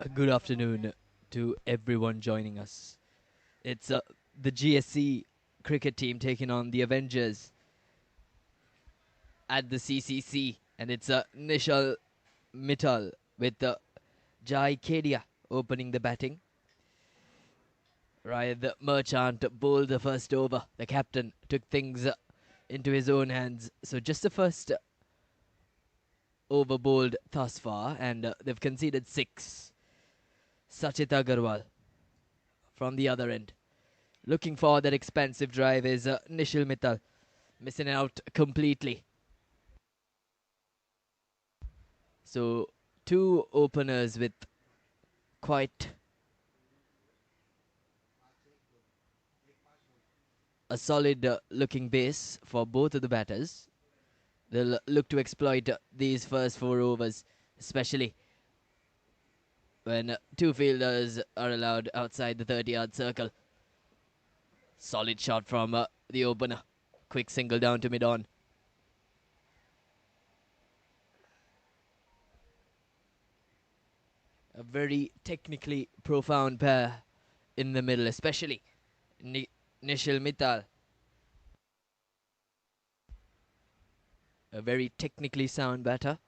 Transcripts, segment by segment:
Good afternoon to everyone joining us. It's the GSC cricket team taking on the Avengers at the CCC, and it's Nishal Mittal with Jai Kedia opening the batting. Ryan Merchant bowled the first over. The captain took things into his own hands. So just the first over bowled thus far, and they've conceded 6. Sachit Agarwal from the other end. Looking for that expansive drive is Nishal Mittal, missing out completely. So, two openers with quite a solid looking base for both of the batters. They'll look to exploit these first 4 overs, especially when two fielders are allowed outside the 30-yard circle. Solid shot from the opener. Quick single down to mid-on. A very technically profound pair in the middle, especially Nishal Mittal. A very technically sound batter.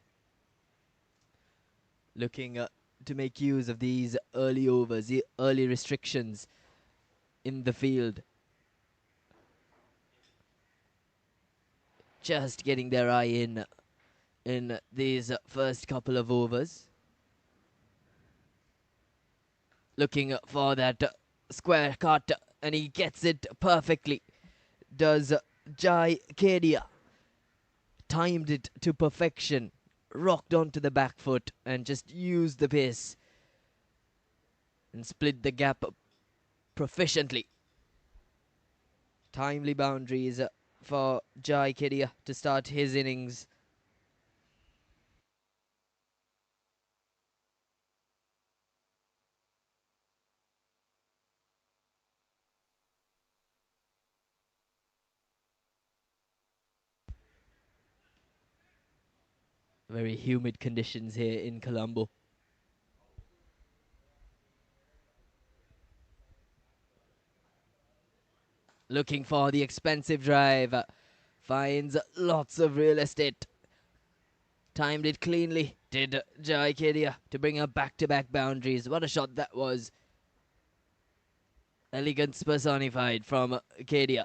Looking to make use of these early overs, the early restrictions in the field. Just getting their eye in these first couple of overs. Looking for that square cut, and he gets it perfectly. Does Jai Kedia. Timed it to perfection. Rocked onto the back foot and just used the pace and split the gap proficiently. Timely boundaries for Jai Kedia to start his innings. Very humid conditions here in Colombo. Looking for the expensive drive. Finds lots of real estate. Timed it cleanly. Did Jai Kedia to bring up back-to-back boundaries. What a shot that was. Elegance personified from Kedia.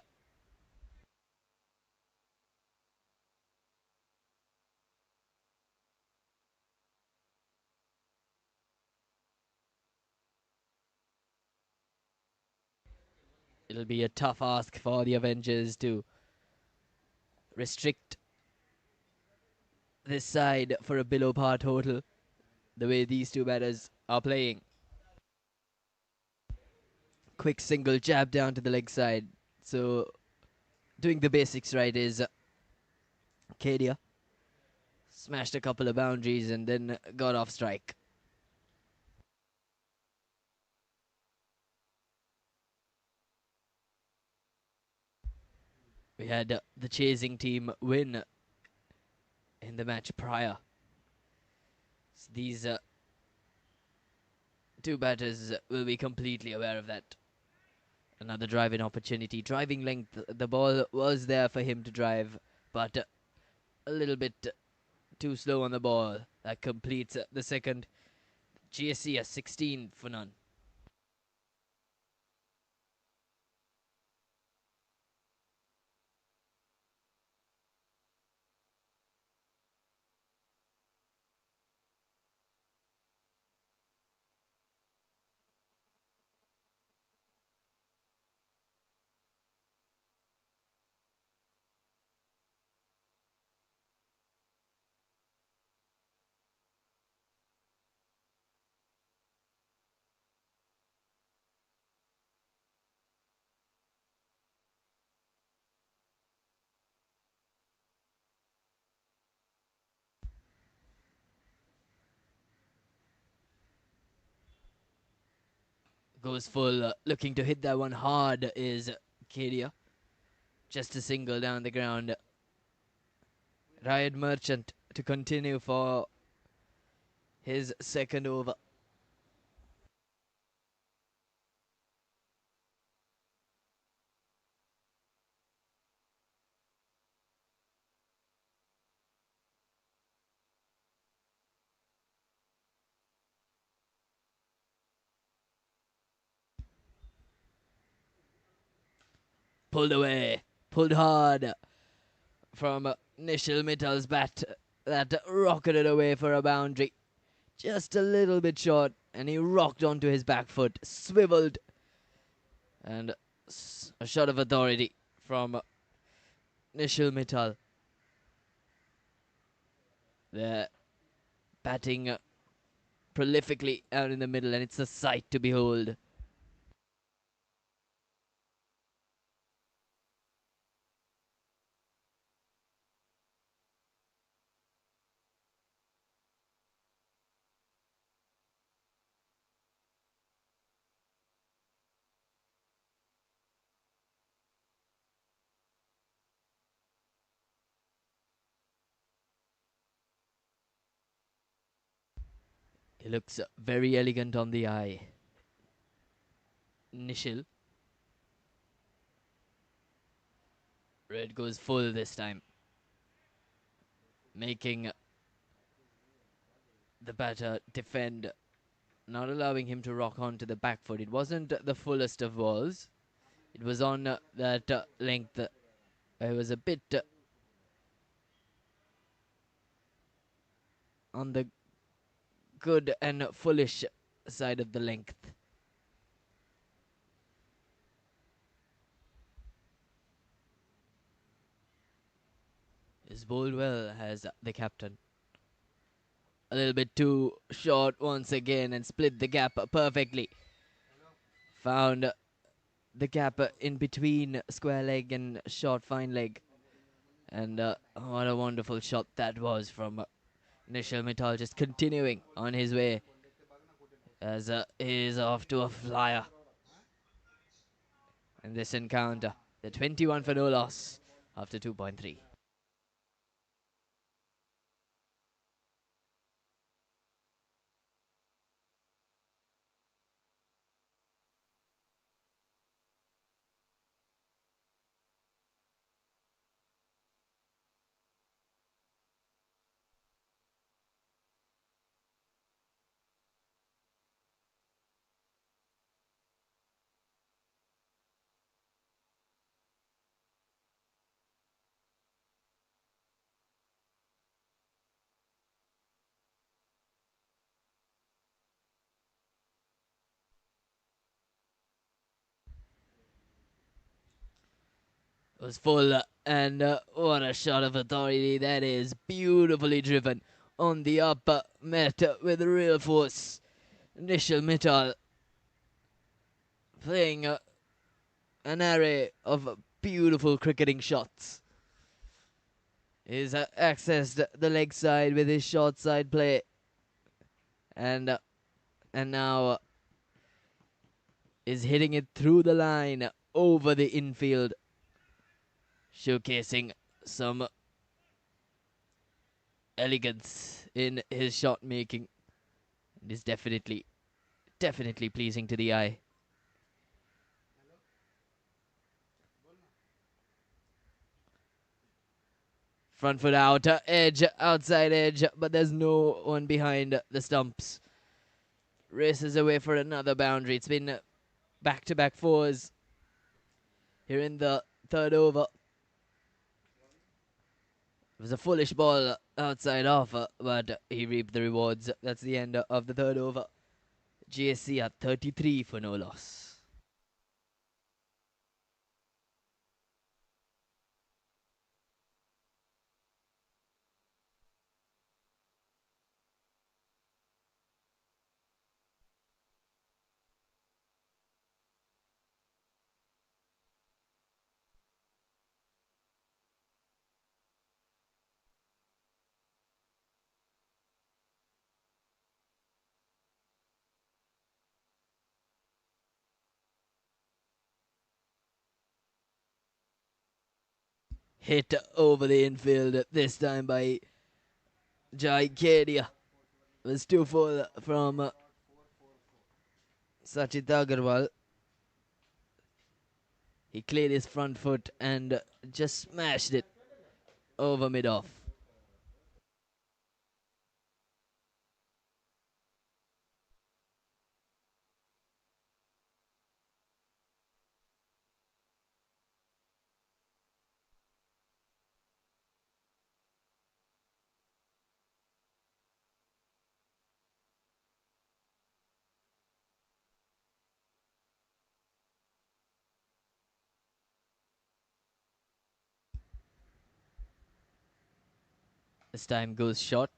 It'll be a tough ask for the Avengers to restrict this side for a below par total, the way these two batters are playing. Quick single jab down to the leg side. So, doing the basics right is Kedia. Smashed a couple of boundaries and then got off strike. We had the chasing team win in the match prior. So these two batters will be completely aware of that. Another driving opportunity. Driving length. The ball was there for him to drive, but a little bit too slow on the ball. That completes the second. GSC a 16 for none. Goes full, looking to hit that one hard is Kedia. Just a single down the ground. Ryan Merchant to continue for his second over. pulled away, pulled hard from Nishil Mittal's bat that rocketed away for a boundary. Just a little bit short, and he rocked onto his back foot, swiveled, and a shot of authority from Nishil Mittal. They're batting prolifically out in the middle, and it's a sight to behold. He looks very elegant on the eye. Nishil. Red goes full this time, making the batter defend, not allowing him to rock onto the back foot. It wasn't the fullest of balls. It was on that length. It was a bit on the good and fullish side of the length. Is bowled well, has the captain. A little bit too short once again and split the gap perfectly. Found the gap in between square leg and short fine leg. And what a wonderful shot that was from Nishil Mittal, just continuing on his way as he is off to a flyer in this encounter. The 21 for no loss after 2.3. Was full, and what a shot of authority that is. Beautifully driven on the upper, met with real force. Nishil Mittal playing an array of beautiful cricketing shots. He's accessed the leg side with his short side play, and now is hitting it through the line over the infield, showcasing some elegance in his shot making. It is definitely pleasing to the eye. Front foot out, edge, outside edge, but there's no one behind the stumps. Races away for another boundary. It's been back-to-back fours here in the third over. It was a foolish ball outside off, but he reaped the rewards. That's the end of the third over. GSC at 33 for no loss. Hit over the infield, this time by Jai Kedia. It was too full from Sachit Agarwal. He cleared his front foot and just smashed it over mid-off. This time goes short.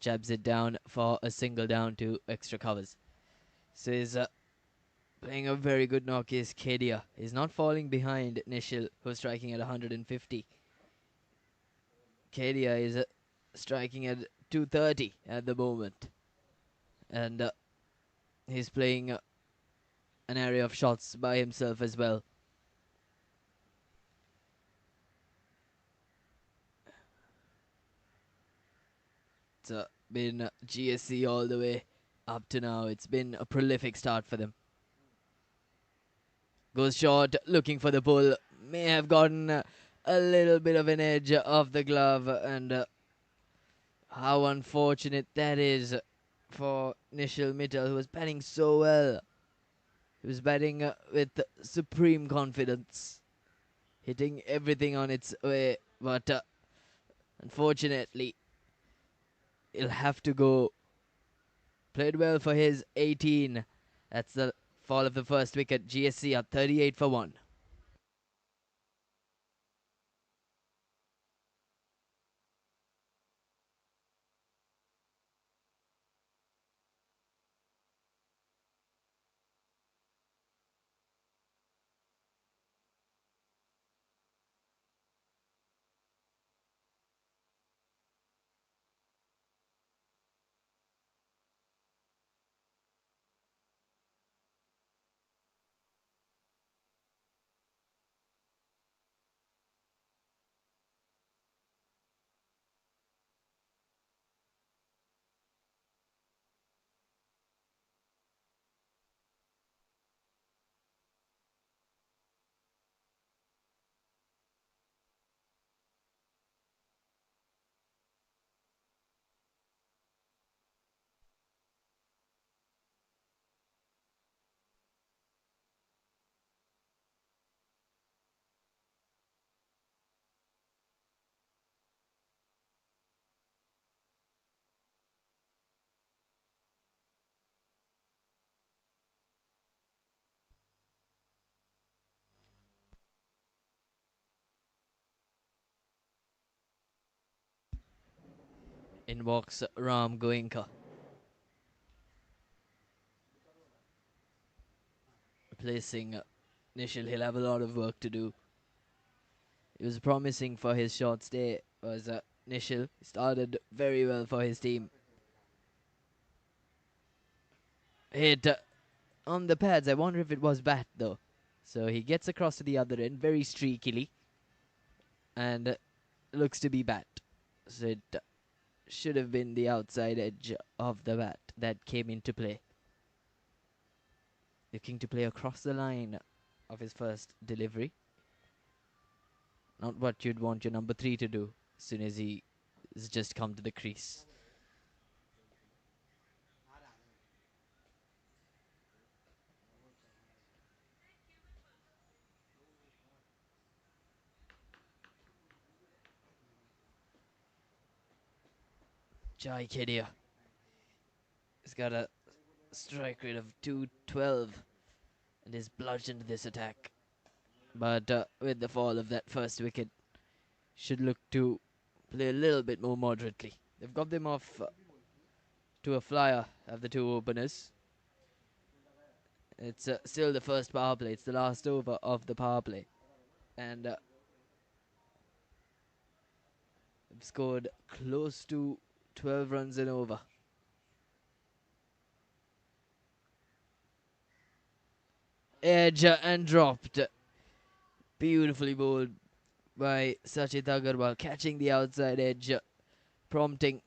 Jabs it down for a single down to extra covers. So he's playing a very good knock is Kedia. He's not falling behind Nishil, who's striking at 150. Kedia is striking at 230 at the moment. And he's playing an area of shots by himself as well. It's been GSC all the way up to now. It's been a prolific start for them. Goes short, looking for the pull. May have gotten a little bit of an edge off the glove, and how unfortunate that is for Nishil Mittal, who was batting so well. He was batting with supreme confidence, hitting everything on its way, but unfortunately, he'll have to go. Played well for his 18. That's the fall of the first wicket. GSC up 38 for 1. In walks Ram Goenka, replacing Nishil. He'll have a lot of work to do. It was promising for his short stay. Was Nishil started very well for his team. Hit on the pads. I wonder if it was bat though. So he gets across to the other end very streakily, and looks to be bat. So it should have been the outside edge of the bat that came into play. Looking to play across the line of his first delivery. Not what you'd want your number 3 to do as soon as he has just come to the crease. Jai Kedia has got a strike rate of 212 and is bludgeoned this attack. But with the fall of that first wicket, should look to play a little bit more moderately. They've got them off to a flyer of the two openers. It's still the first power play. It's the last over of the power play. And they've scored close to 12 runs and over. Edge and dropped. Beautifully bowled by Sachit Agarwal, catching the outside edge, prompting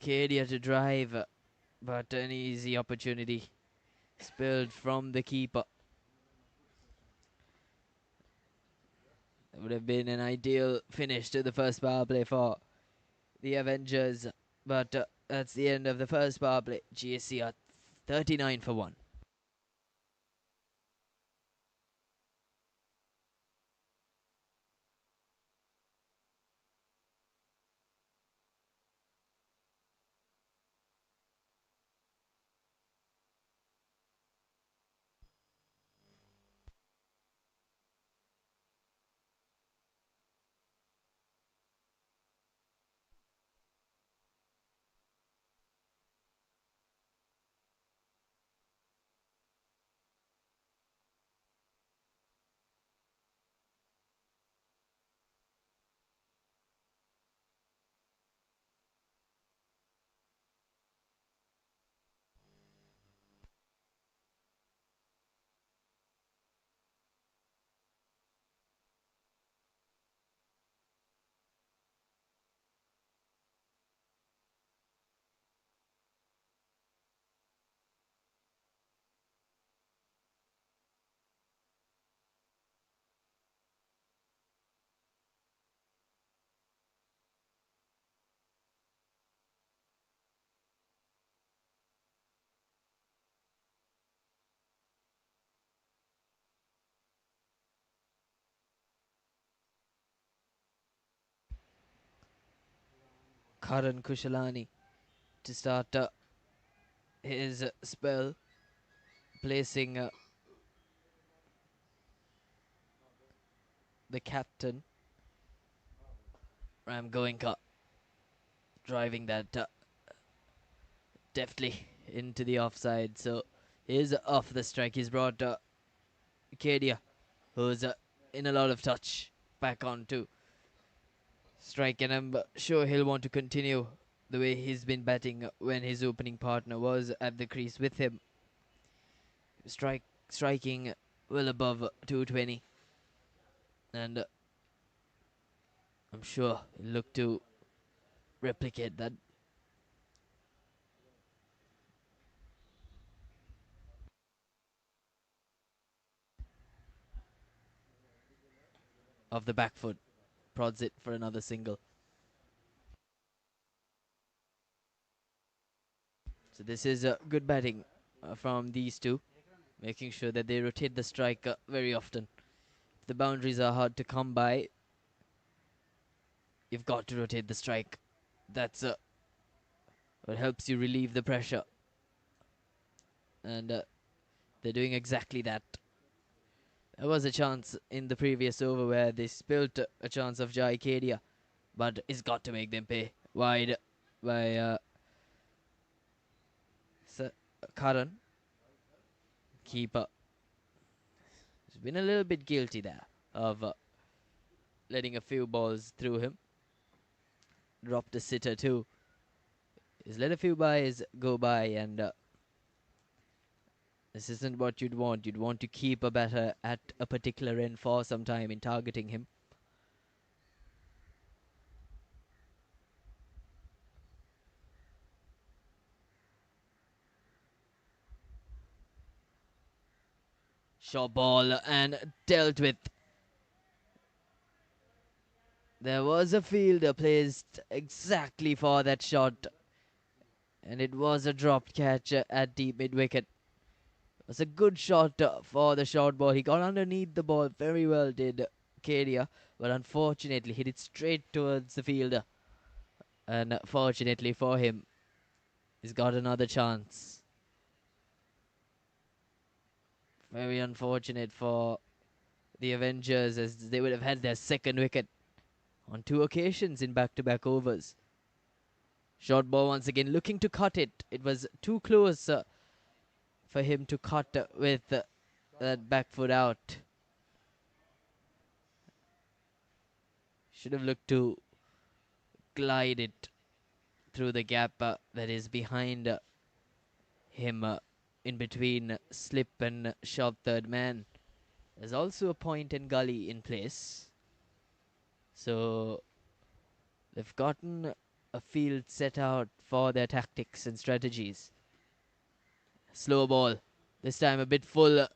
Kedia to drive, but an easy opportunity spilled from the keeper. It would have been an ideal finish to the first power play for the Avengers, but that's the end of the first power play. GSC are 39 for 1. Karan Kushalani to start his spell, placing the captain, Ram Goenka, driving that deftly into the offside. So he's off the strike. He's brought Kadia, who's in a lot of touch, back on to strike, and I'm sure he'll want to continue the way he's been batting when his opening partner was at the crease with him. Striking well above 220, and I'm sure he'll look to replicate that. Of the back foot, prods it for another single. So this is good batting from these two, making sure that they rotate the strike very often. If the boundaries are hard to come by, you've got to rotate the strike. That's what helps you relieve the pressure. And they're doing exactly that. There was a chance in the previous over where they spilt a chance of Jai Kedia, but it's got to make them pay. Wide by Karan, keeper. He's been a little bit guilty there of letting a few balls through him. Dropped a sitter too. He's let a few buys go by, and this isn't what you'd want. You'd want to keep a batter at a particular end for some time in targeting him. Short ball and dealt with. There was a fielder placed exactly for that shot, and it was a dropped catch at deep mid wicket. It was a good shot for the short ball. He got underneath the ball very well, did Kedia, but unfortunately hit it straight towards the fielder. And fortunately for him, he's got another chance. Very unfortunate for the Avengers, as they would have had their second wicket on two occasions in back-to-back overs. Short ball once again, looking to cut it. It was too close for him to cut with that back foot out. Should have looked to glide it through the gap that is behind him, in between slip and short third man. There's also a point and gully in place. So they've gotten a field set out for their tactics and strategies. Slow ball. This time a bit full.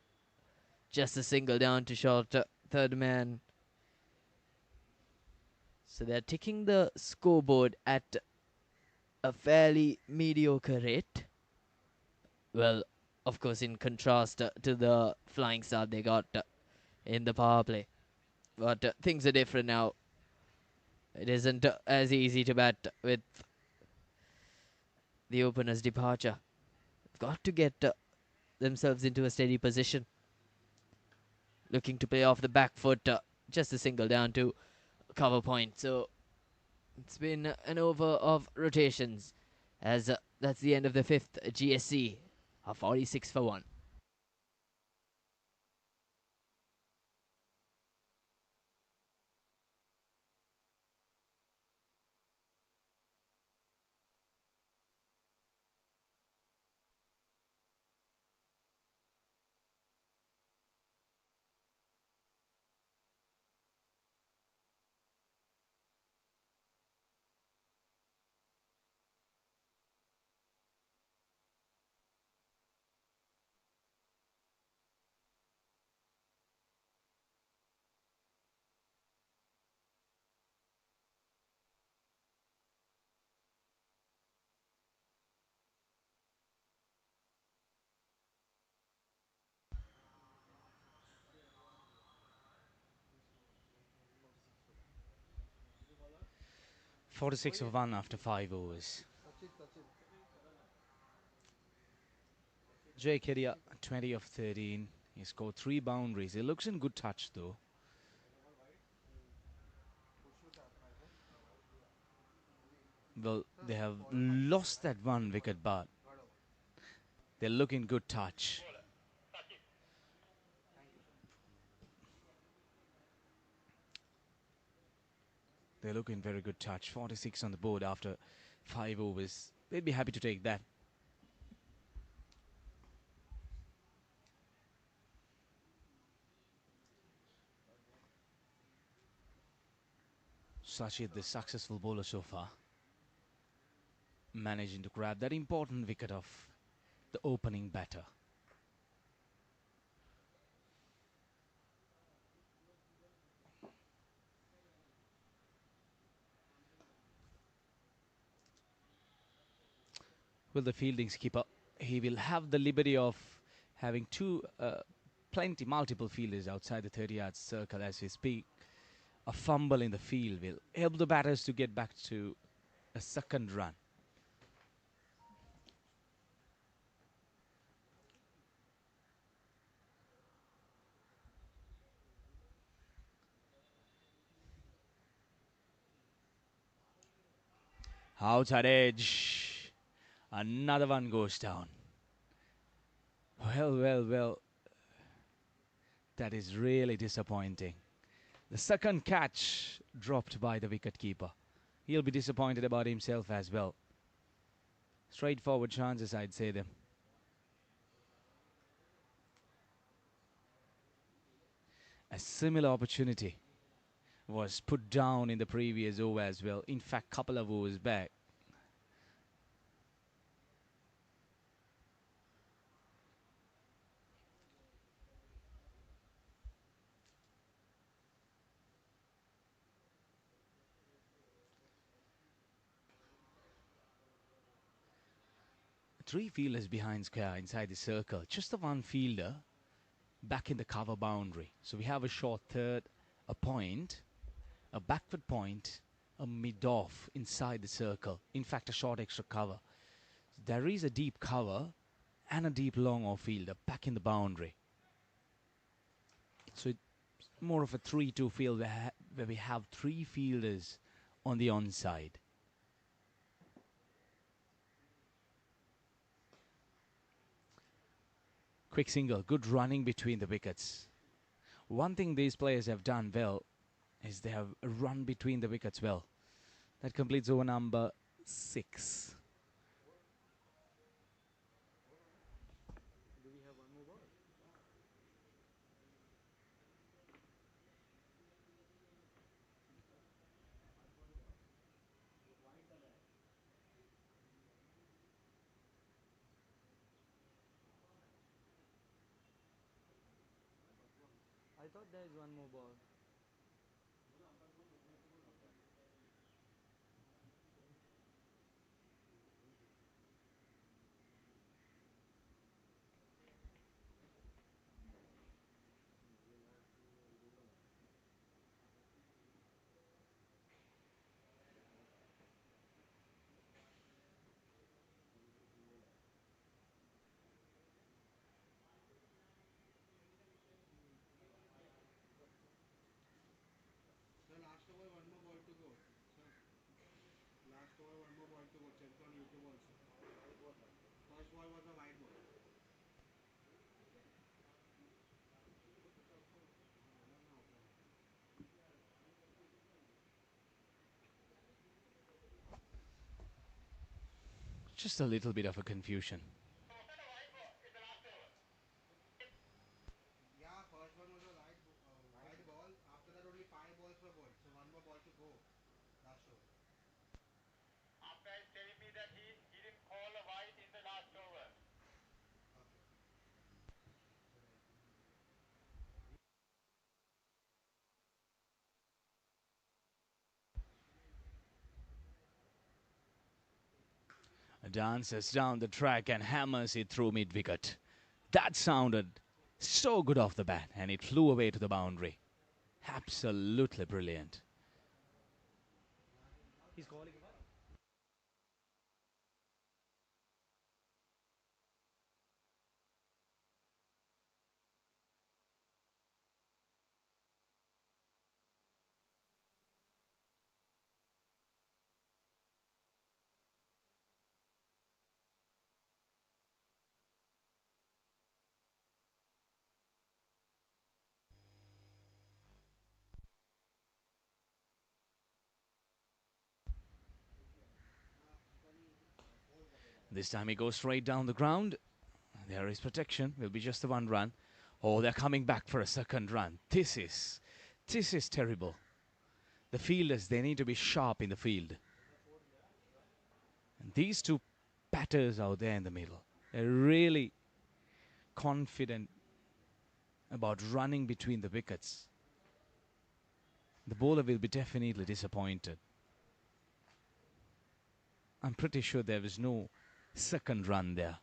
Just a single down to short third man. So they're ticking the scoreboard at a fairly mediocre rate. Well, of course, in contrast to the flying start they got in the power play. But things are different now. It isn't as easy to bat with the opener's departure. They've got to get themselves into a steady position. Looking to play off the back foot. Just a single down to cover point. So it's been an over of rotations, as that's the end of the fifth GSC. A 46 for 1. 46 for 1 after 5 overs. Jay Kedia, 20 of 13. He scored 3 boundaries. He looks in good touch though. Well, they have lost that 1 wicket, but they look in good touch. They look in very good touch. 46 on the board after 5 overs. They'd be happy to take that. Sachit, the successful bowler so far, managing to grab that important wicket of the opening batter. Will the fielding skipper, he will have the liberty of having multiple fielders outside the 30-yard circle as we speak. A fumble in the field will help the batters to get back to a second run. Outside edge. Another one goes down. Well. That is really disappointing. The second catch dropped by the wicketkeeper. He'll be disappointed about himself as well. Straightforward chances, I'd say them. A similar opportunity was put down in the previous over as well. In fact, couple of overs back. Three fielders behind square inside the circle. Just the one fielder back in the cover boundary. So we have a short third, a point, a backward point, a mid-off inside the circle. In fact, a short extra cover. There is a deep cover and a deep long off fielder back in the boundary. So it's more of a 3-2 field where we have three fielders on the onside. Quick single, good running between the wickets. One thing these players have done well is they have run between the wickets well. That completes over number 6. I thought there is one more ball. Sir, last over, one more ball to go. Sir, last over, one more ball to go. Check on YouTube also. First ball was a wide ball. Just a little bit of a confusion. Yeah, first one was a wide ball. After that, only 5 balls were bowled. So one more ball to go. Last over. After he's telling me that he didn't call a wide in the last over. Okay. Dances down the track and hammers it through mid-wicket. That sounded so good off the bat, and it flew away to the boundary. Absolutely brilliant. He's calling what? This time he goes straight down the ground. There is protection. Will be just the one run. Oh, they're coming back for a second run. This is terrible. The fielders, they need to be sharp in the field. And these two batters out there in the middle, they're really confident about running between the wickets. The bowler will be definitely disappointed. I'm pretty sure there was no second run there.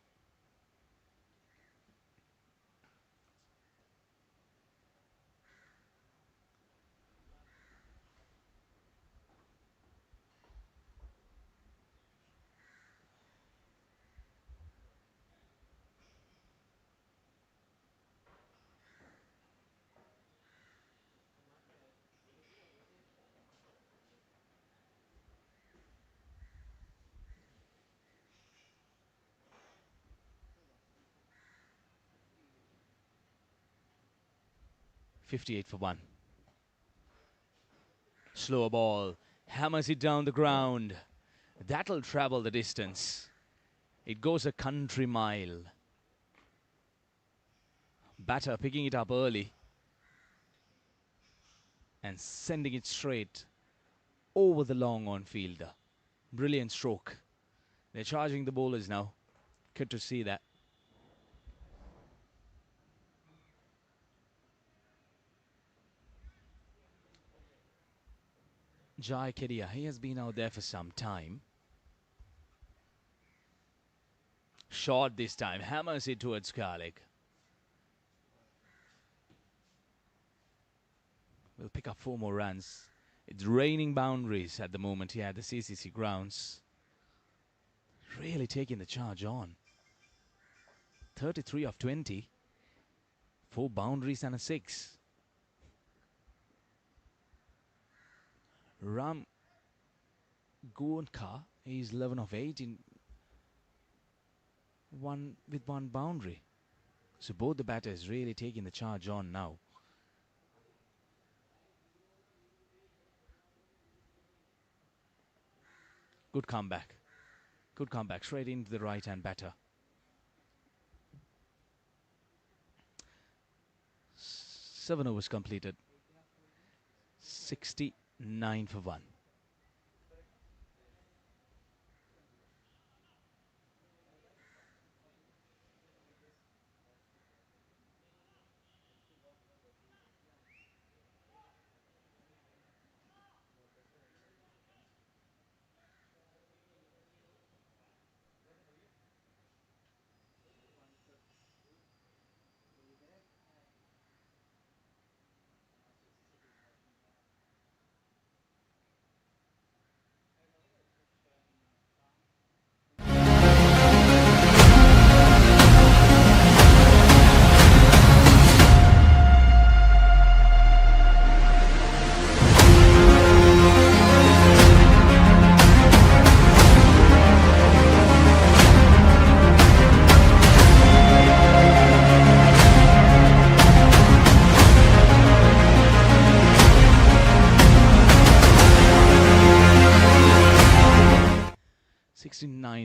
'58 for 1. Slow ball. Hammers it down the ground. That'll travel the distance. It goes a country mile. Batter picking it up early and sending it straight over the long on fielder. Brilliant stroke. They're charging the bowlers now. Good to see that. Jai Kedia, he has been out there for some time. Short this time. Hammers it towards Garlic. We'll pick up 4 more runs. It's raining boundaries at the moment here at the CCC grounds. Really taking the charge on. 33 of 20. 4 boundaries and a 6. Ram Guonka is 11 of 18 with 1 boundary. So both the batters really taking the charge on now. Good comeback. Good comeback straight into the right-hand batter. 7 overs completed. 69 for 1.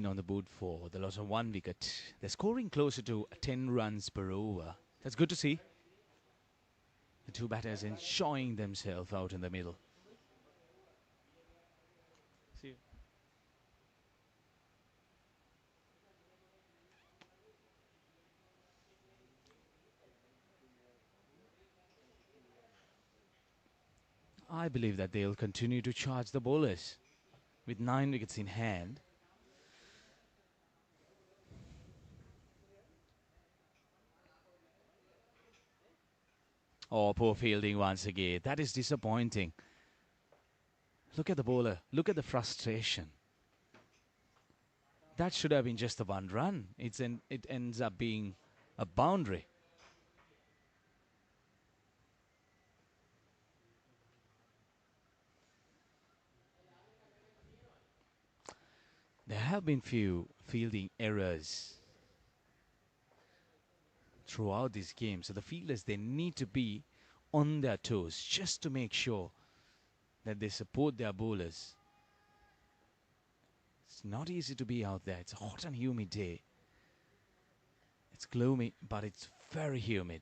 On the board for the loss of 1 wicket. They're scoring closer to 10 runs per over. That's good to see. The 2 batters enjoying themselves out in the middle. See. I believe that they'll continue to charge the bowlers with 9 wickets in hand. Oh, poor fielding once again. That is disappointing. Look at the bowler. Look at the frustration. That should have been just a one run. It ends up being a boundary. There have been few fielding errors throughout this game. So the fielders, they need to be on their toes just to make sure that they support their bowlers. It's not easy to be out there. It's a hot and humid day. It's gloomy, but it's very humid.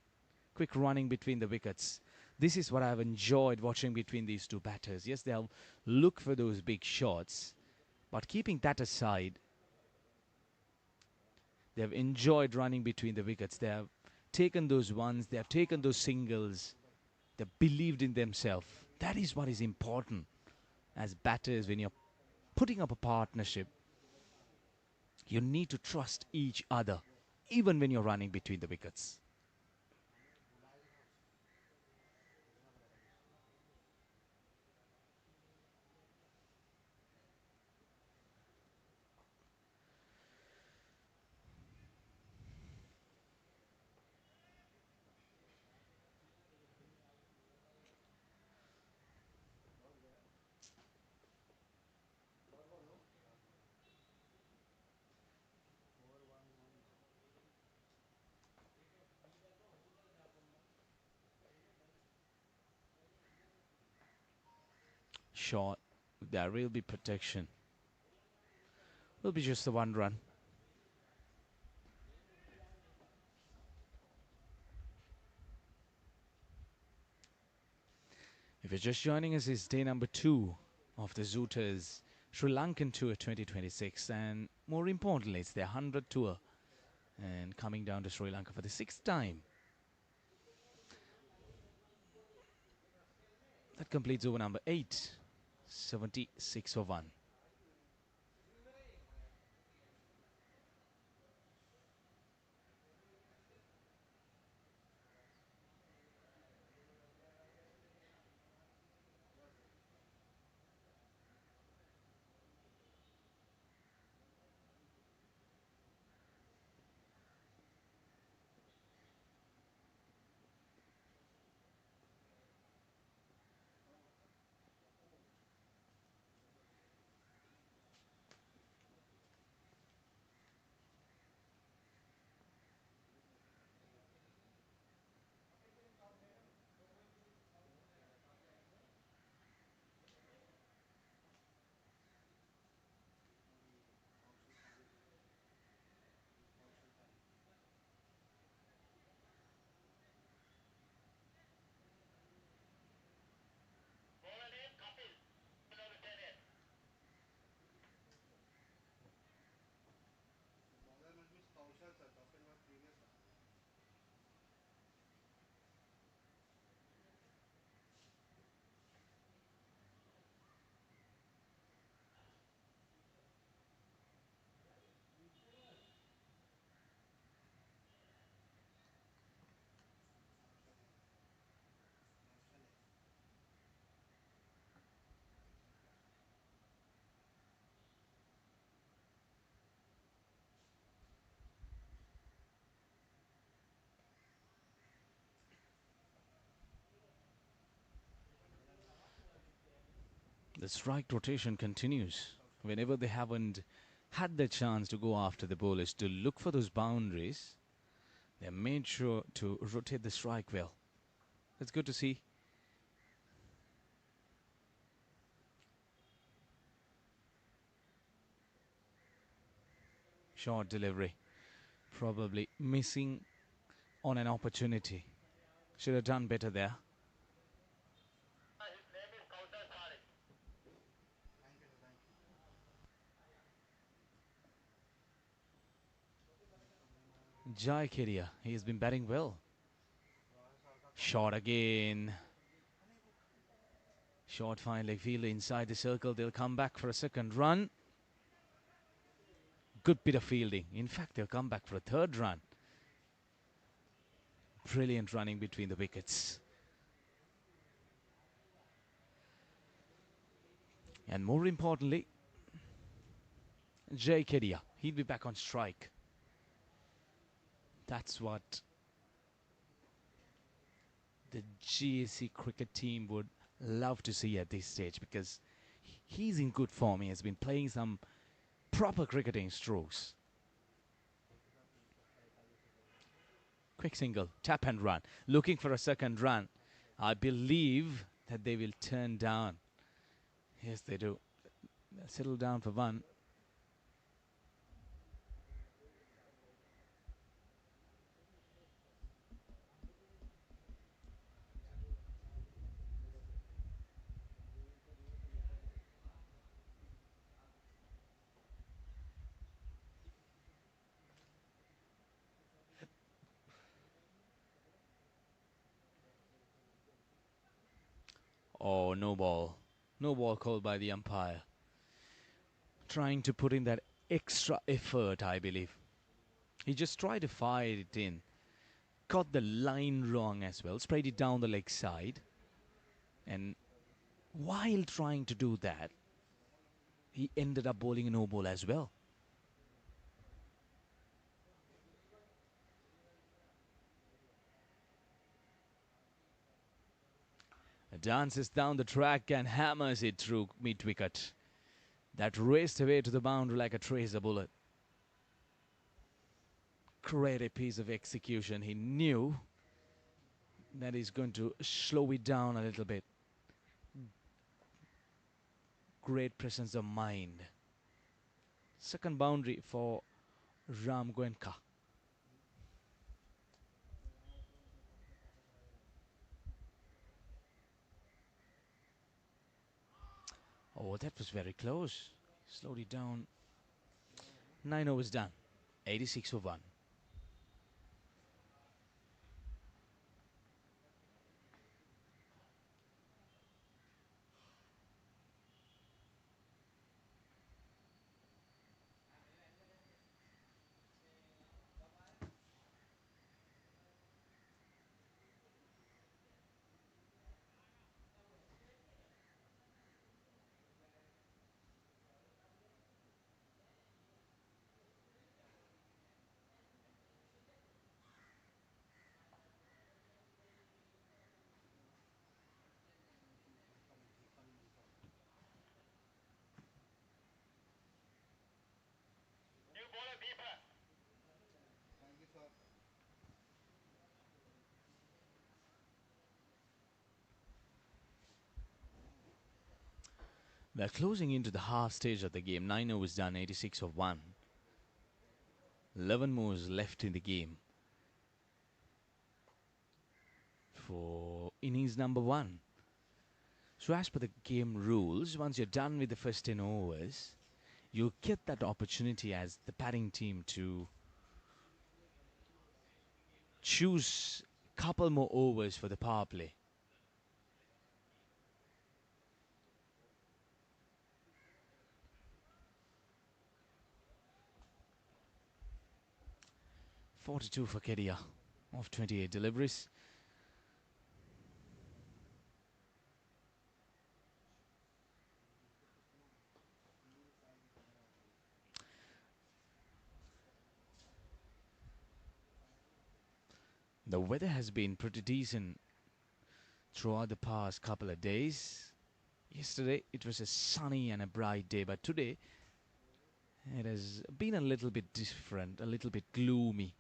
Quick running between the wickets. This is what I've enjoyed watching between these two batters. Yes, they'll look for those big shots, but keeping that aside, they've enjoyed running between the wickets. They have taken those ones, they have taken those singles, they've believed in themselves. That is what is important as batters when you're putting up a partnership. You need to trust each other, even when you're running between the wickets. Short, there will be protection. Will be just the one run. If you're just joining us, it's day number 2 of the Zooters Sri Lankan Tour 2026, and more importantly, it's their 100th tour and coming down to Sri Lanka for the 6th time. That completes over number 8, 76 for 1. Bowler must be Kaushal sir. Kapil was previous sir. The strike rotation continues. Whenever they haven't had the chance to go after the bowlers to look for those boundaries, they made sure to rotate the strike well. It's good to see. Short delivery. Probably missing on an opportunity. Should have done better there. Thank you sir. Thank you. Jai Kedia, he's been batting well. Royal sir का कौन Shot again. Short fine leg fielder inside the circle. They'll come back for a second run. Good bit of fielding. In fact, they'll come back for a third run. Brilliant running between the wickets. And more importantly, Jay Kedia, he'll be back on strike. That's what the GSC cricket team would love to see at this stage, because he's in good form. He has been playing some proper cricketing strokes. Quick single, tap and run. Looking for a second run. I believe that they will turn down. Yes, they do. They'll settle down for one. Oh, no ball. No ball called by the umpire. Trying to put in that extra effort, I believe. He just tried to fire it in. Got the line wrong as well. Sprayed it down the leg side. And while trying to do that, he ended up bowling a no ball as well. Dances down the track and hammers it through mid-wicket. That raced away to the boundary like a tracer bullet. Great a piece of execution. He knew that he's going to slow it down a little bit. Great presence of mind. Second boundary for Ram Goenka. Oh, that was very close. Slowed it down. 9 overs done. 86 for 1. New bowler deeper. Thank you, sir. We're closing into the half stage of the game. 9 overs done. 86 for 1. 11 moves left in the game for innings number 1. So as per the game rules, once you're done with the first 10 overs, you get that opportunity as the batting team to choose a couple more overs for the power play. .42 for Kedia of 28 deliveries. The weather has been pretty decent throughout the past couple of days. Yesterday it was a sunny and a bright day, but today it has been a little bit different, a little bit gloomy.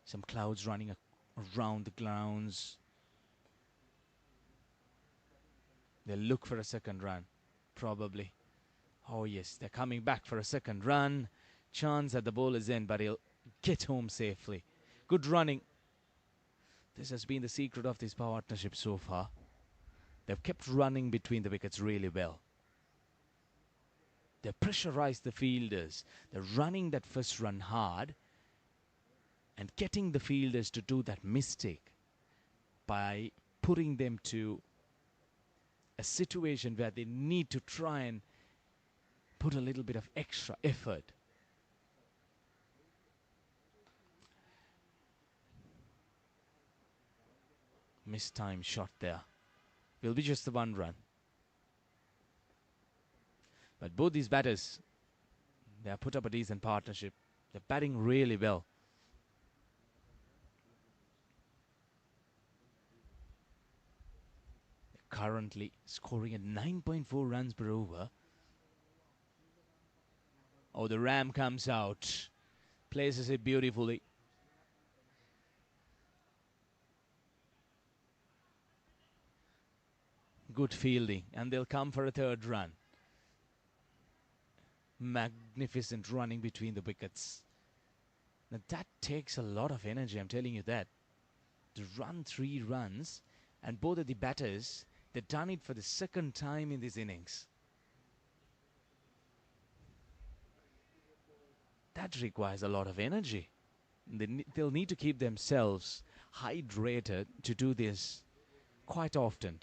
Some clouds running around the grounds. They'll look for a second run, probably. Oh yes, they're coming back for a second run. Chance at the bowler's end, but he'll get home safely. Good running. This has been the secret of this partnership so far. They've kept running between the wickets really well. They pressurized the fielders. They're running that first run hard and getting the fielders to do that mistake by putting them to a situation where they need to try and put a little bit of extra effort. Mistimed shot there. Will be just the one run. But both these batters, they have put up a decent partnership. They're batting really well. They're currently scoring at 9.4 runs per over. Oh, the ram comes out. Places it beautifully. Good fielding. And they'll come for a third run. Magnificent running between the wickets. Now that takes a lot of energy, I'm telling you that. To run 3 runs, and both of the batters, they've done it for the second time in this innings. That requires a lot of energy. They'll need to keep themselves hydrated to do this quite often.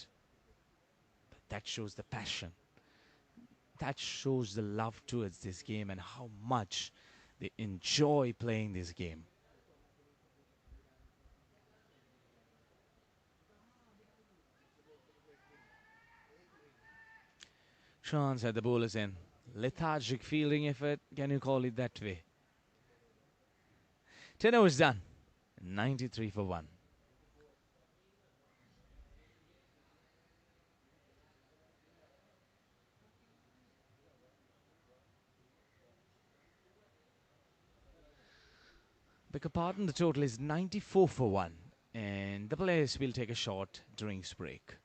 But that shows the passion. That shows the love towards this game and how much they enjoy playing this game. Chance at the bowler's end. Lethargic fielding effort, can you call it that way? 10 overs done. 93 for 1. Beg your pardon, the total is 94 for 1. And the players will take a short drinks break.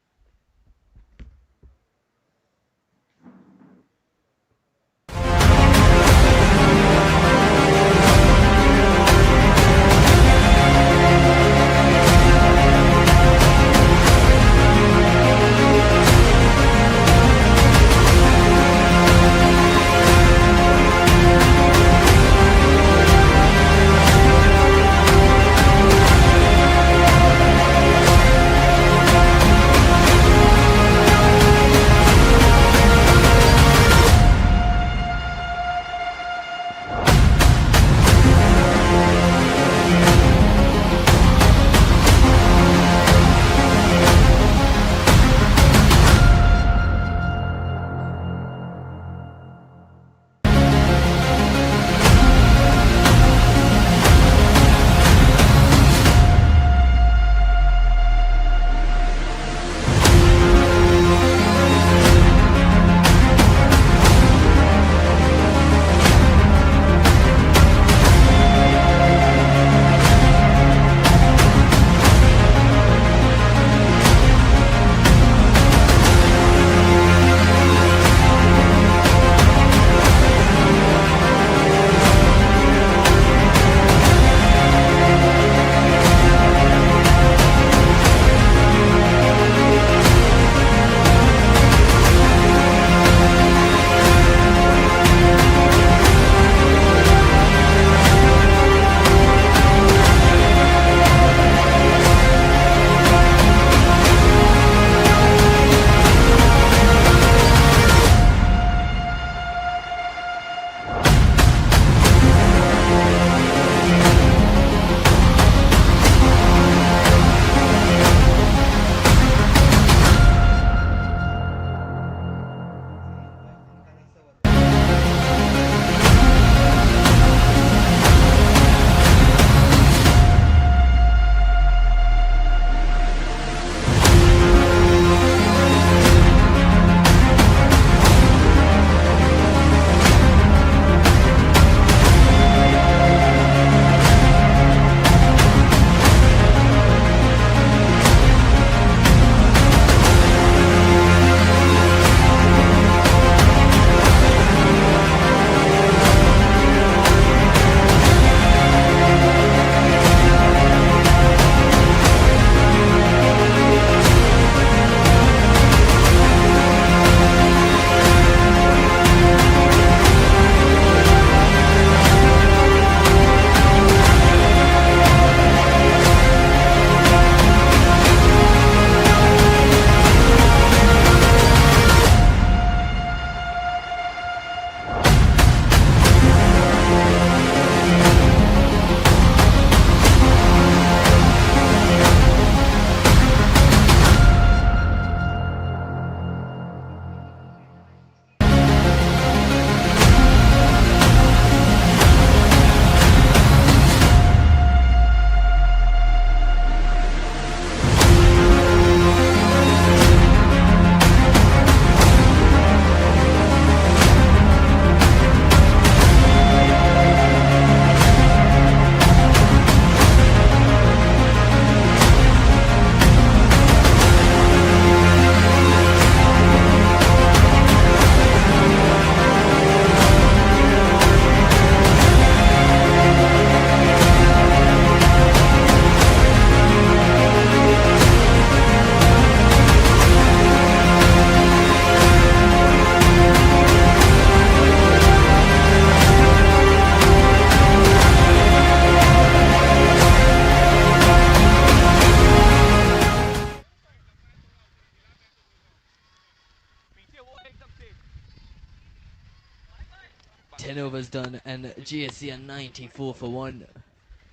10 overs done, and GSC are 94 for 1.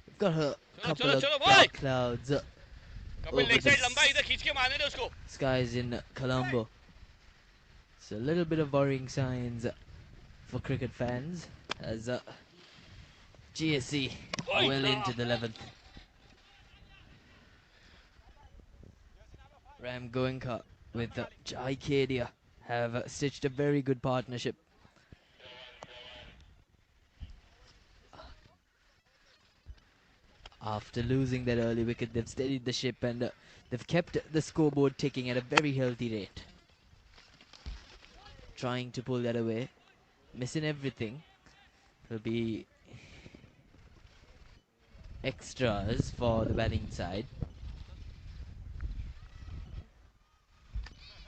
We've got a couple चलो of चलो भाई dark clouds Kapil over leg the side लंबा इधर खींच के मारने दे उसको skies in Colombo. So a little bit of worrying signs for cricket fans as GSC are well into the 11th. Ram Goenka with Jai Kedia have stitched a very good partnership. After losing that early wicket, they've steadied the ship and they've kept the scoreboard ticking at a very healthy rate. Trying to pull that away, missing everything. Will be extras for the batting side.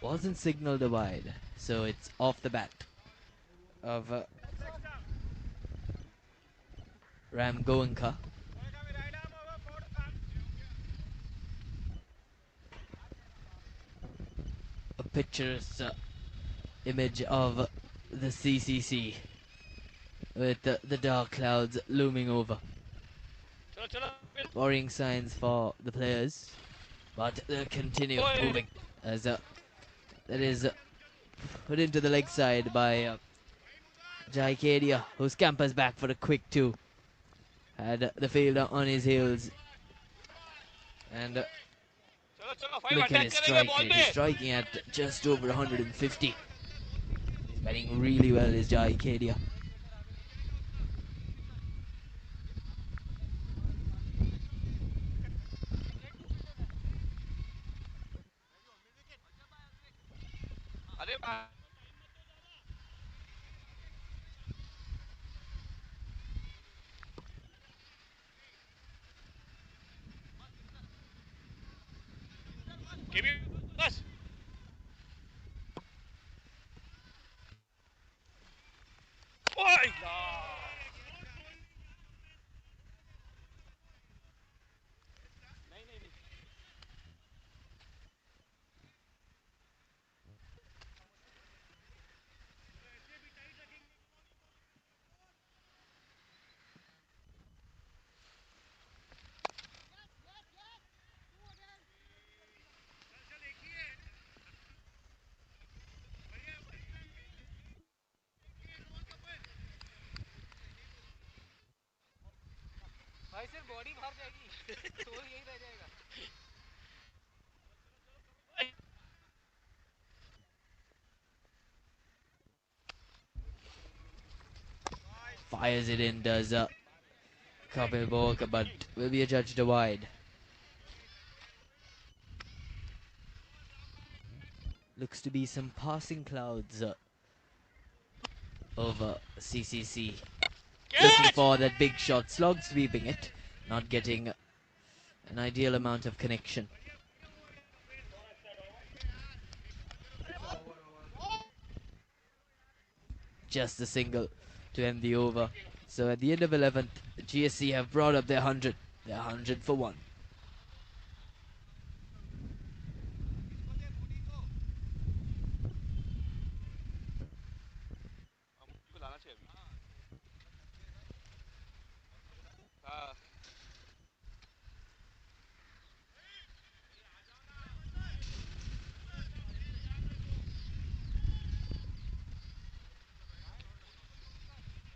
Wasn't signalled a wide, so it's off the bat of Ram Goenka. A picturesque image of the CCC with the dark clouds looming over. चलो चलो Worrying signs for the players, but they'll continue moving as that is put into the leg side by Jai Kedia, who scampers back for a quick 2. Had the fielder on his heels, and चलो चलो five look at attack his करेंगे strike ball rate. पे He's striking at just over 150. He's batting really well, is Jai Kedia. अरे केबी बस ओए भाई सिर्फ body बाहर जाएगी तो यही रह जाएगा Fires it in, does Kapil Bowker, but will be adjudged a wide. Looks to be some passing clouds over CCC. Looking for that big shot, slog sweeping it, not getting an ideal amount of connection. Just a single to end the over. So at the end of 11th, GSC have brought up their 100. They're 100 for 1. को लाना चाहिए अभी हाँ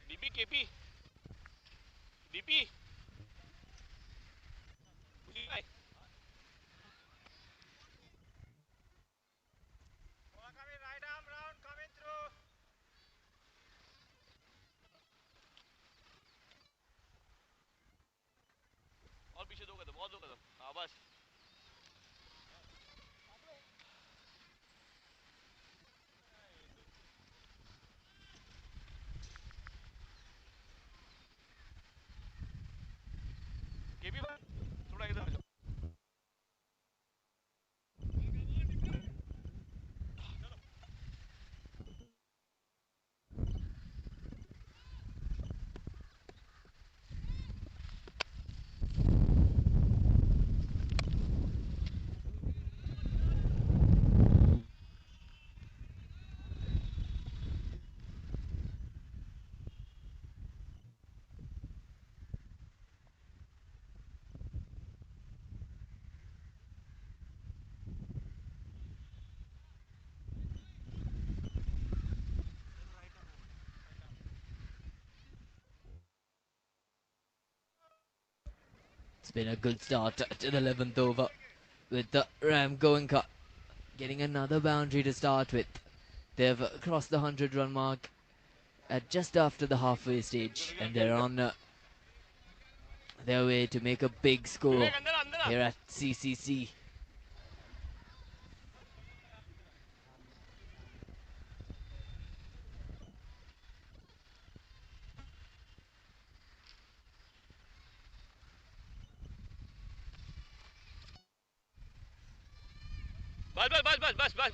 DP KP DP भाई coming right arm round coming through और पीछे दो कदम और दो कदम हाँ बस केपी थोड़ा इधर आ जाओ It's been a good start to the 11th over with the Ram Goenka getting another boundary to start with. They've crossed the 100-run mark at just after the halfway stage, and they're on their way to make a big score here at CCC.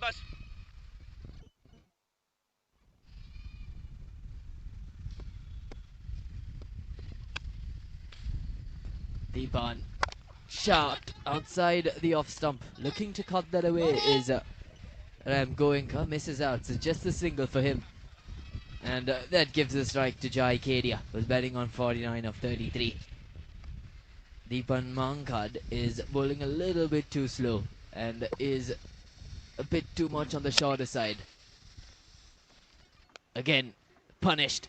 बस Deepan shot outside the off stump, looking to cut that away is Ram Goenka, misses out, so just a single for him. And that gives a strike to Jai Kedia, who's batting on 49 of 33. Deepan Mankad is bowling a little bit too slow and is a bit too much on the shorter side. Again, punished.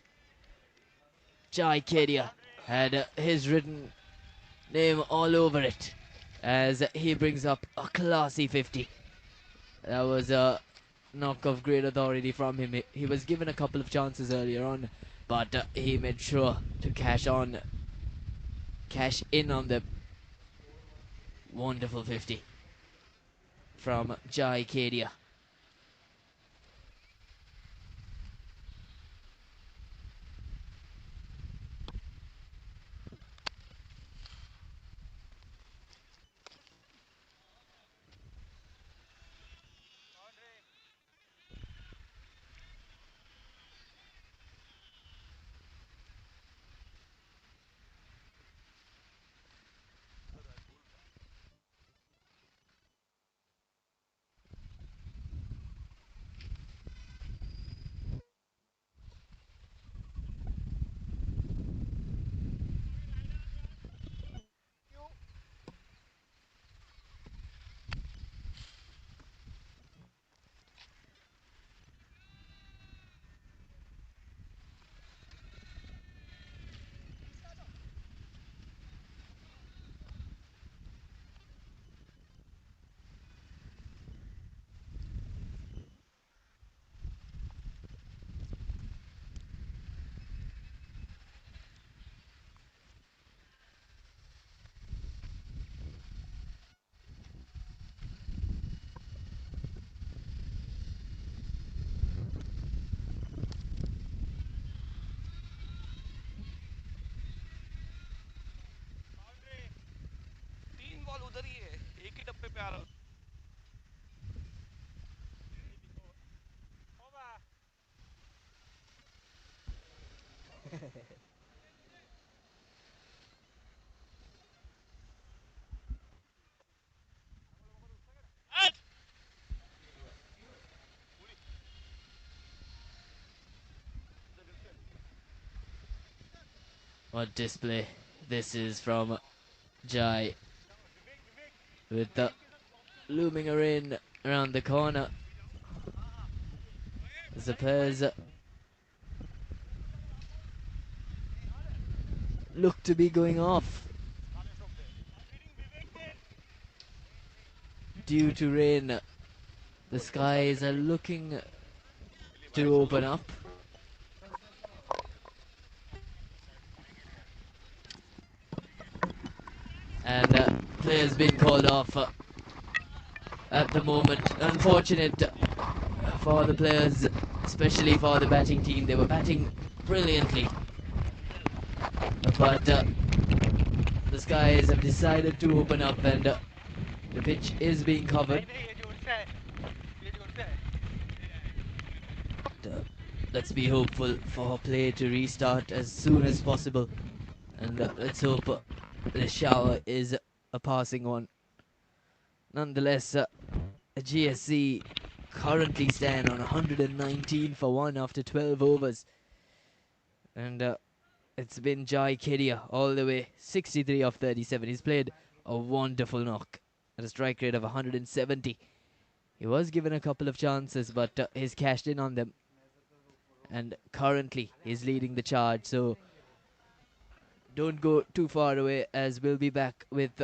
Jai Kedia had his written name all over it as he brings up a classy 50. That was a knock of great authority from him. He was given a couple of chances earlier on, but he made sure to cash in on them. Wonderful 50 from Jai Kedia. तीन ball उधर ही है एक ही डब्बे पे आ रहा What display this is from Jai, with the looming in around the corner as the players look to be going off due to rain. The skies are looking to open up. And players being called off at the moment. Unfortunate for the players, especially for the batting team. They were batting brilliantly, but the skies have decided to open up, and the pitch is being covered. Let's be hopeful for play to restart as soon as possible, and let's hope the shower is a passing one. Nonetheless, GSC currently stand on 119 for 1 after 12 overs, and it's been Jai Kedia all the way, 63 of 37. He's played a wonderful knock at a strike rate of 170. He was given a couple of chances, but he's cashed in on them, and currently he's leading the charge. So don't go too far away, as we'll be back with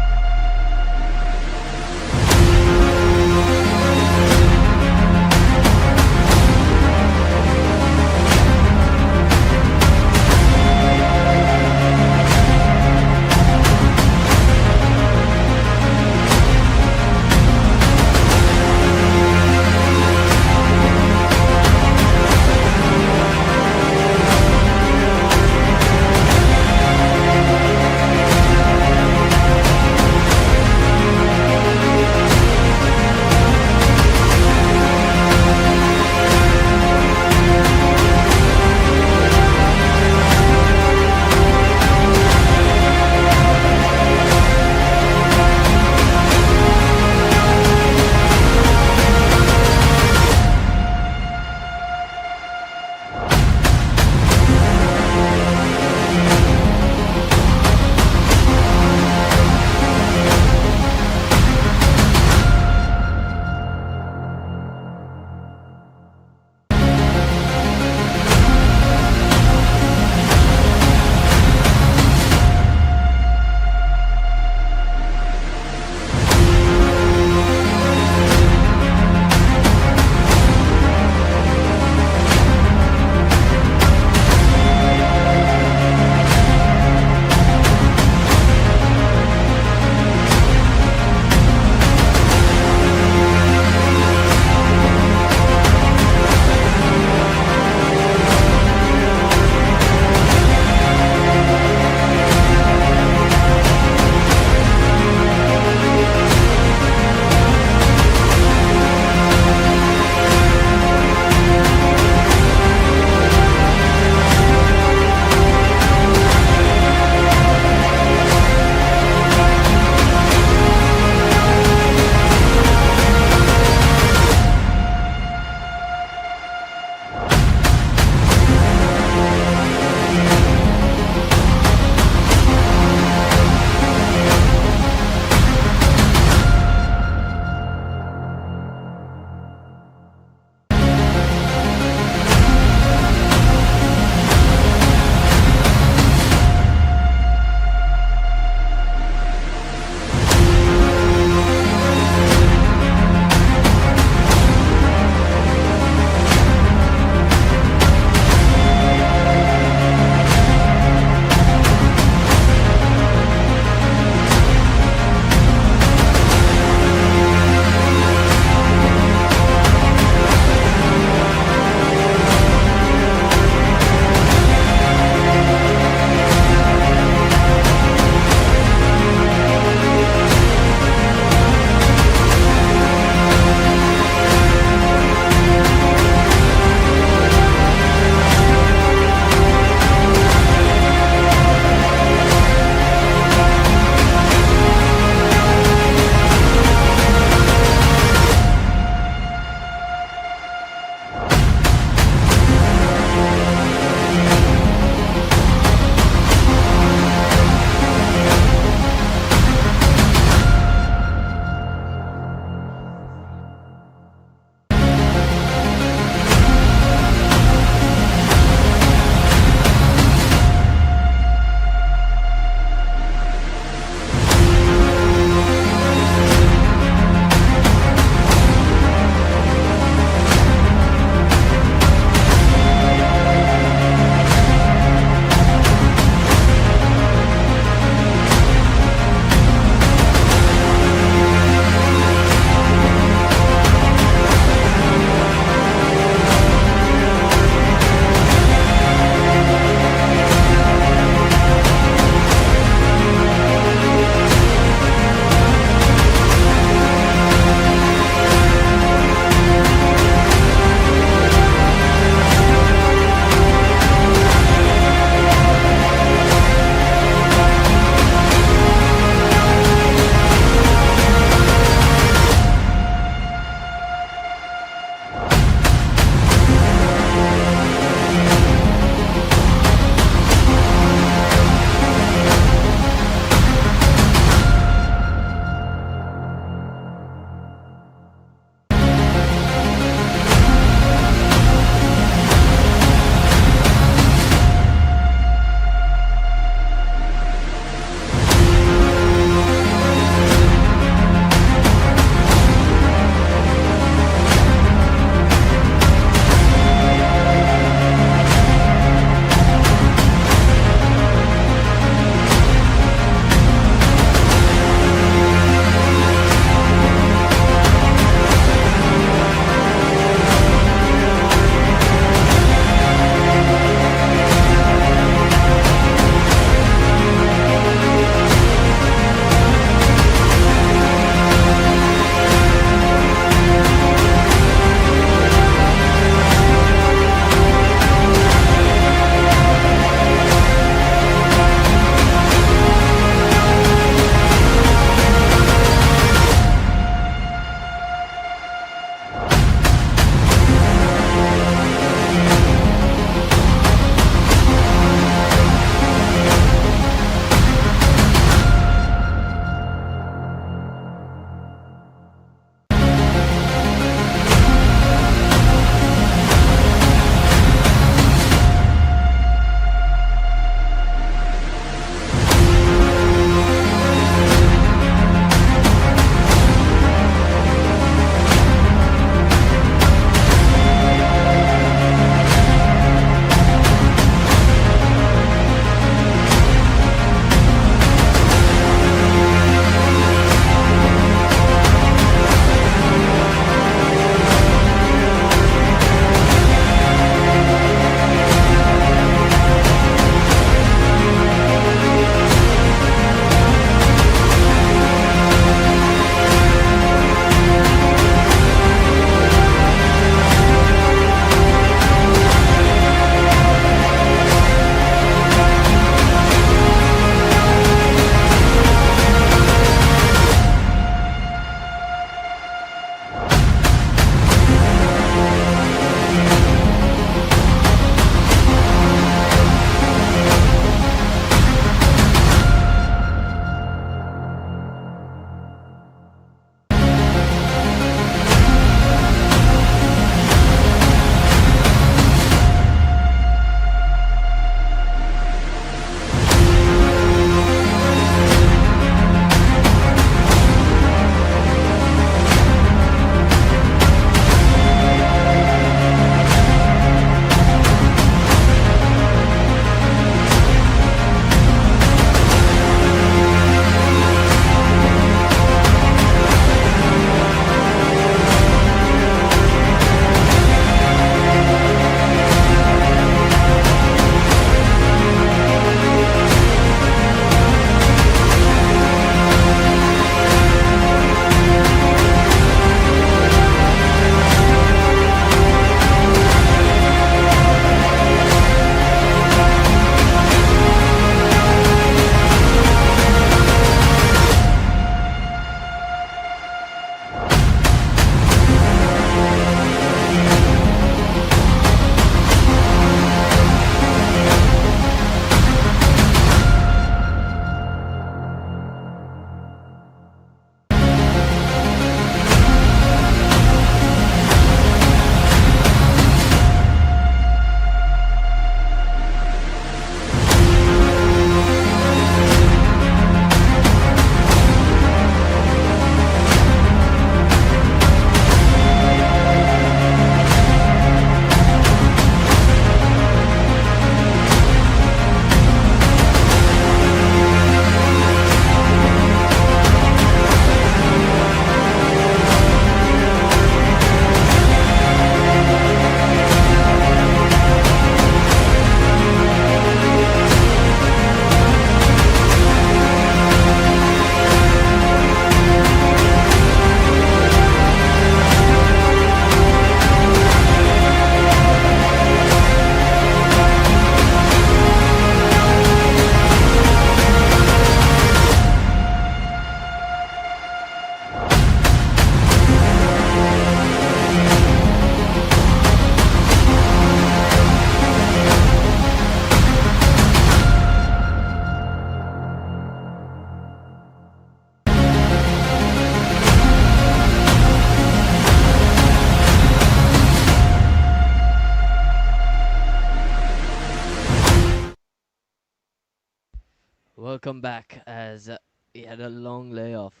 welcome back as we had a long layoff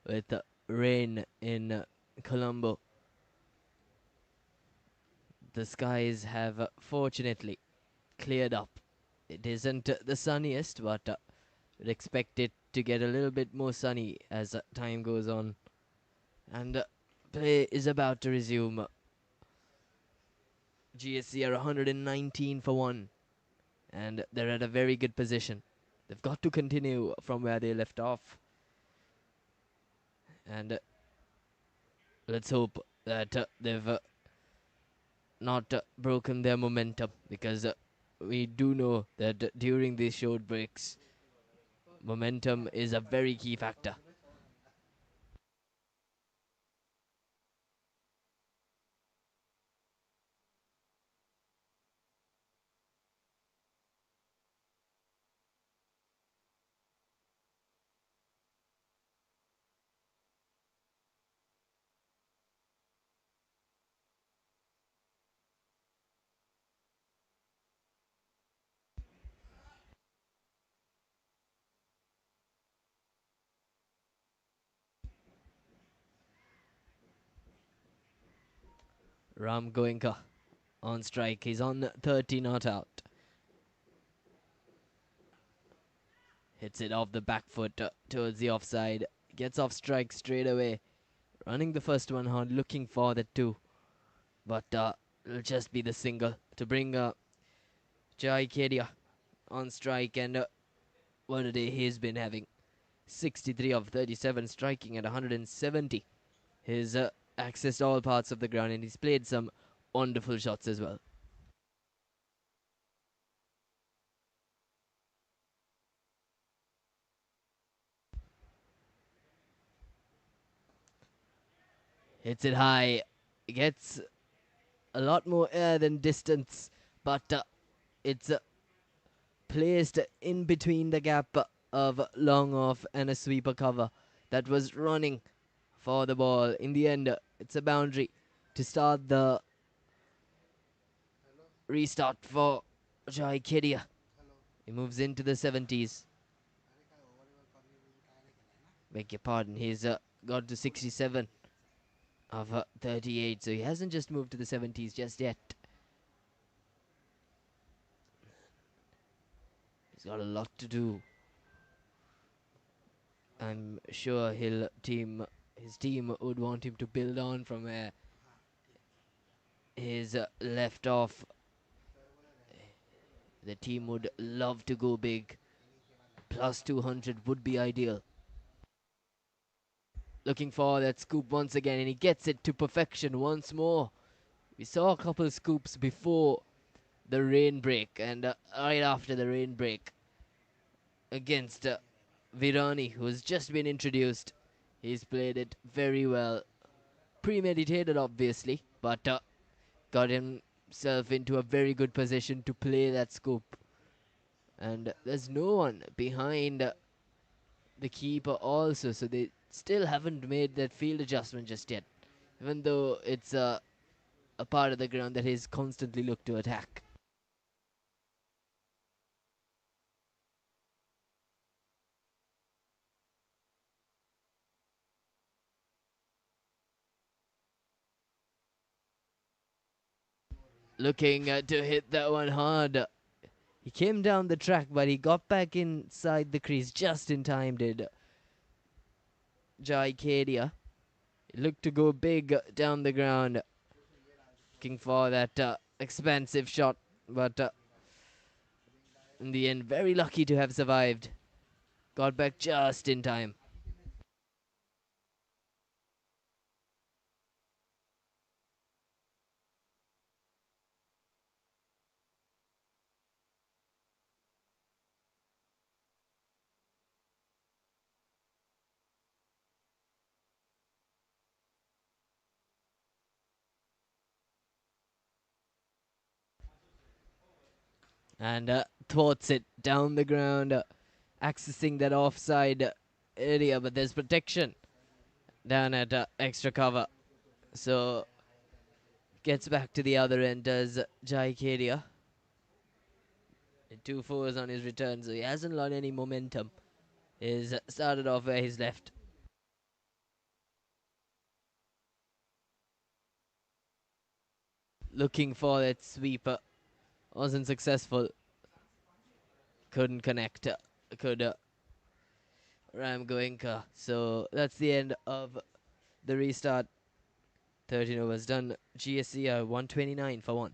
with rain in Colombo. The skies have fortunately cleared up. It isn't the sunniest, but we'd expect it to get a little bit more sunny as time goes on. And play is about to resume. GSC are 119 for 1, and they're at a very good position. They've got to continue from where they left off. And let's hope that they've not broken their momentum, because we do know that during these short breaks, momentum is a very key factor. Ram Goenka on strike. He's on 30 not out. Hits it off the back foot towards the offside. Gets off strike straight away. Running the first one hard, looking for the two. But it'll just be the single to bring Jai Kedia on strike. And what a day he's been having. 63 of 37, striking at 170. He's accessed all parts of the ground, and he's played some wonderful shots as well. Hits it high. Gets a lot more air than distance, but it's placed in between the gap of long off and a sweeper cover that was running for the ball. In the end, it's a boundary to start the restart for Jai Kedia. He moves into the 70s. Beg your pardon, he's got to 67 of 38, so he hasn't just moved to the 70s just yet. He's got a lot to do. I'm sure his team would want him to build on from where he's left off. The team would love to go big. Plus 200 would be ideal. Looking for that scoop once again, and he gets it to perfection once more. We saw a couple of scoops before the rain break, and right after the rain break against Virani, who has just been introduced. He's played it very well. Premeditated, obviously, but got himself into a very good position to play that scoop. And there's no one behind the keeper also, so they still haven't made that field adjustment just yet, even though it's a part of the ground that he's constantly looked to attack. Looking to hit that one hard. He came down the track, but he got back inside the crease just in time, did Jai Kedia. He looked to go big down the ground, looking for that expansive shot, but in the end, very lucky to have survived. Got back just in time. And thwarts it down the ground, accessing that offside area, but there's protection down at extra cover. So gets back to the other end, does Jai Kedia. Two fours on his return, so he hasn't lost any momentum. He's started off where he's left. Looking for that sweeper. Wasn't successful. Couldn't connect. Could Ram Goenka. So that's the end of the restart. 13 overs done. GSC 129 for 1.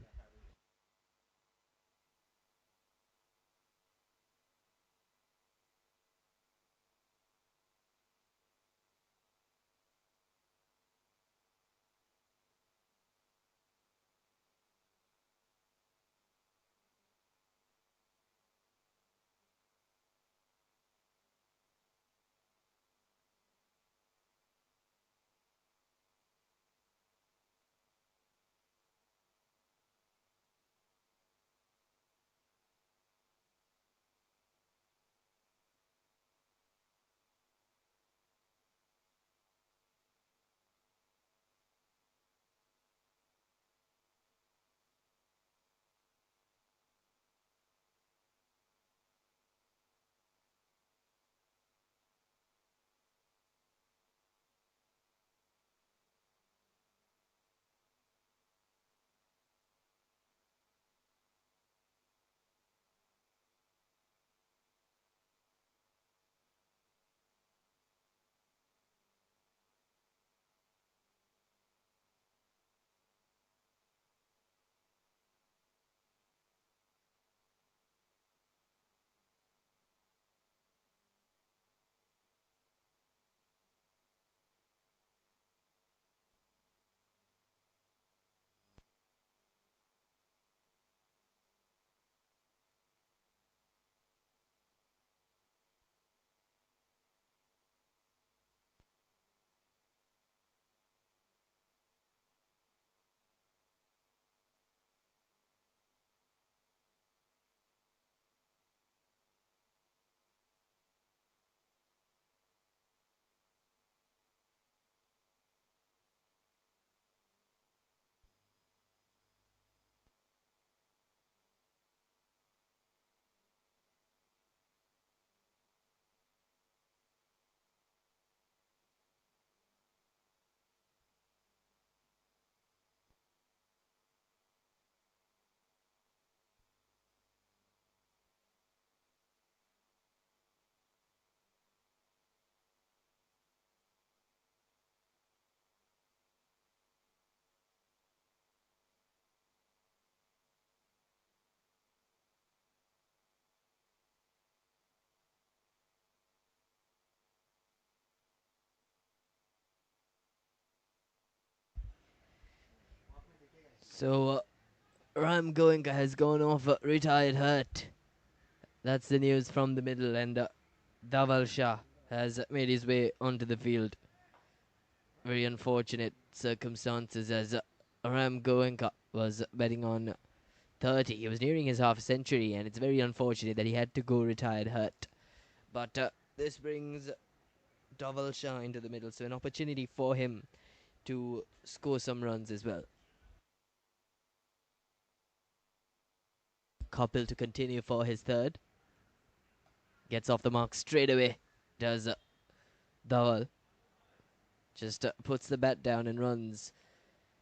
So Ram Goenka has gone off retired hurt. That's the news from the middle, and Dhaval Shah has made his way onto the field. Very unfortunate circumstances as Ram Goenka was betting on 30. He was nearing his half century, and it's very unfortunate that he had to go retired hurt. But this brings Dhaval Shah into the middle, so an opportunity for him to score some runs as well. Kapil to continue for his third. Gets off the mark straight away. Does Dhaval. Just puts the bat down and runs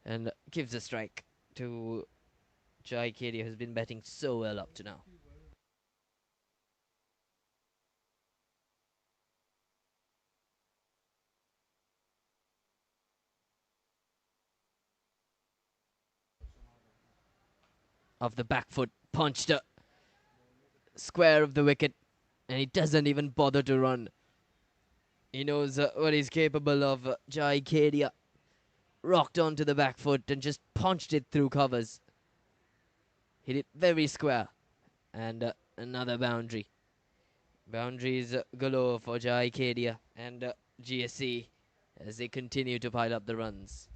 and gives a strike to Jai Kedia, who's been batting so well up to now. Off the back foot, punched square of the wicket, and he doesn't even bother to run. He knows what he's capable of. Jai Kedia rocked onto the back foot and just punched it through covers. Hit it very square, and another boundary. Boundaries galore for Jai Kedia and GSC as they continue to pile up the runs.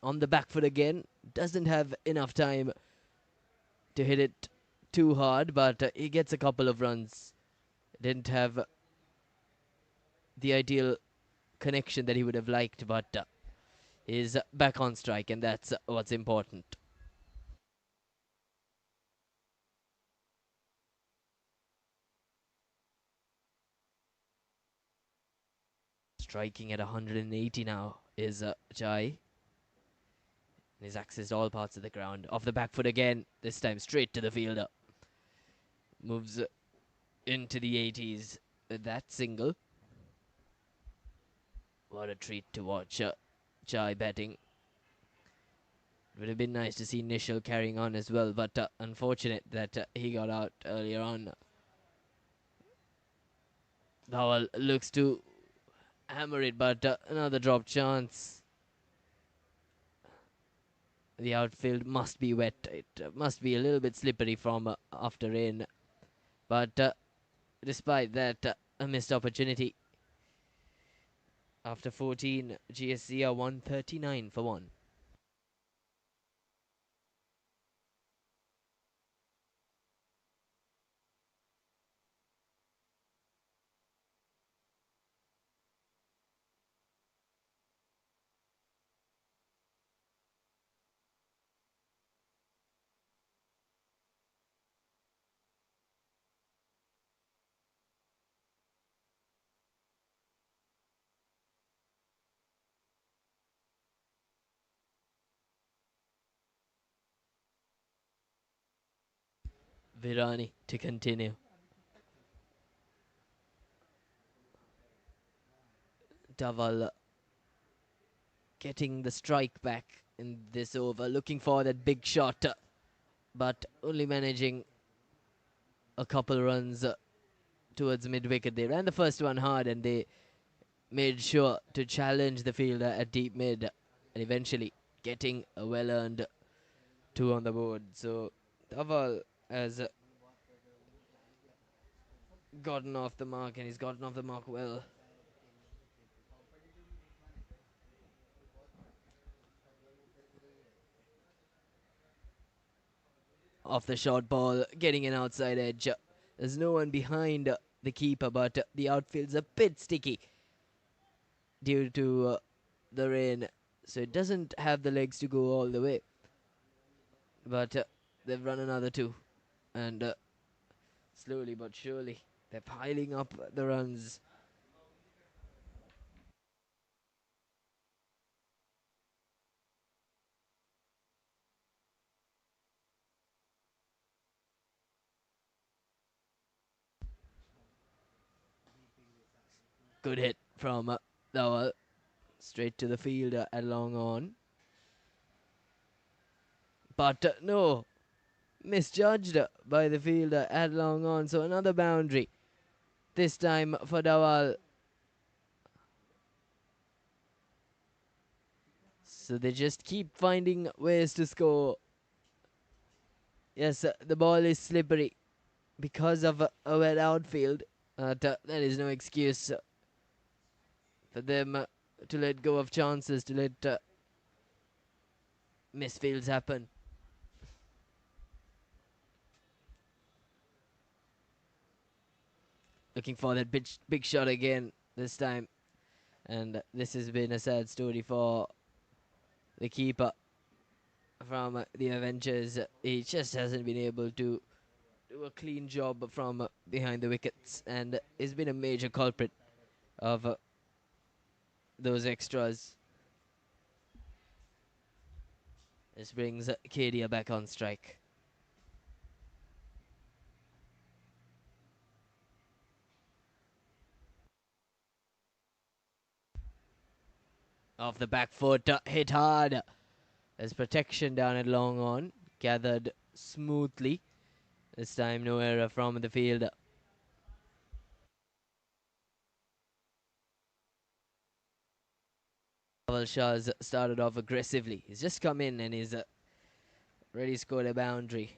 On the back foot again, doesn't have enough time to hit it too hard, but he gets a couple of runs. Didn't have the ideal connection that he would have liked, but he's back on strike, and that's what's important. Striking at 180 now is Jai. He's accessed all parts of the ground. Off the back foot again, this time straight to the fielder. Moves into the 80s with that single. What a treat to watch Jai batting. It would have been nice to see Nishal carrying on as well, but unfortunate that he got out earlier on. Dhawal looks to hammer it, but another drop chance. The outfield must be wet. It must be a little bit slippery from after rain. But despite that, a missed opportunity. After 14, GSC are 139 for 1. Virani to continue. Dhaval getting the strike back in this over, looking for that big shot, but only managing a couple runs towards mid-wicket. They ran the first one hard and they made sure to challenge the fielder at deep mid and eventually getting a well-earned 2 on the board. So Dhaval has gotten off the mark, and he's gotten off the mark well. Off the short ball, getting an outside edge. There's no one behind the keeper, but the outfield's a bit sticky due to the rain, so it doesn't have the legs to go all the way. But they've run another 2, and slowly but surely they're piling up the runs. Good hit from Dawal, straight to the fielder at long on. But no, misjudged by the fielder at long on, so another boundary. This time for Dawal. So they just keep finding ways to score. Yes, the ball is slippery because of a wet outfield. That is no excuse for them to let go of chances, to let misfields happen. Looking for that big shot again this time. And this has been a sad story for the keeper from the Avengers. He just hasn't been able to do a clean job from behind the wickets, and he's been a major culprit of those extras. This brings Kedia back on strike. Off the back foot, hit hard. There's protection down at long on, gathered smoothly. This time no error from the fielder. Dhaval Shah's started off aggressively. He's just come in and he's already scored a boundary.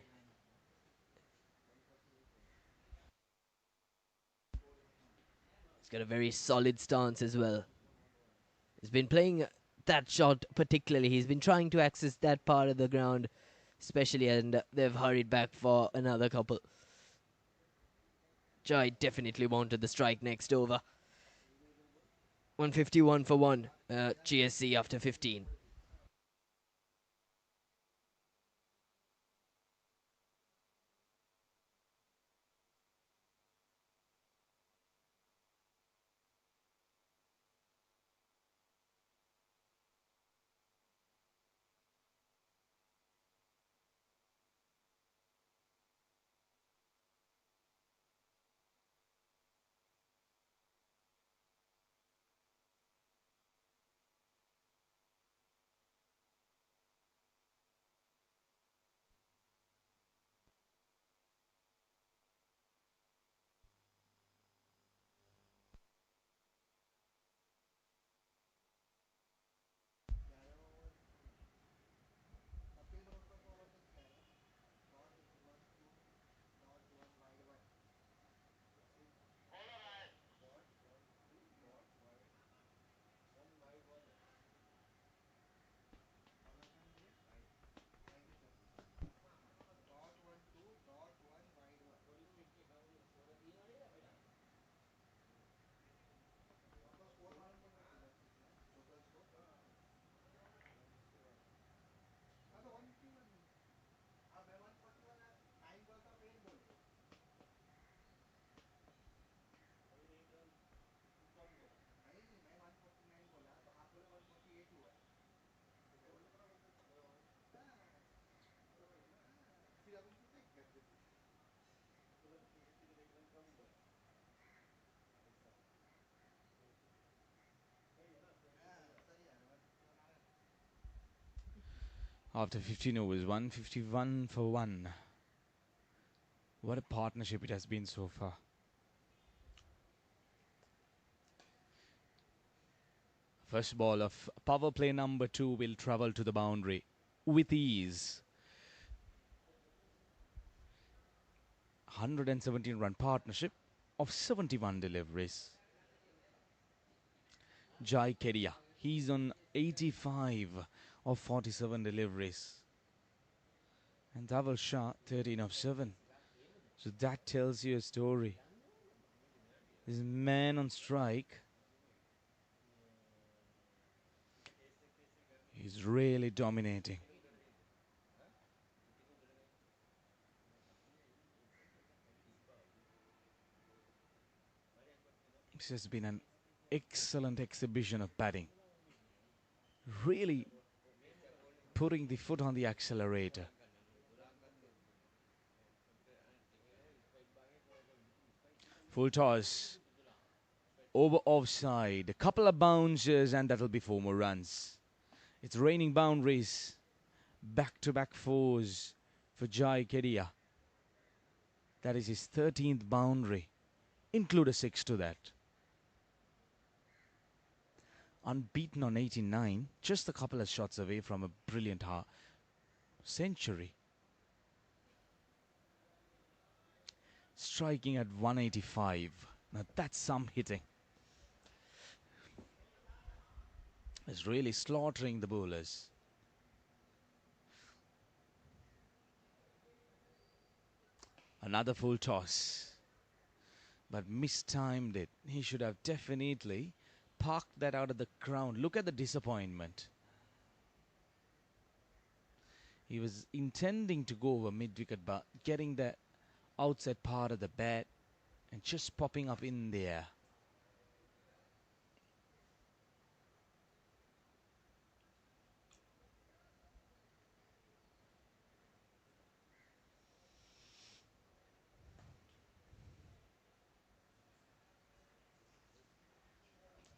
He's got a very solid stance as well. He's been playing that shot particularly. He's been trying to access that part of the ground especially, and they've hurried back for another couple. Jai definitely wanted the strike next over. 151 for 1, GSC after 15. Appeal not पर तो over तक है dot 1 2 dot 1 wide 1 dot 1 2 dot wide 1 wide 1 ऑलर can be right thank you sir dot 1 2 dot 1 wide 1 आपका score मालूम करना है बस कितना है टोटल स्कोर 151 हाँ तो 151 हाँ मैं 141 है 9 बॉल था 8 बॉल पे नहीं नहीं मैं 149 बोला तो आप बोले 148 हुआ है हाँ फिर आप उनको चेक कर देते हाँ सही है 151 आ रहा है ना After 15 overs, 151 for 1. What a partnership it has been so far. First ball of power play number 2 will travel to the boundary with ease. 117 run partnership of 71 deliveries. Jai Kedia, he's on 85 of 47 deliveries. And Dhaval Shah, 13 of 7. So that tells you a story. This man on strike, he's really dominating. This has been an excellent exhibition of batting. Really putting the foot on the accelerator. Full toss. Over offside. A couple of bounces and that'll be 4 more runs. It's raining boundaries. Back-to-back fours for Jai Kedia. That is his 13th boundary. Include a 6 to that. Unbeaten on 89. Just a couple of shots away from a brilliant century. Striking at 185. Now that's some hitting. Is really slaughtering the bowlers. Another full toss. But mistimed it. He should have definitely parked that out of the ground. Look at the disappointment. He was intending to go over mid-wicket, but getting the outside part of the bat and just popping up in there.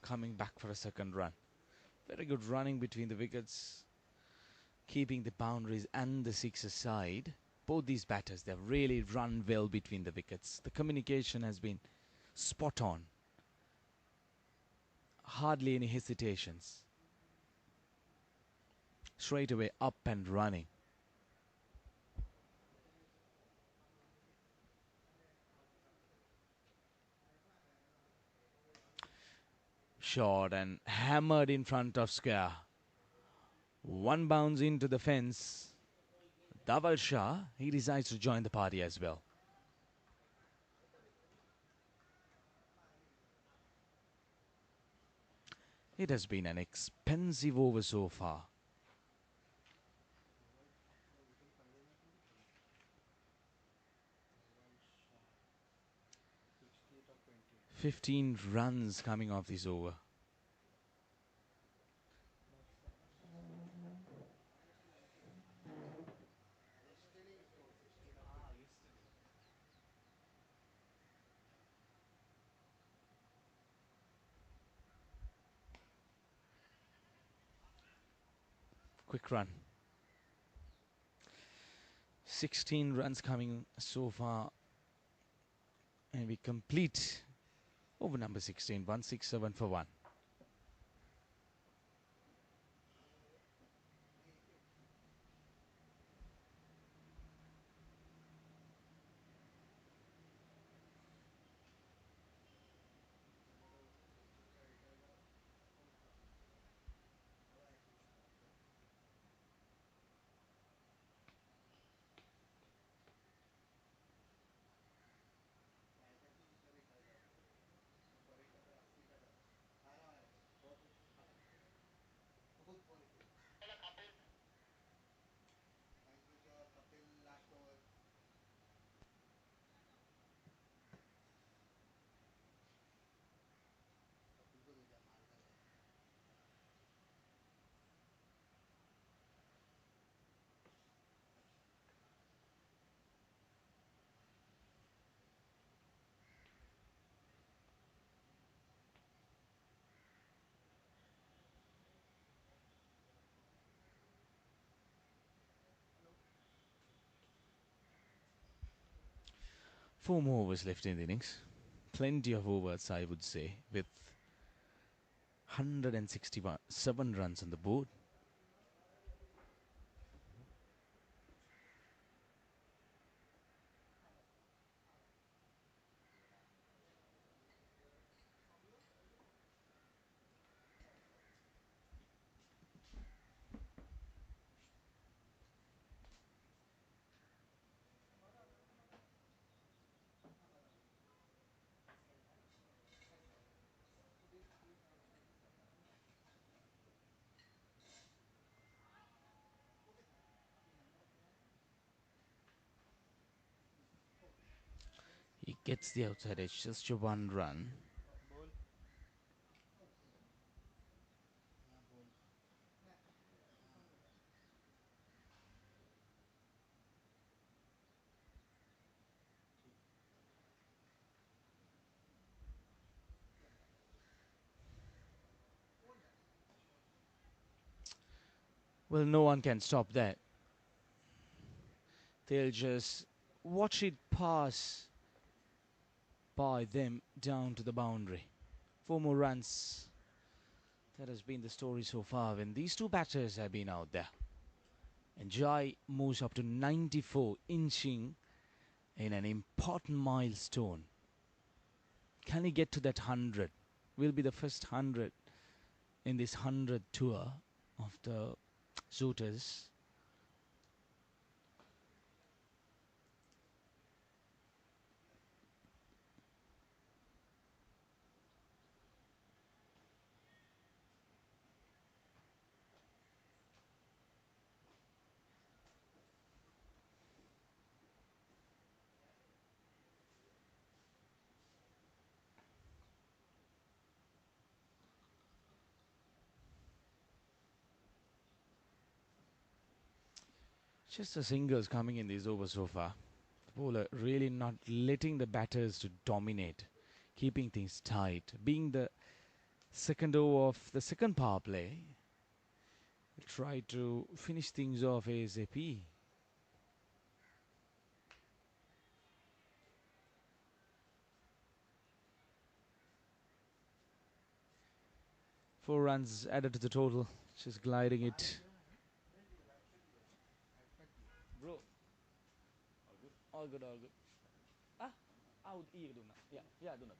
Coming back for a second run. Very good running between the wickets, keeping the boundaries and the 6 aside. Both these batters, they've really run well between the wickets. The communication has been spot on. Hardly any hesitations. Straight away up and running. Shot and hammered in front of square. One bounce into the fence. Dhaval Shah, he decides to join the party as well. It has been an expensive over so far. 15 runs coming off this over. Quick run. 16 runs coming so far. And we complete over number 16, 167 for 1. Thank you, sir. Kapil, last over. Kapil को दे दिया मार डाला यार. Four more overs left in the innings. Plenty of overs, I would say, with 167 runs on the board. He gets the outside edge, just a one run. Ball. हाँ बोल. Well, no one can stop that. They'll just watch it pass by them down to the boundary. Four more runs. That has been the story so far when these two batters have been out there. And Jai moves up to 94, inching in an important milestone. Can he get to that 100? Will be the first 100 in this 100 tour of the Zooters. Just the singles coming in these overs so far. The bowler really not letting the batters to dominate, keeping things tight. Being the second over of the second power play, try to finish things off ASAP. 4 runs added to the total, just gliding it. Bro, all good, all good. Ah, out, yeah, do not.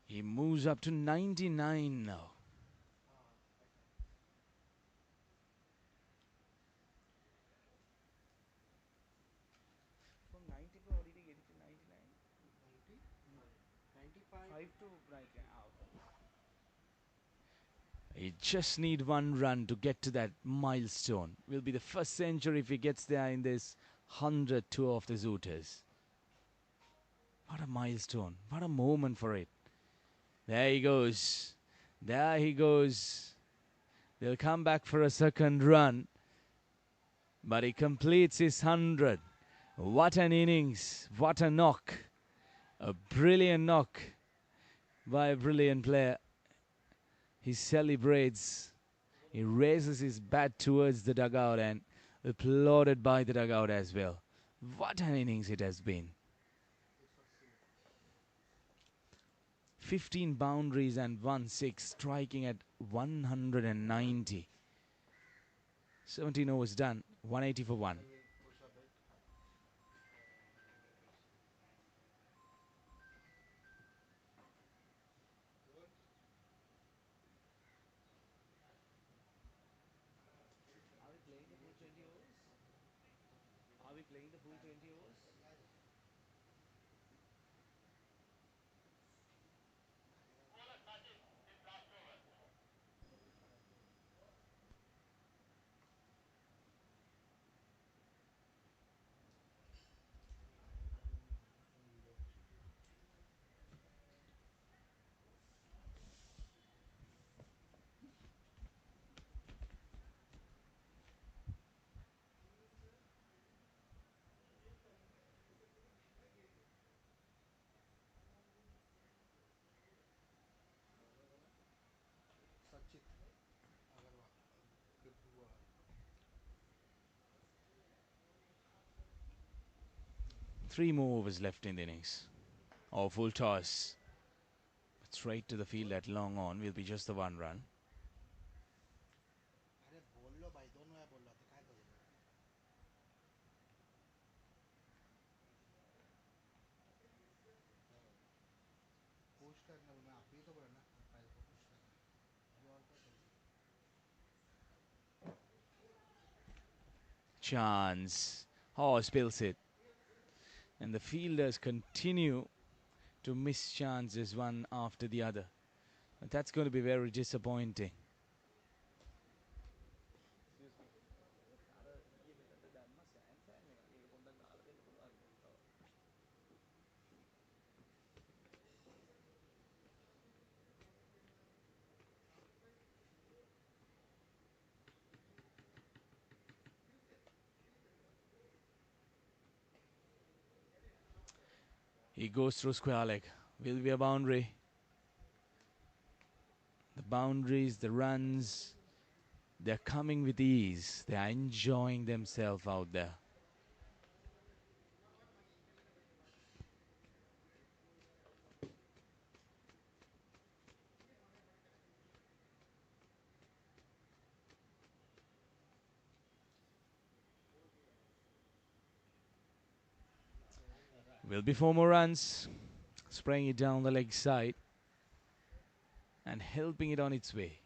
He moves up to 99 now. From 90 how did he get it to 99? 90? 90 He just need one run to get to that milestone. Will be the first century if he gets there in this 100 tour of the Zooters. What a milestone. What a moment for it. There he goes. There he goes. They'll come back for a second run. But he completes his 100. What an innings. What a knock. A brilliant knock by a brilliant player. He celebrates. He raises his bat towards the dugout and applauded by the dugout as well. What an innings it has been. 15 boundaries and 1 6, striking at 190. 17 overs done, 180 for 1. Are we playing the full 20 overs? Sachit Agarwal, good duo. 3 more overs left in the innings. Oh, full toss. Straight to the field at long on will be just the 1 run. अरे बोल लो भाई, दोनों है बोल लो तो काय करू. Push करना बोल, मैं आप ही तो बोला ना पहले को पुश करना. बॉल तो चल. Chance. Oh, spills it. And the fielders continue to miss chances one after the other. But that's going to be very disappointing. He goes through square leg. Will be a boundary. The boundaries, the runs, they're coming with ease. They are enjoying themselves out there. Will be 4 more runs. Spraying it down the leg side and helping it on its way.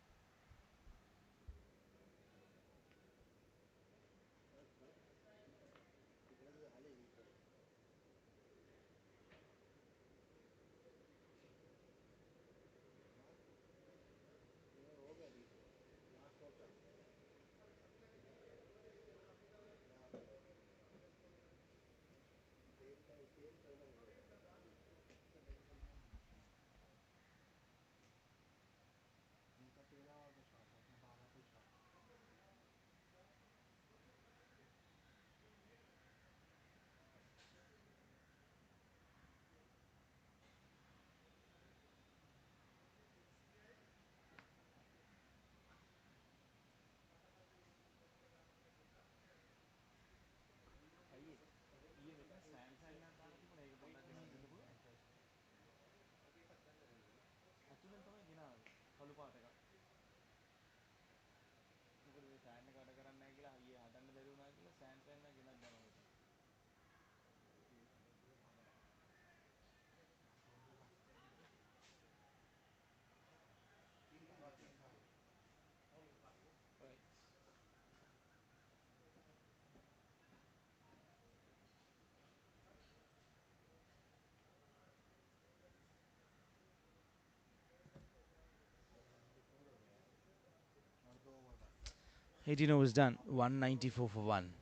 18 overs done. 194 for 1.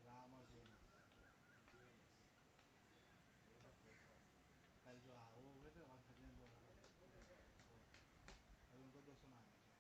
Ram और James कल जो वो हो गए थे 139 bowler वाले वो अभी उनको 200 मारने चाहिए.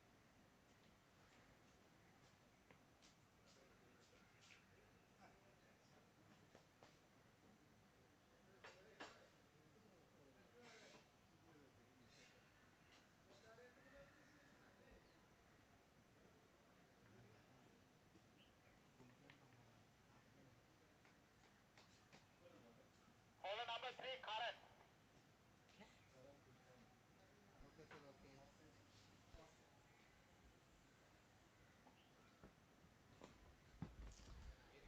Bowler number 3, Karen. Okay, sir, okay.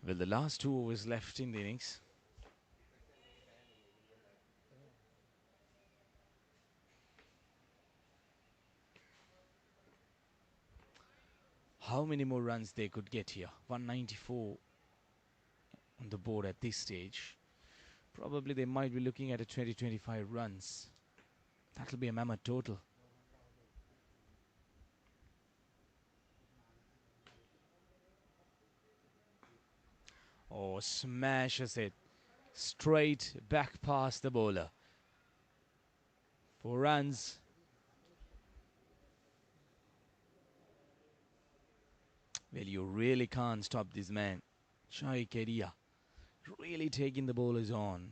Well, the last 2 overs left in the innings. How many more runs they could get here? 194 on the board at this stage. Probably they might be looking at a 20-25 runs. That'll be a mammoth total. Oh, smashes it straight back past the bowler. 4 runs. Well, you really can't stop this man. Shai Kedia really taking the bowlers on.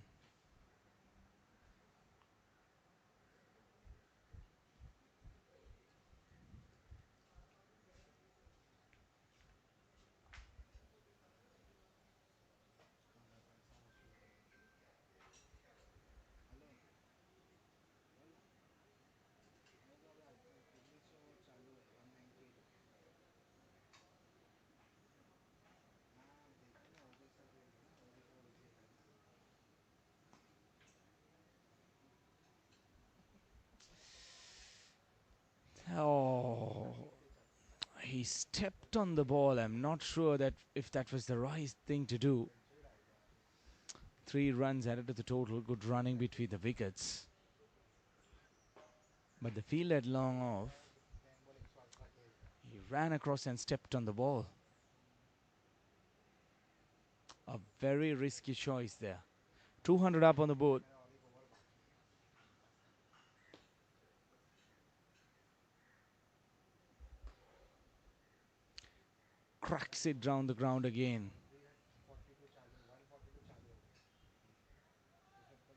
Hello बोल नहीं तो अभी पिछली show चालू है 198 है. हाँ देखिए ना ओडिशा जो है ना ओडिशा ओडिसी है ना. Oh, he stepped on the ball. I'm not sure that if that was the right thing to do. 3 runs added to the total. Good running between the wickets. But the field had long off. 10 ball 118 खेल रहा है. He ran across and stepped on the ball. A very risky choice there. 200 up on the board. मेरा और एक over बाकी है. Cracks it down the ground again. 342 चालू 142 चालू हो गया. उसमें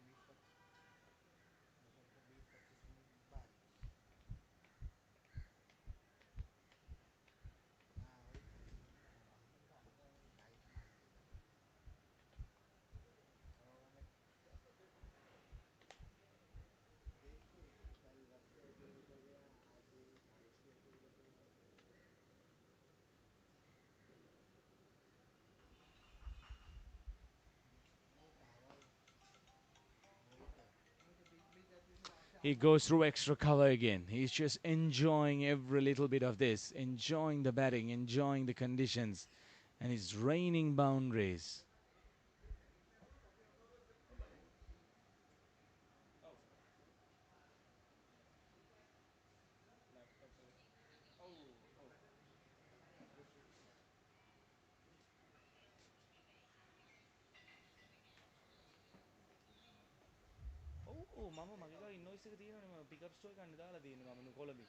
तो 20-25 मिनट बारिश. हाँ वही तो डाइट मार देगा. और मैंने देखिए कल रस्ते होते हुए निकल गया. आज ये बारिश भी होते हुए निकल गया. नहीं टावर वही तो नहीं तो बीच बीच जाती थी वहाँ से He आता goes through extra cover again. He's just enjoying every little bit of this, enjoying the batting, enjoying the conditions, and it's raining boundaries. Oh, mama, magika innoise ka diyan na pickup store ka nidala diyan mama no kola bi.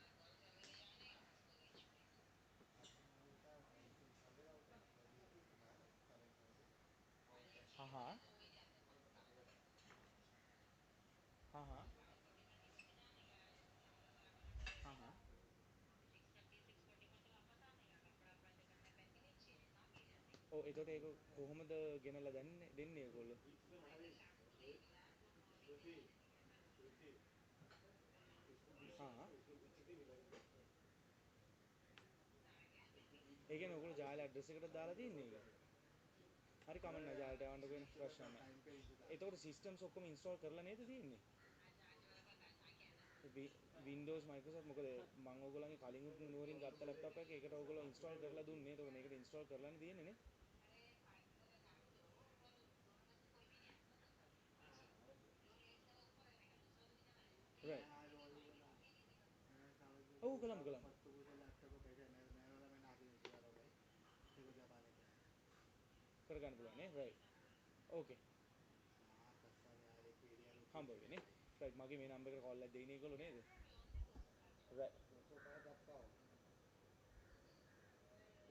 आपको मैं बोलता इसे सर्वे out है देखिए तुम्हारा current सर्वे. हाँ हाँ हाँ हाँ हाँ हाँ Oh, එතකොට ඒක කොහොමද ගෙනලා දෙන්නේ ඒගොල්ලෝ? හා. ඒ කියන්නේ ඔයගොල්ලෝ ජාල ඇඩ්‍රස් එකට දාලා තියන්නේ ඒක. හරි කමන්න ජාලට යවන්නකො වෙන ප්‍රශ්න නැහැ. टाइम पे इशू कर. එතකොට සිස්ටම්ස් ඔක්කොම ඉන්ස්ටෝල් කරලා නේද තියෙන්නේ? Windows Microsoft මොකද මම ඔයගොල්ලන්ගේ කලින් නුවරින් ගත්ත ලැප්ටොප් එක ඒකට ඔයගොල්ලෝ ඉන්ස්ටෝල් කරලා දුන්නේ. ඒක මේකට ඉන්ස්ටෝල් කරලානේ තියෙන්නේ නේ. Right. मैं आज वही बोला. मैंने कहा ඔව් කළාම කළාම. फत्तू को लैपटॉप कडकान पुढे न्ही राईट ओके हाँ कसम यार एक एरिया हां रोटेट बघे न्ही करते राईट मागे मेन आंबेकडे कॉल देई नाही गेलो न्ही राईट 200 कब का हो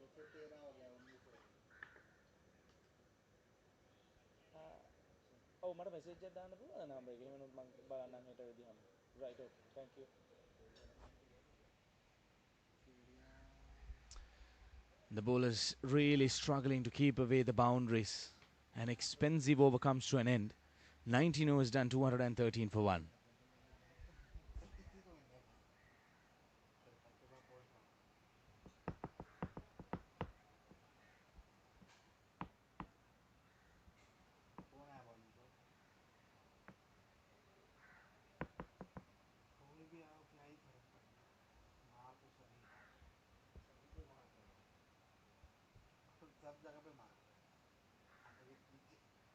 213 हो गया 19 हो गया Oh, mada message చేద్దాం అన్నప్పుడు నా నంబర్కి నేను నాకు నెట్ అది రైట్ ఓకే థ్యాంక్ యూ सीढ़ियाँ The bowlers really struggling to keep away the boundaries. An expensive over comes to an end. 19 overs done, 213 for 1. इसी को इंडिया था तेरे तेरे पास फोन था कौन आया बॉलिंग पे कोई भी आओ क्या ही फर्क पड़ेगा मार तो सभी सभी पे मारते हैं और सब जगह पे मारते हैं आगे पीछे पूछो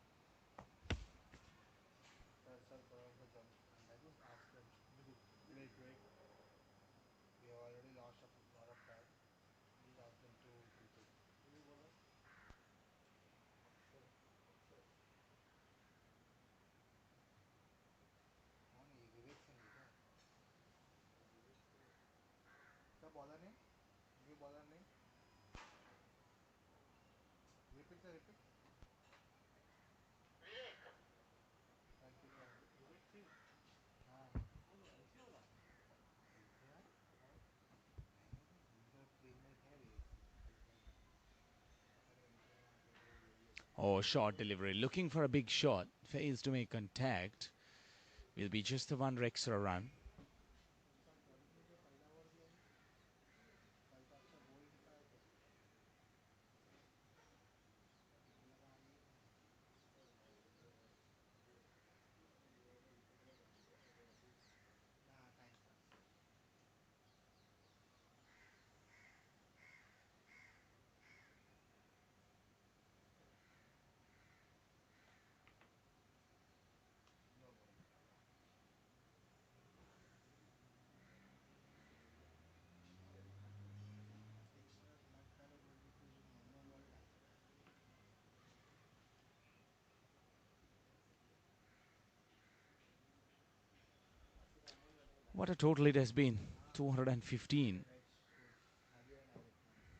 जाके चल चल थोड़ा सा जम and I just ask them wait wait we have already lost a lot of time please ask them to keep it कौन है ये विवेक सिंह है क्या क्या बॉलर नहीं ये बॉलर नहीं repeat the repeat thank you Vivek Singh हाँ पीछे है नहीं इनका टीम में है ये पता नहीं इनके वहाँ पे जो यही है Oh, short delivery. Looking for a big shot. Fails to make contact. Will be just the one extra run. इंसान बॉलिंग में जो पहला ओवर दिया नहीं कल तो अच्छा बोल निकाल थे मुझे लगा आज नहीं खेलेंगे ना time pass no ball sixer मत डालो बोल के फिर 9 बॉल डाले What a total it has been. 215. Next shoot खाली है डायरेक्ट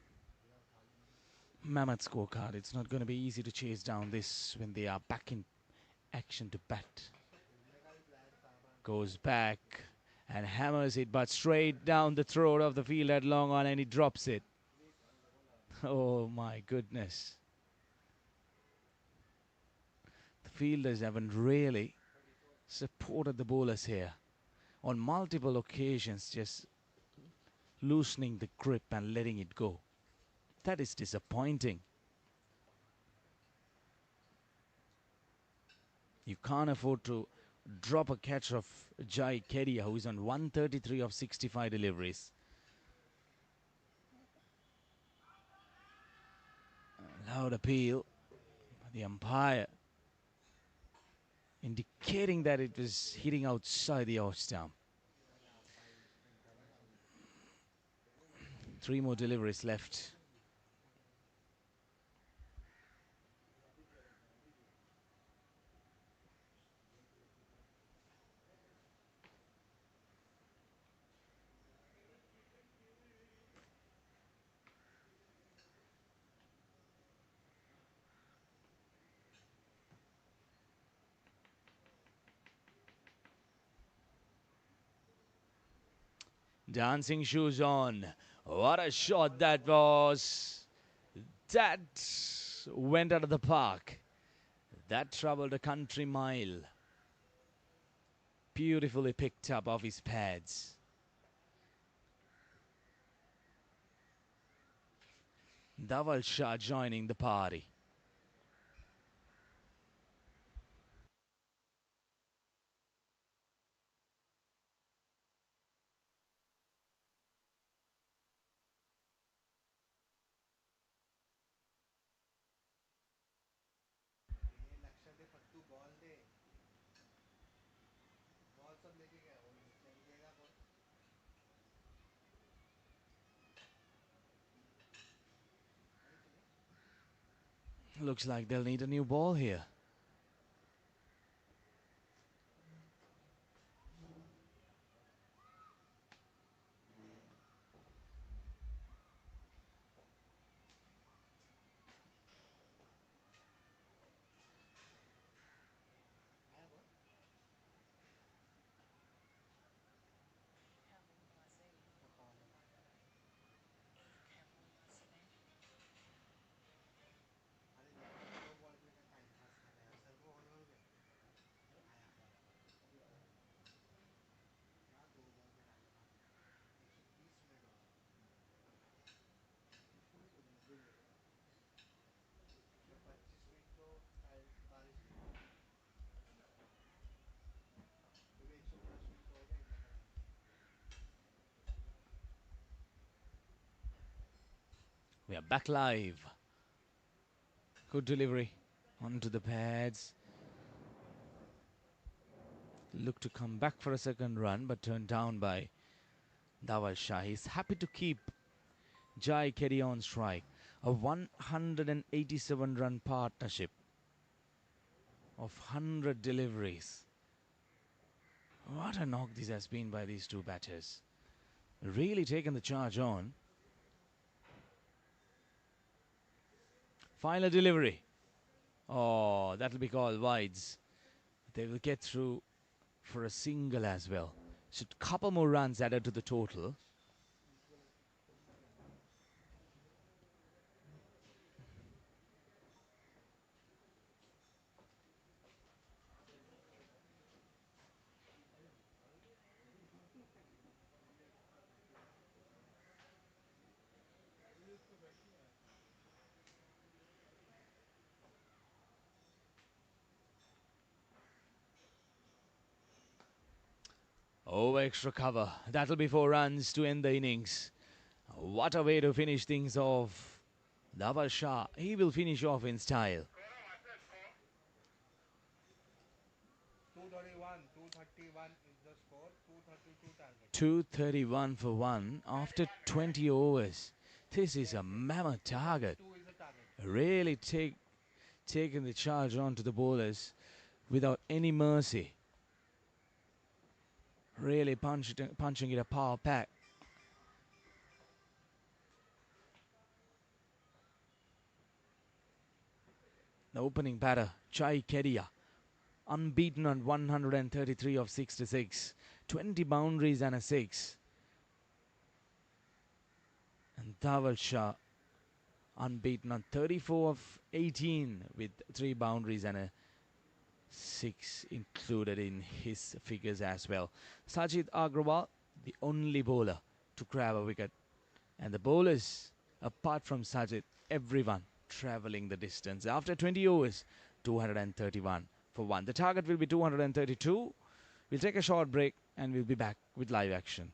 ना पूरा खाली नहीं है Mammoth scorecard. It's not going to be easy to chase down this when they are back in action to bat. इसको खेलने का भी प्लान था पर Goes टाइम नहीं था back and hammers it, but straight down the throat of the field at long on, and he drops it. Oh my goodness. The fielders haven't really supported the bowlers here. On multiple occasions, just loosening the grip and letting it go. That is disappointing. You can't afford to drop a catch of Jai Kedia, who is on 133 of 65 deliveries. Loud appeal by the umpire, indicating that it was hitting outside the off stump. ना भाई international 3 more deliveries left. Dancing shoes on. What a shot that was. That went out of the park. That troubled a country mile. Beautifully picked up off his pads. Dhaval Shah joining the party. ये लक्ष्य दे पत्तू ball दे ball सब लेके गया वो चल देगा कौन Looks like they'll need a new ball here. आणि तो बॉल पे का टाइम पास कर रहा है सर्व ऑन हो गया आया क्या दो बॉल पे टाइम पास 130 मिनट हो गया इसमें 25 मिनट तो बारिश की तो भी 110 मिनट तो हो गया इंडिया का time We are back live. Good delivery onto the pads. Look to come back for a second run, but turned down by Dawal Shah. He's happy to keep Jai Keddy on strike. A 187 run partnership of 100 deliveries. What a knock this has been by these two batters. Really taken the charge on. Final delivery. Oh, that'll be called wides. They will get through for a single as well. So a couple more runs added to the total. Over extra cover. That'll be 4 runs to end the innings. What a way to finish things off. Dawal Shah, he will finish off in style. 231, 231 is the score, 232 target. 231 for 1 after 20 overs. This is a mammoth target. 2 is the target. Really taking the charge on to the bowlers without any mercy. Really punching it a power pack. The opening batter, Jai Keddy, unbeaten on 133 of 66. 20 boundaries and a 6. And Dawal Shah, unbeaten on 34 of 18 with 3 boundaries and a 6 included in his figures as well. Sajid Agrawal, the only bowler to grab a wicket. And the bowlers, apart from Sajid, everyone travelling the distance. After 20 overs, 231 for 1. The target will be 232. We'll take a short break and we'll be back with live action.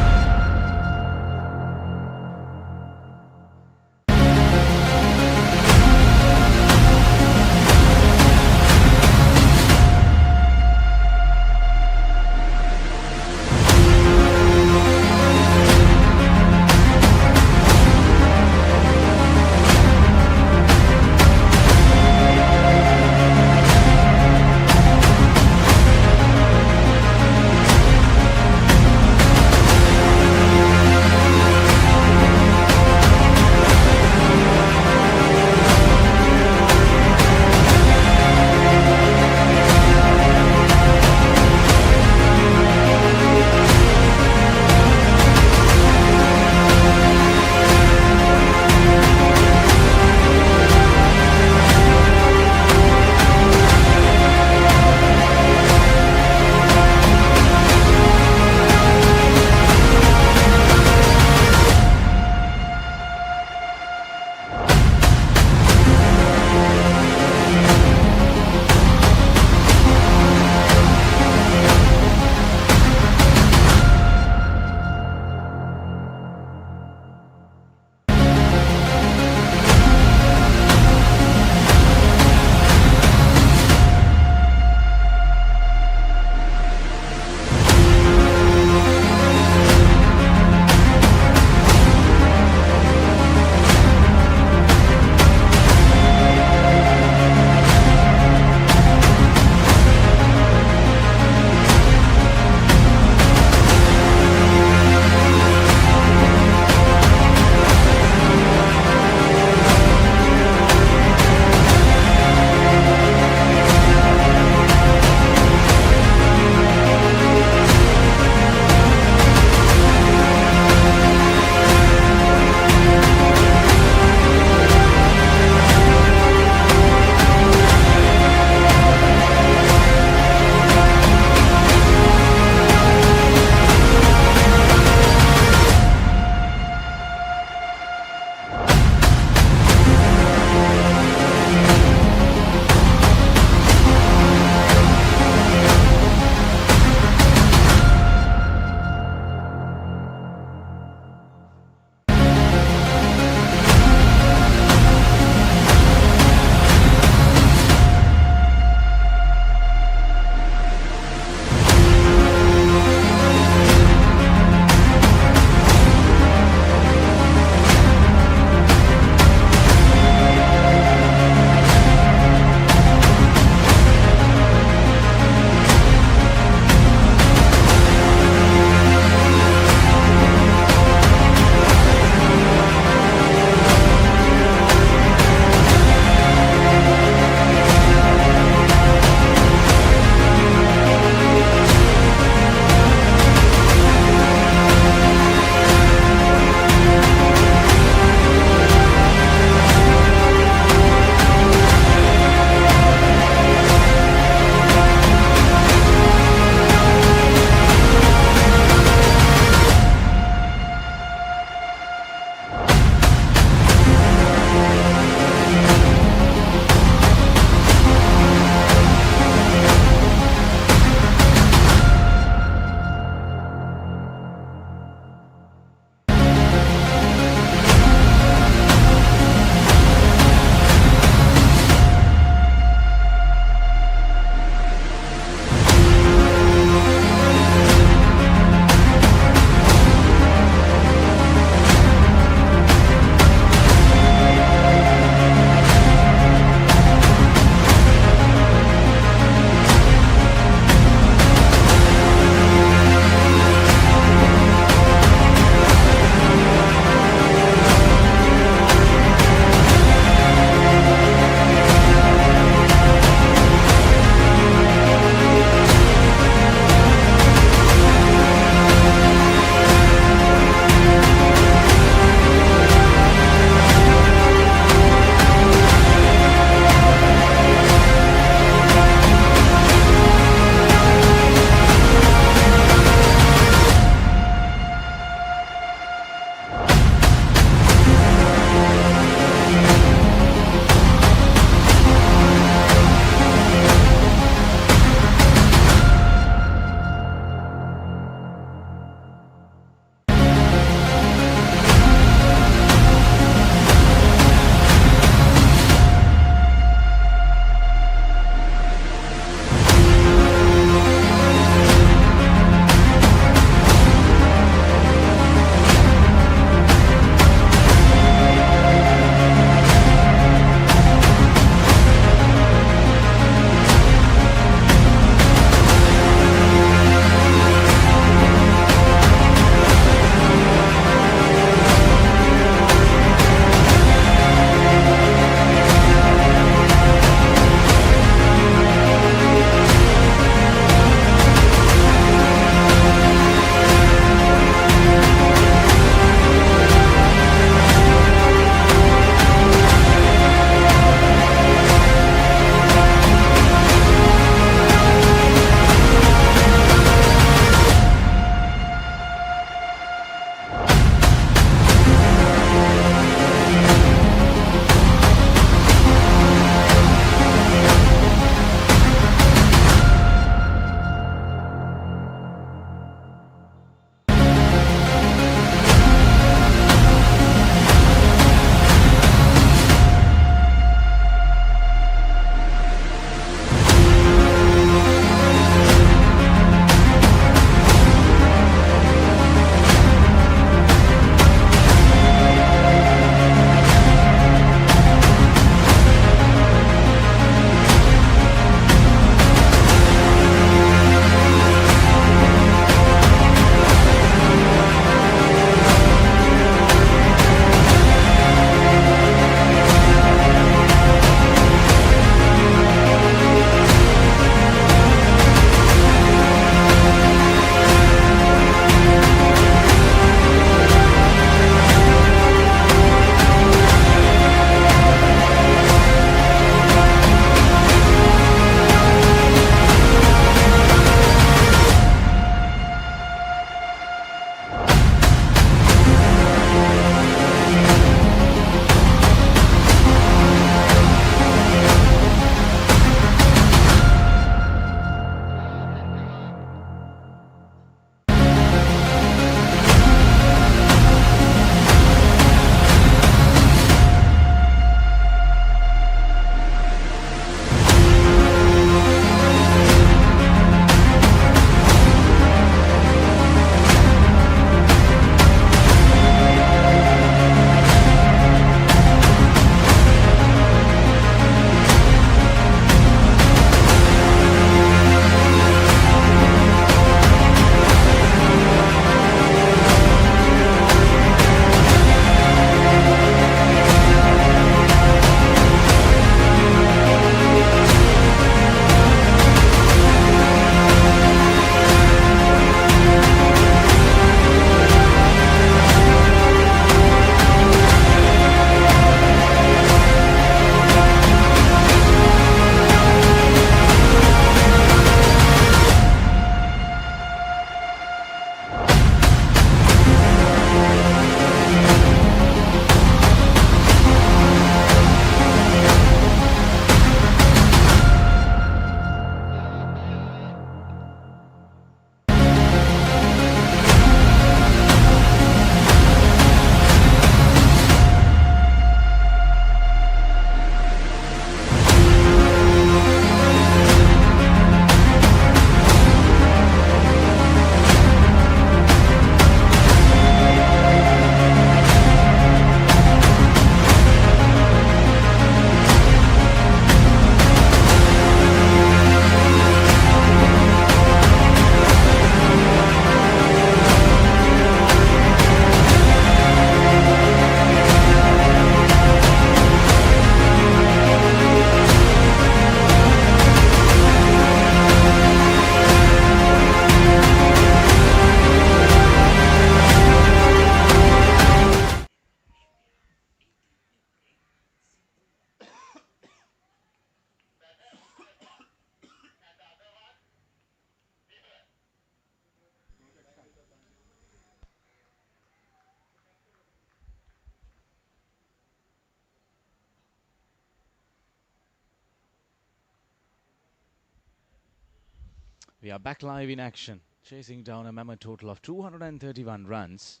We are back live in action, chasing down a mammoth total of 231 runs.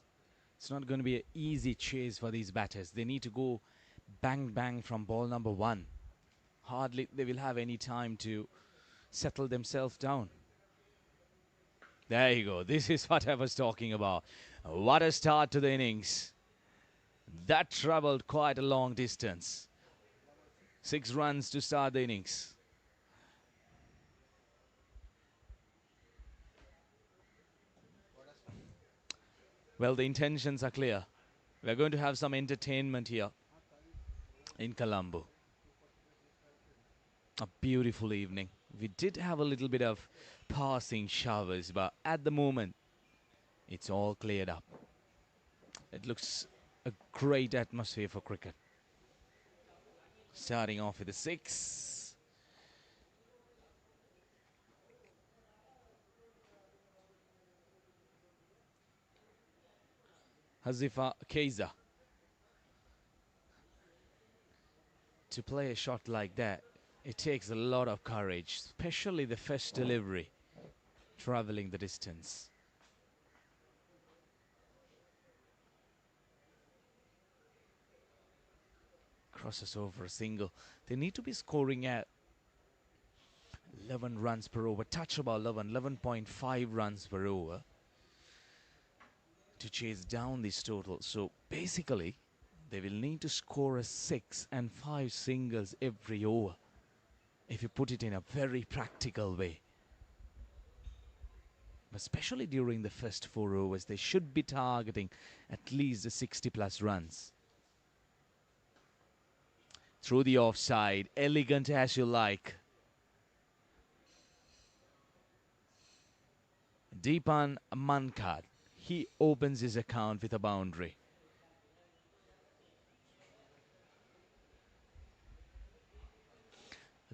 It's not going to be an easy chase for these batters. They need to go bang bang from ball number 1. Hardly they will have any time to settle themselves down. There you go. This is what I was talking about. What a start to the innings. That travelled quite a long distance. 6 runs to start the innings. Well, the intentions are clear. We're going to have some entertainment here in Colombo. A beautiful evening. We did have a little bit of passing showers, but at the moment, it's all cleared up. It looks a great atmosphere for cricket. Starting off with a 6. Hazifa Keiza. To play a shot like that, it takes a lot of courage, especially the first delivery, traveling the distance. Crosses over a single. They need to be scoring at 11 runs per over, touch about 11.5 runs per over to chase down this total. So basically, they will need to score a 6 and 5 singles every over, if you put it in a very practical way. Especially during the first 4 overs, they should be targeting at least the 60 plus runs. Through the offside, elegant as you like. Deepan Mankad, he opens his account with a boundary.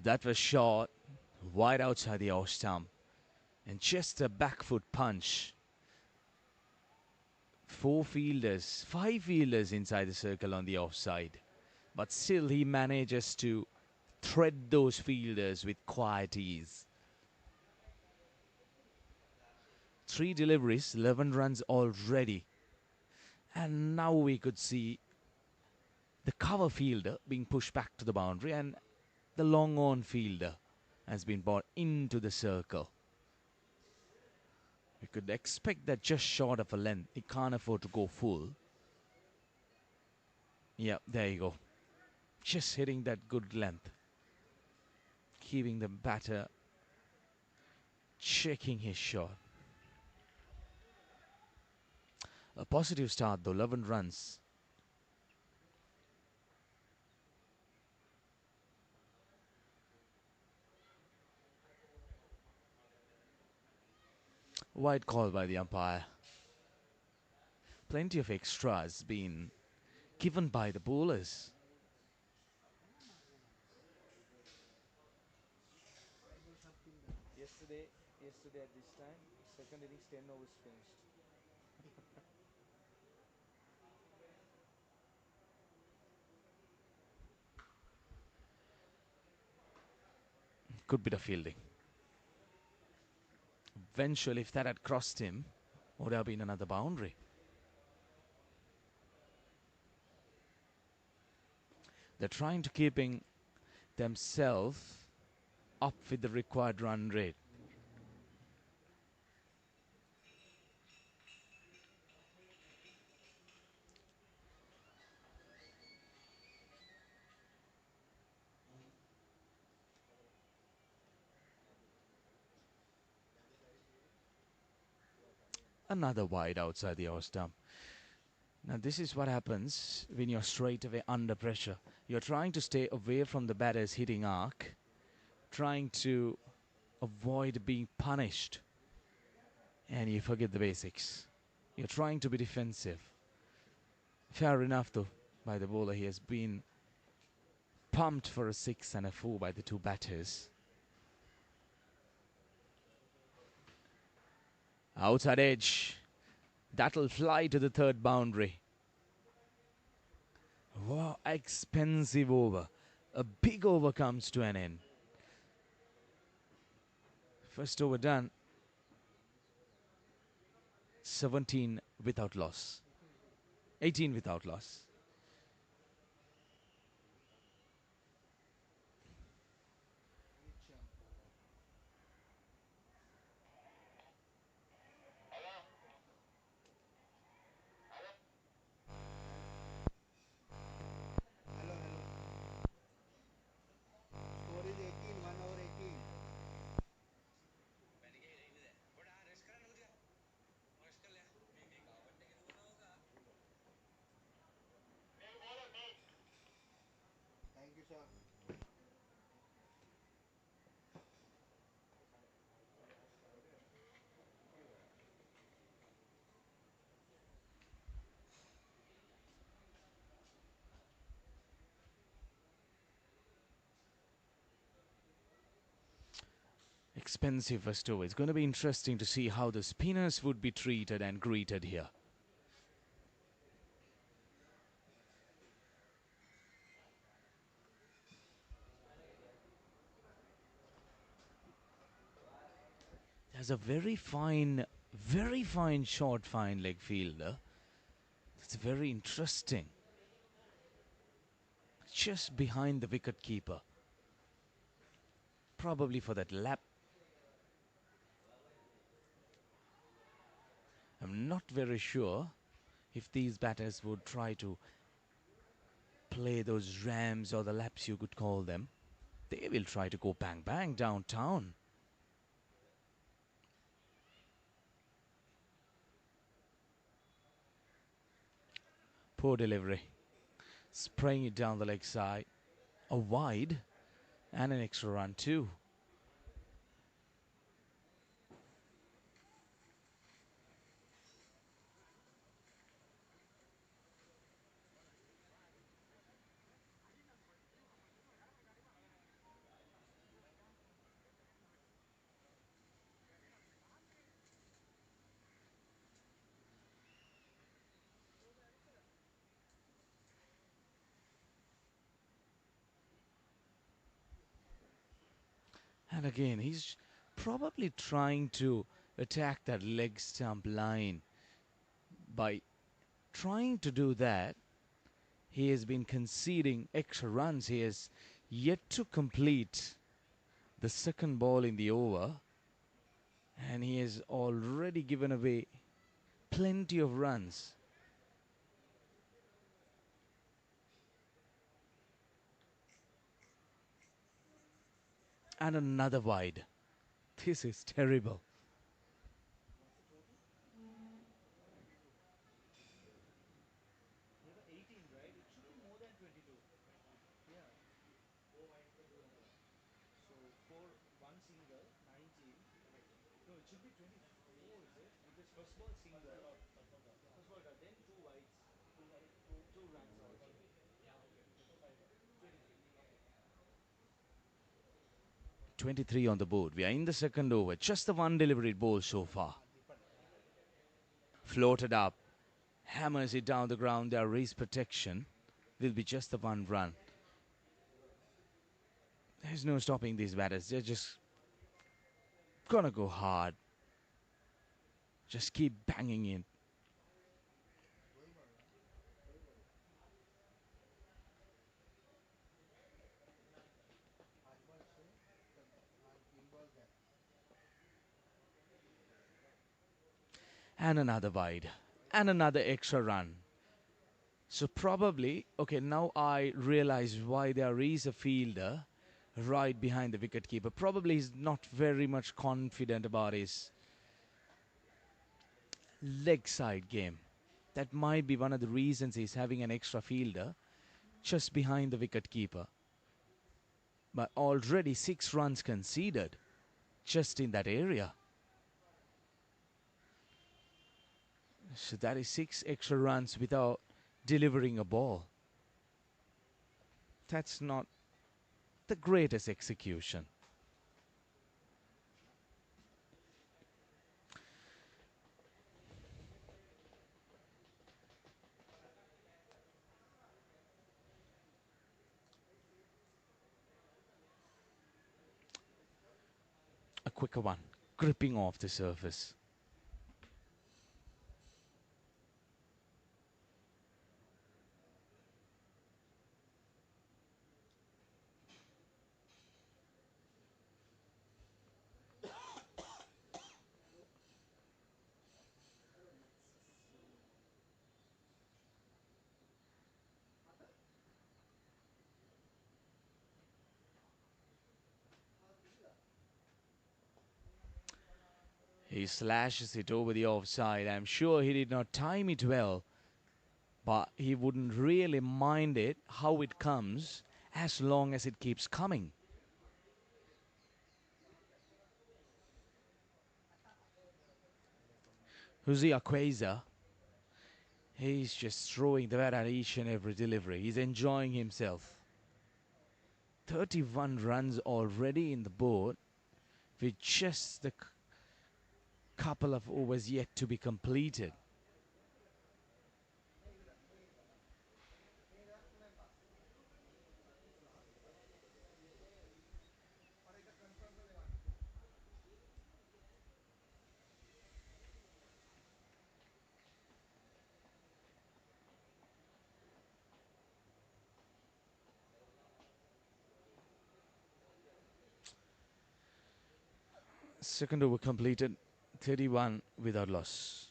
That was short, wide outside the off stump, and just a back foot punch. 5 fielders inside the circle on the offside, but still he manages to thread those fielders with quiet ease. 3 deliveries, 11 runs already, and now we could see the cover fielder being pushed back to the boundary, and the long on fielder has been brought into the circle. We could expect that just short of a length. He can't afford to go full. Yeah, there you go. Just hitting that good length. Keeping the batter checking his shot. A positive start though, 11 runs. Wide call by the umpire. Plenty of extras being given by the bowlers. Yesterday at this time, second innings 10 overs finished. Good bit of fielding. Eventually, if that had crossed him, would have been another boundary. They're trying to keeping themselves up with the required run rate. Another wide outside the off stump. Now this is what happens when you're straight away under pressure. You're trying to stay away from the batter's hitting arc, trying to avoid being punished, and you forget the basics. You're trying to be defensive. Fair enough though by the bowler. He has been pumped for a 6 and a 4 by the 2 batters. Outside edge. That'll fly to the 3rd boundary. Wow, expensive over. A big over comes to an end. First over done. 17 without loss. 18 without loss. Hello, hello. Score is 18, 1 over 18. Thank you, sir. Expensive first over. It's going to be interesting to see how the spinners would be treated and greeted here. There's a very fine short, fine leg fielder. It's very interesting. Just behind the wicket keeper. Probably for that lap. I'm not very sure if these batters would try to play those rams or the laps, you could call them. They will try to go bang bang downtown. Poor delivery. Spraying it down the leg side. A wide and an extra run too. And again, he's probably trying to attack that leg stump line. By trying to do that, he has been conceding extra runs. He has yet to complete the second ball in the over, and he has already given away plenty of runs. And another wide. This is terrible. What's the total? 22. They were 18, right? It should be more than 22. Yeah. So for one single, 19. No, it should be 24, is it? Because first ball single. First ball dot, then two wides. Two runs. Okay. Yeah, okay. 23. Okay. 23 on the board. We are in the second over. Just the one deliberate ball so far. Floated up. Hammers it down the ground. Their race protection will be just the one run. There's no stopping these batters. They're just gonna go hard. Just keep banging in. Going all right. 5 balls stay and 3 balls death. And another wide. And another extra run. So probably, okay, now I realize why there is a fielder right behind the wicketkeeper. Probably he's not very much confident about his leg side game. That might be one of the reasons he's having an extra fielder just behind the wicketkeeper. But already 6 runs conceded just in that area. So that is 6 extra runs without delivering a ball. That's not the greatest execution. A quicker one, gripping off the surface. He slashes it over the offside. I'm sure he did not time it well, but he wouldn't really mind it how it comes as long as it keeps coming. Jose Aqueza, he's just throwing the bat at each and every delivery. He's enjoying himself. 31 runs already in the board with just the couple of overs yet to be completed. Second over completed, 31 without loss.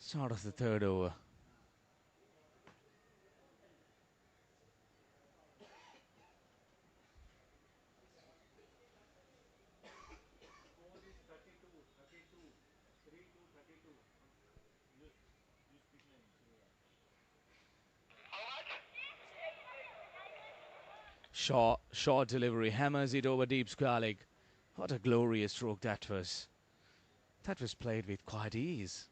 Start of the third over. Short delivery, hammers it over deep square leg. What a glorious stroke that was. That was played with quite ease.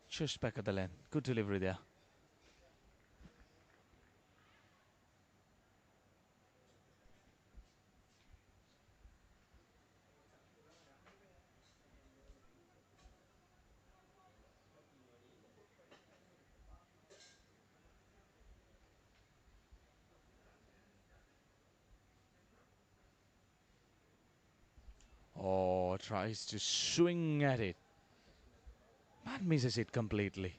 Just back at the lane. Good delivery there. Oh, tries to swing at it. But misses it completely.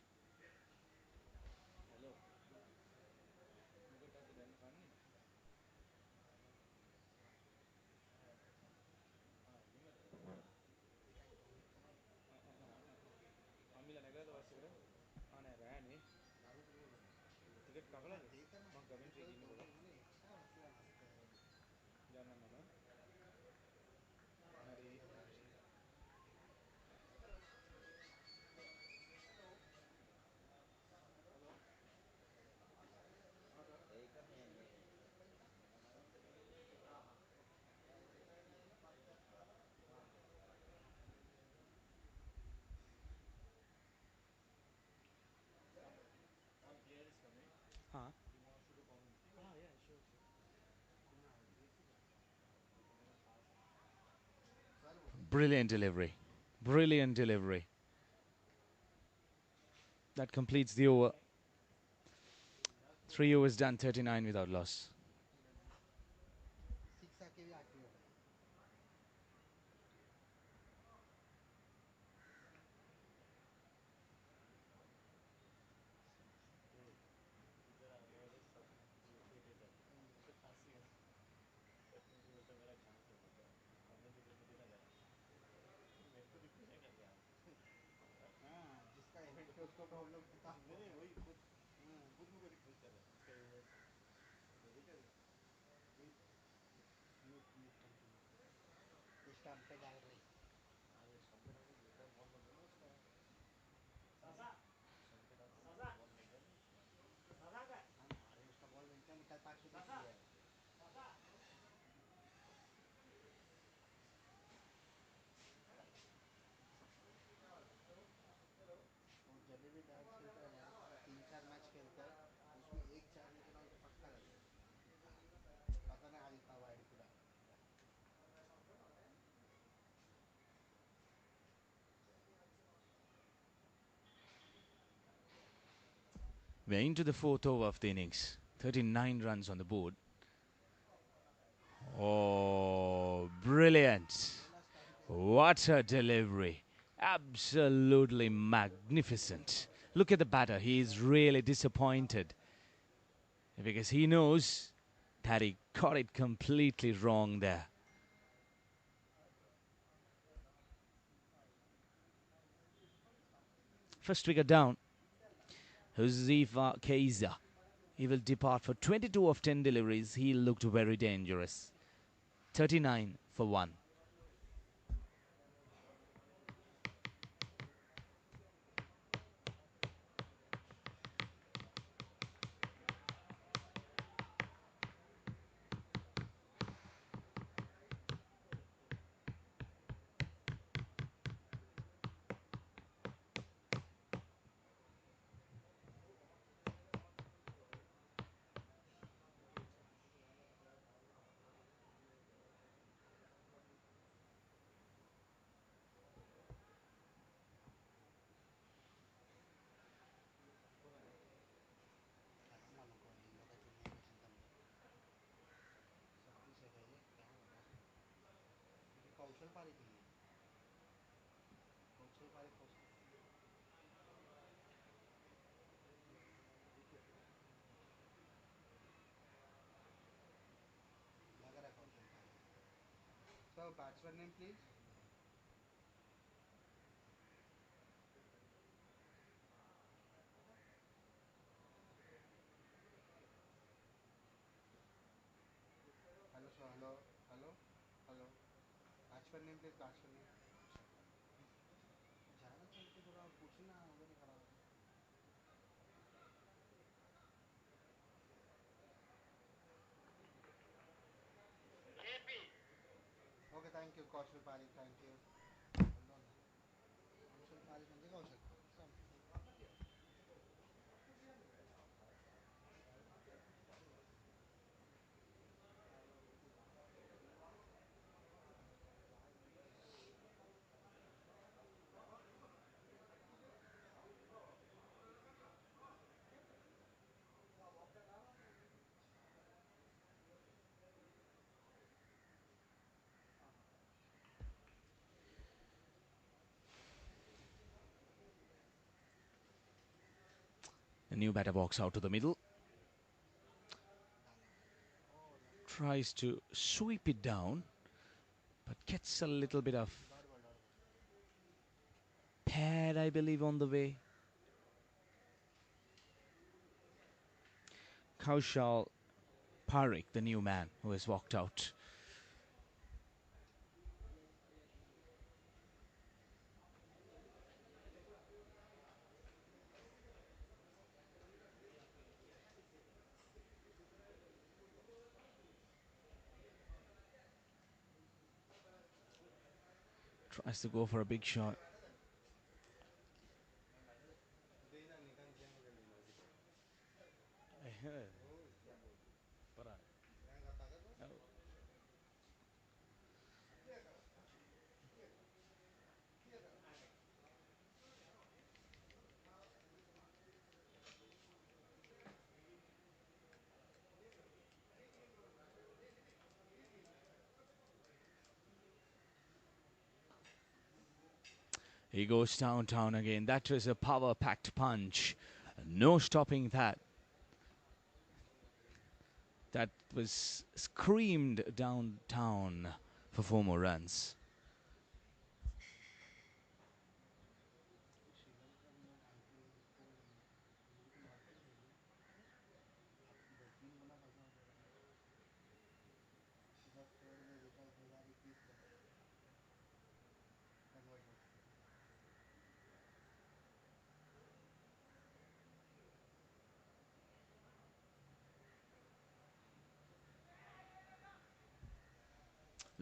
Brilliant delivery. Brilliant delivery. That completes the over. 3 overs done, 39 without loss. Six आके भी activate है हाँ जिसका event है उसको problem है तो नहीं नहीं वही खुद हाँ खुद मुझे रिक्वेस्ट कर रहा है उसका इवेंट तो ठीक है म्यूट म्यूट कंटिन्यू स्टम्प पे डाल रही हाँ ना अरे उसका बॉल मिलता निकल पास के नहीं दिया है वो जब भी डायरेक्ट खेलता है ना 3-4 मैच खेलता है उसमें एक 4 लेकिन आउट पक्का रहता है पता नहीं आज इतना वाइड क्यों डाला We're into the fourth over of the innings. 39 runs on the board. Oh, brilliant. What a delivery. Absolutely magnificent. Look at the batter. He is really disappointed because he knows that he got it completely wrong there. First wicket down. Huzifa Kaiza. He will depart for 22 of 10 deliveries. He looked very dangerous. 39 for 1. खत्म मालूम कौन इन लोग का चुनने में खत्म सख्ती से है ये क्या बता सकते क्योंकि कौशल पारी थी ये कौशल पारी लग रहा है कौशल पारी so batsman name please hello sir hello hello hello batsman name please batsman name ज़्यादा चल के थोड़ा पूछना उधर ही खड़ा रहा ओके थैंक यू कौशल पारी थैंक यू होल्ड ऑन कौशल पारी म्हणजे कौशल पारी संपलं The new batter walks out to the middle. Tries to sweep it down, but gets a little bit of pad, I believe, on the way. Kaushal Parik, the new man who has walked out. Tries to go for a big shot. He goes downtown again. That was a power-packed punch. No stopping that. That was screamed downtown for 4 more runs. Sri Lanka में IPL इसको मुझे तो मारते नहीं है अब 10 दिन होना पैसा हो जाएगा इधर स्कोर में देखा 2021 का converter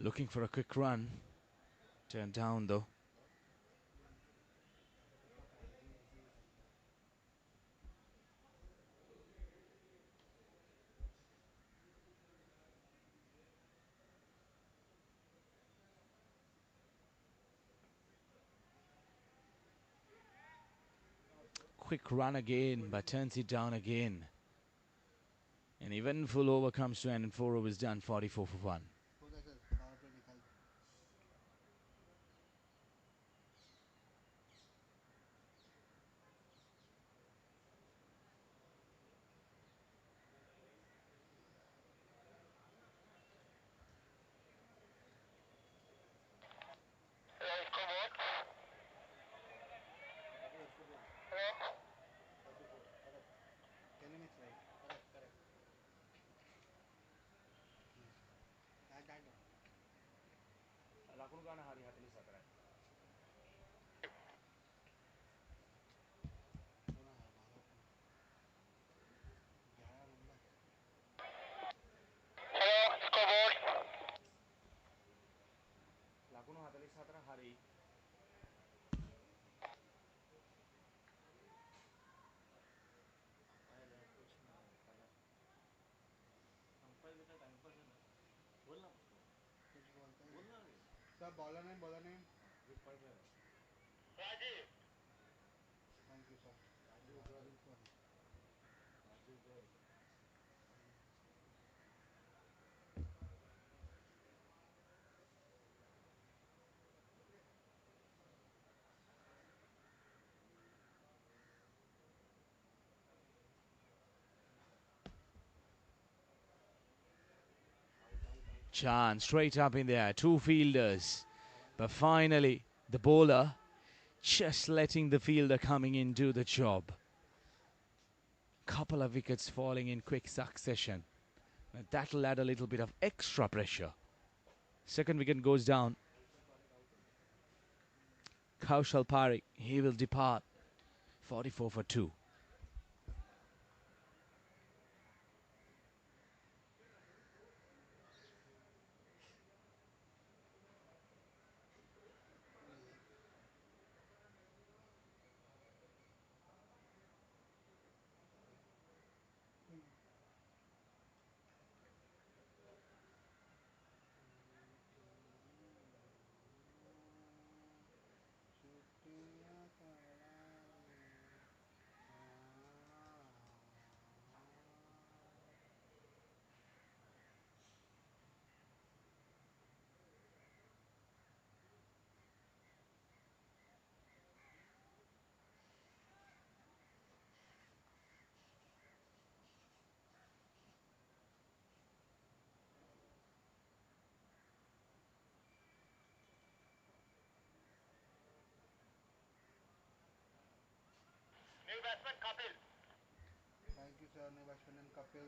Looking for a quick run. Turned down though. मेरे को पता है ये ऐसे ही चलता है Quick run again, but turns it down again. And even full over comes to end and 4 overs done, 44 for 1. खुद ऐसे पावर प्ले निकाल दो अरे उसको बोल 44 correct can you next right correct correct that कोणा है 12 कोणा 11 नंबर अंपायर है कुछ नहीं पता कुछ बोलता ही नहीं सब bowler name thank you sir sorry Chance straight up in there, 2 fielders. But finally, the bowler just letting the fielder coming in do the job. Couple of wickets falling in quick succession. And that'll add a little bit of extra pressure. Second wicket goes down. Kaushal Parekh, he will depart. 44 for 2. छुट्टियां करानी thank you sir new batsman Kapil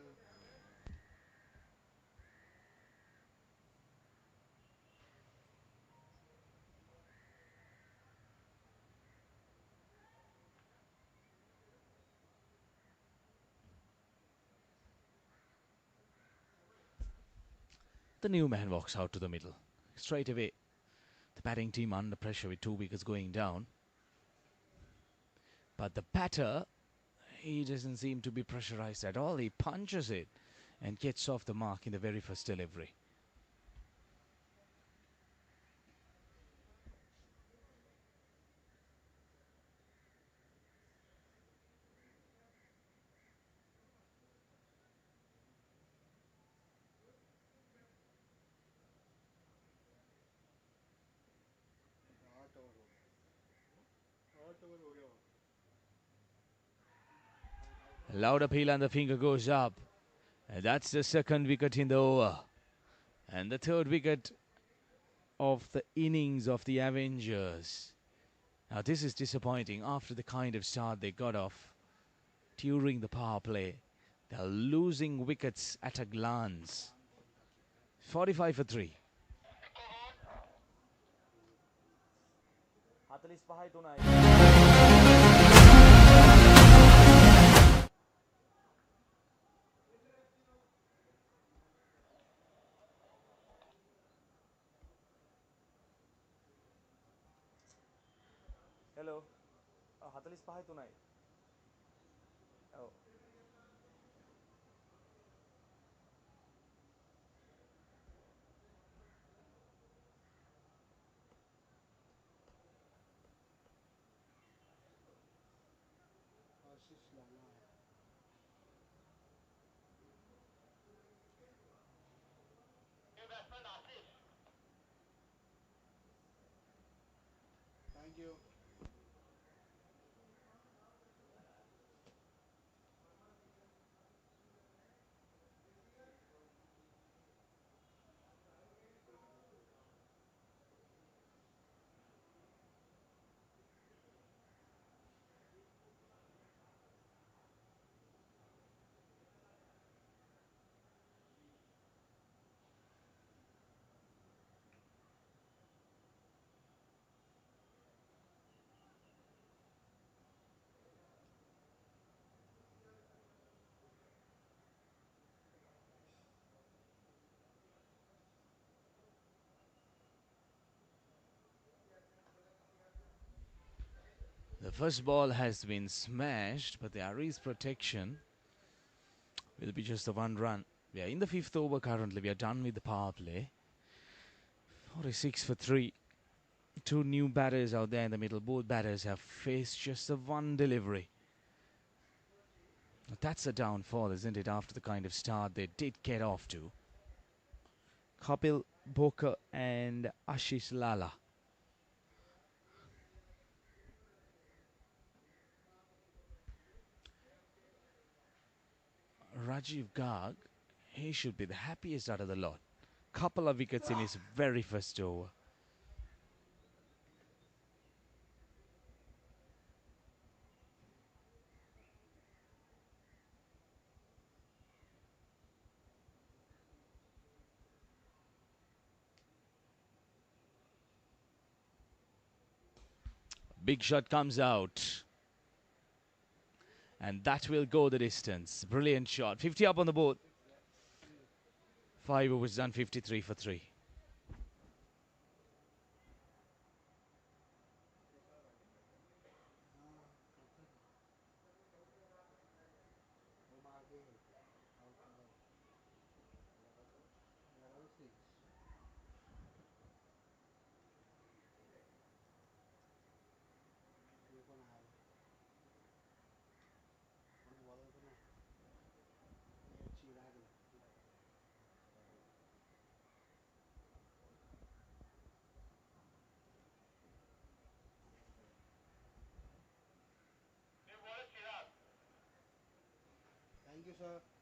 The new man walks out to the middle. Straight away, the batting team under pressure with 2 wickets going down. But the batter, he doesn't seem to be pressurized at all. He punches it and gets off the mark in the very first delivery. आठ over हो गया A loud appeal and the finger goes up. And that's the second wicket in the over. And the third wicket of the innings of the Avengers. Now this is disappointing after the kind of start they got off during the power play. They're losing wickets at a glance. 45 for 3. Hello. 45 to 9. Oh. Ashish Lala. Thank you. The first ball has been smashed, but there is protection. Will be just the one run. We are in the fifth over currently. We are done with the power play. 46 for 3. Two new batters out there in the middle. Both batters have faced just the one delivery. That's a downfall, isn't it, after the kind of start they did get off to. Kapil Bokar and Ashish Lala. Rajiv Garg, he should be the happiest out of the lot. Couple of wickets in his very first over. Big shot comes out. And that will go the distance. Brilliant shot. 50 up on the board. 5 overs done, 53 for 3. वो मार के out number 11 6 ये कौन आया कौन bowler तो ना ये चिराग लगती थैंक यू सर अच्छा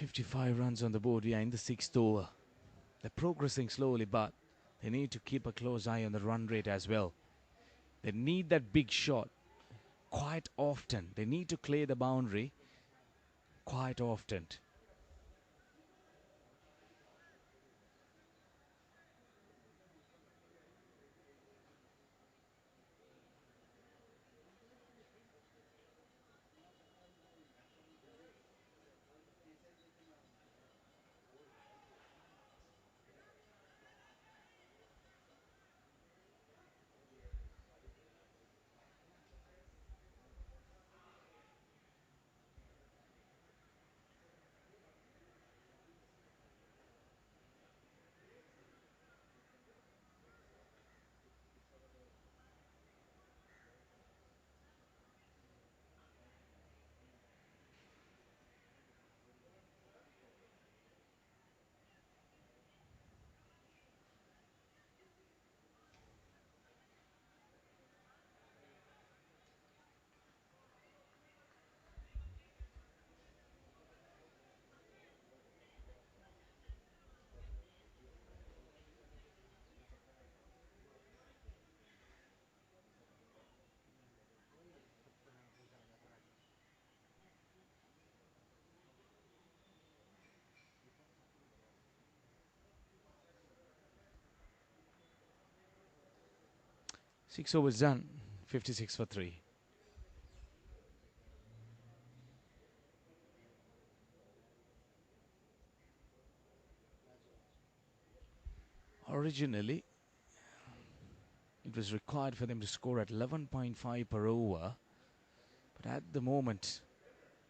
55 runs on the board. We are in the sixth over. They're progressing slowly, but they need to keep a close eye on the run rate as well. They need that big shot quite often. They need to clear the boundary quite often. Six overs done. 56 for 3. Originally, it was required for them to score at 11.5 per over, but at the moment,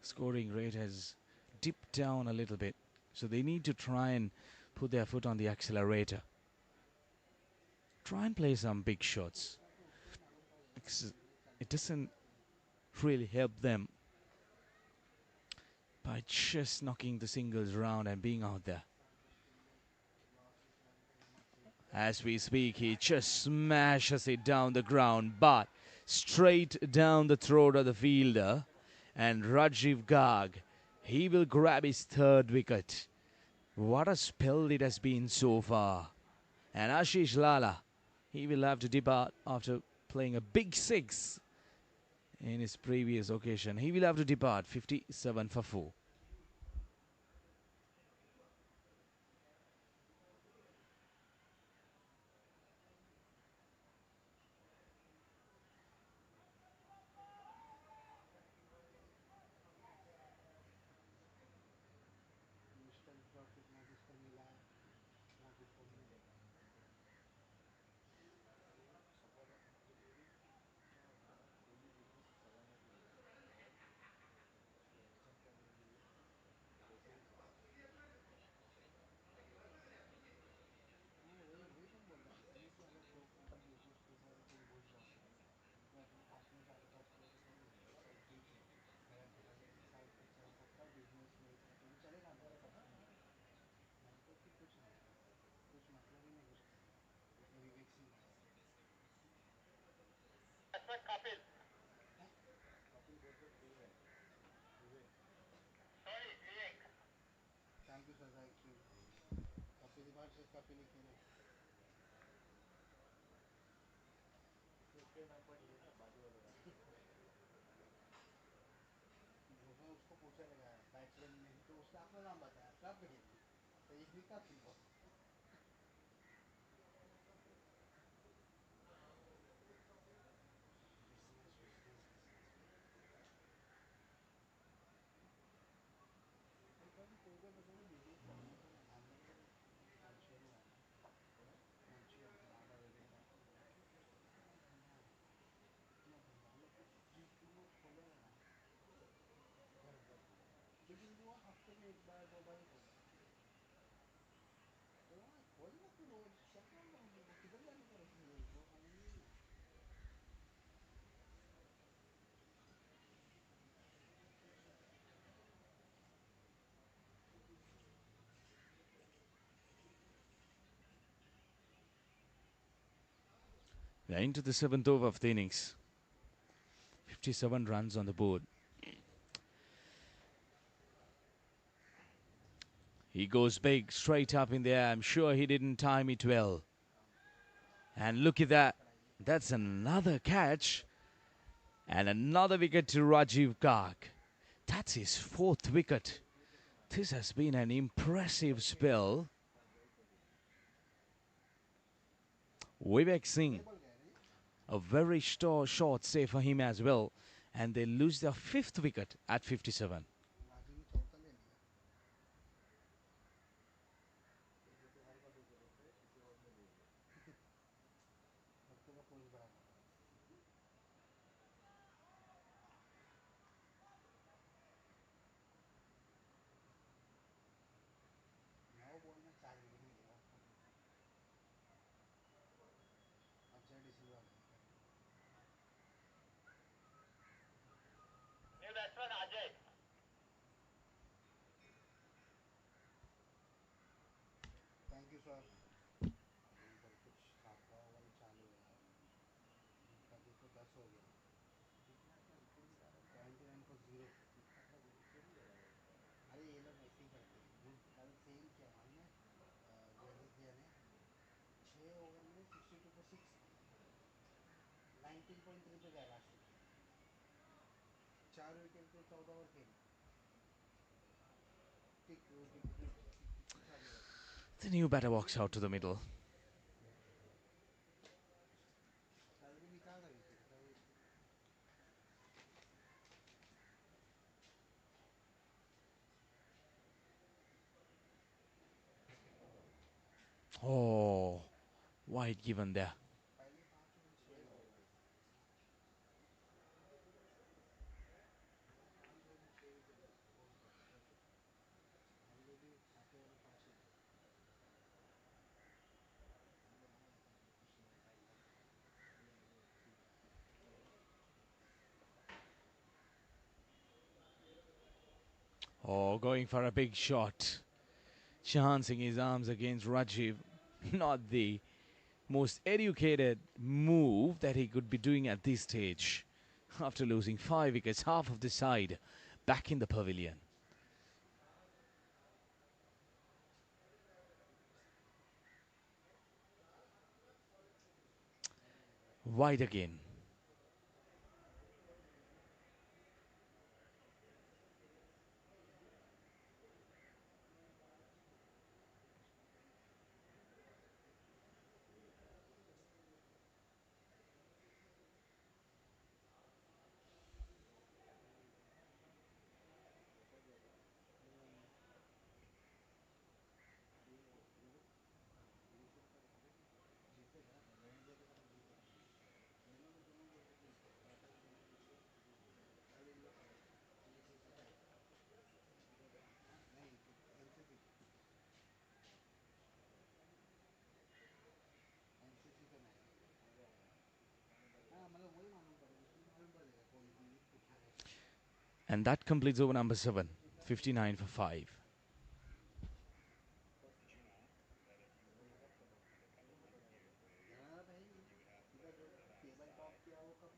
scoring rate has dipped down a little bit. So they need to try and put their foot on the accelerator. Try and play some big shots. Because it doesn't really help them by just knocking the singles around and being out there. As we speak, he just smashes it down the ground, but straight down the throat of the fielder. And Rajiv Garg, he will grab his third wicket. What a spell it has been so far. And Ashish Lala, he will have to depart after playing a big six in his previous occasion. He will have to depart 57 for 4. Mister profit ना किसको मिला है ना किसको मिलेगा हाँ वही वही तो बोल रहा हूँ सीरियसली अगर मतलब देखो जैसे अगर कोई घुस जाता है तो अपने हाथ में 4-5 करोड़ रुपए भी है वो सब ठीक है अगर आपके पास ऐसे साइड पे चल सकता है बिजनेस लेके तो वो चलेगा मेरे पर्सनली नहीं तो फिर कुछ नहीं कुछ मतलब ही नहीं कुछ करने का जैसे विवेक सिंह है कपिल बोल के खेल रहे हैं Vivek thank you sir thank you Kapil versus Kapil ही खेले उसके नाम पर लिए ना बाजू वाले का उसने उसको पूछा लगा बैट्समैन ने तो उसने अपना नाम बताया तब हिट तो ये भी कपिल को बिजनेस बिजनेस बिजनेस कभी कोई कोई बंदे ने बिजनेस करना पण आम्ही मंचुरियन आहे ना मंचुरियन हमारा वगैरह अपना धंधा है अपना धंधा हम लोग कुछ चीज़ भी वो खोलेगा ना घर पर लेकिन वो हफ्ते में एक बार 2 बार ही खोलता है तो वहाँ खोल ना तू रोज क्या प्रॉब्लम है तेरे को किधर जाने का रहता है वो समझ में नहीं आता We are into the 7th over of the innings. 57 runs on the board. He goes big, straight up in the air. I'm sure he didn't time it well. And look at that. That's another catch. And another wicket to Rajiv Garg. That's his fourth wicket. This has been an impressive spell. Vivek Singh, a very short save for him as well. And they lose their fifth wicket at 57. Rajiv ने चौथा ले लिया भक्तों का post बड़ा कर रहा है 9 बॉल में 4 विकेट लिया अजय डिसिल्वा ने New batsman Ajay. Thank you sir अभी इधर कुछ 7वां ओवर ही चालू है यार इनका देखो 10 हो गया 79 for 0 अरे ये लोग ऐसे ही करते हैं वो कल सेम किया मालूम है जयदीप ने 6 ओवर में 62 for 6 19.3 पे गया लास्ट में 4 विकेट पे 14 ओवर खेले टिक टिक टिक टिक चालू है The new batter walks out to the middle. कल भी निकाला था विकेट कल Oh, wide given there. पहले 5 ओवर 6 हो गए 5 ओवर में 6 विकेट बहुत बढ़िया ऑलरेडी 7वें ओवर में 5 wicket Oh, going for a big shot. Chancing his arms against Rajiv. Not the most educated move that he could be doing at this stage. After losing 5 wickets, half of the side back in the pavilion. Wide again. जीतेगा रहने दिया तो कल जीतेगा ये लोग दोनों ये बैटर दोनों पीछे कल इन लोग का है जीएससी का है हाँ नहीं एनसीसी एनसीसी का मैच है हाँ मतलब वही मालूम पड़ेगा उसमें मालूम पड़ जाएगा कौन कितना है And that completes over number 7. 59 for 5. धनारा है ही नहीं सीधा जो टेबल टॉप किया वो कम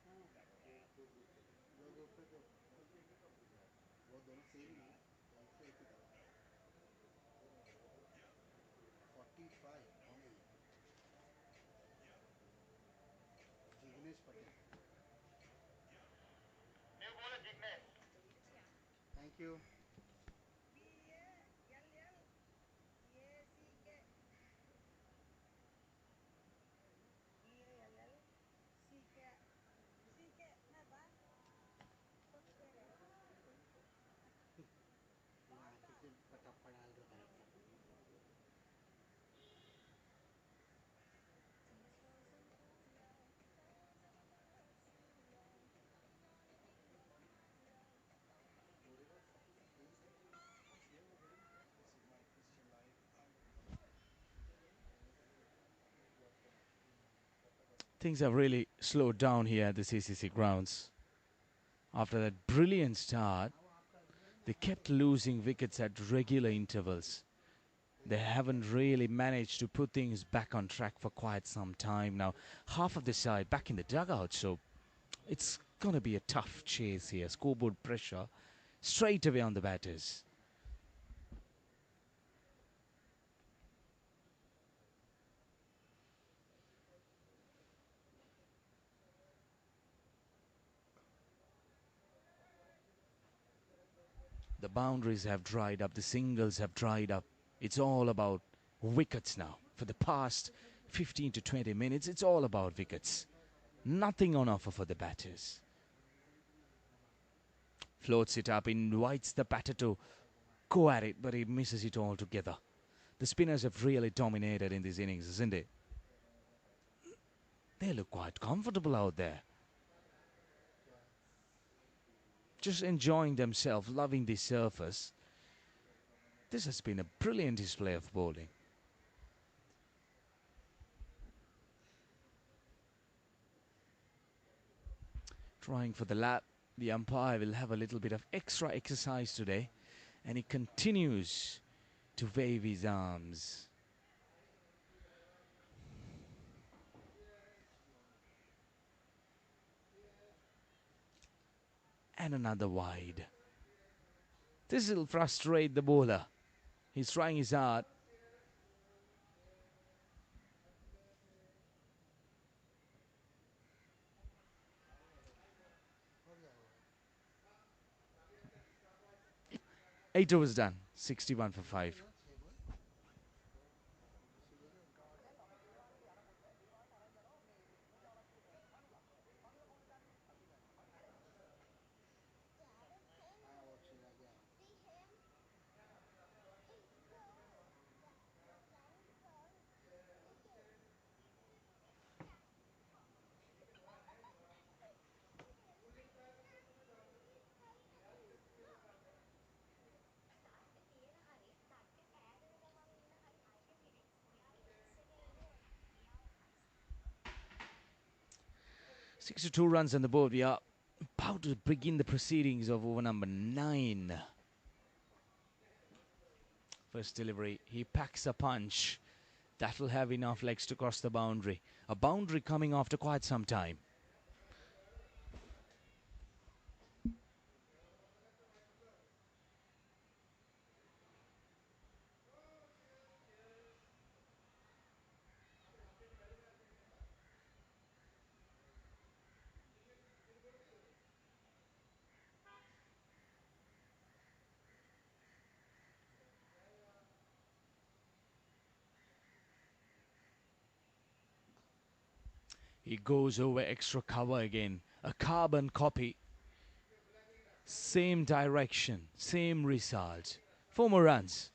हाँ दो ग्रुप पे तो वो दोनों सेम ही है एक से एक ही था 45 कौन है ये Jignesh Patel New bowler Jignesh. Thank you आंखें से पटापा डाल रखा है Things have really slowed down here at the CCC grounds. After that brilliant start, they kept losing wickets at regular intervals. They haven't really managed to put things back on track for quite some time now. Half of the side back in the dugout, so it's going to be a tough chase here. Scoreboard pressure straight away on the batters. The boundaries have dried up, the singles have dried up. It's all about wickets now. For the past 15 to 20 minutes, it's all about wickets. Nothing on offer for the batters. Floats it up, invites the batter to go at it, but he misses it altogether. The spinners have really dominated in these innings, isn't it? They look quite comfortable out there. Just enjoying themselves, loving the surface. This has been a brilliant display of bowling. Trying for the lap. The umpire will have a little bit of extra exercise today. And he continues to wave his arms. And another wide. This will frustrate the bowler. He's trying his hard. हो गया होगा 8 overs done. 61 for 5. 6 ball हाँ वो छेड़ा गया Sixty-two runs on the board. We are about to begin the proceedings of over number 9. First delivery. He packs a punch. That will have enough legs to cross the boundary. A boundary coming after quite some time. He goes over extra cover again. A carbon copy. Same direction. Same result. 4 more runs.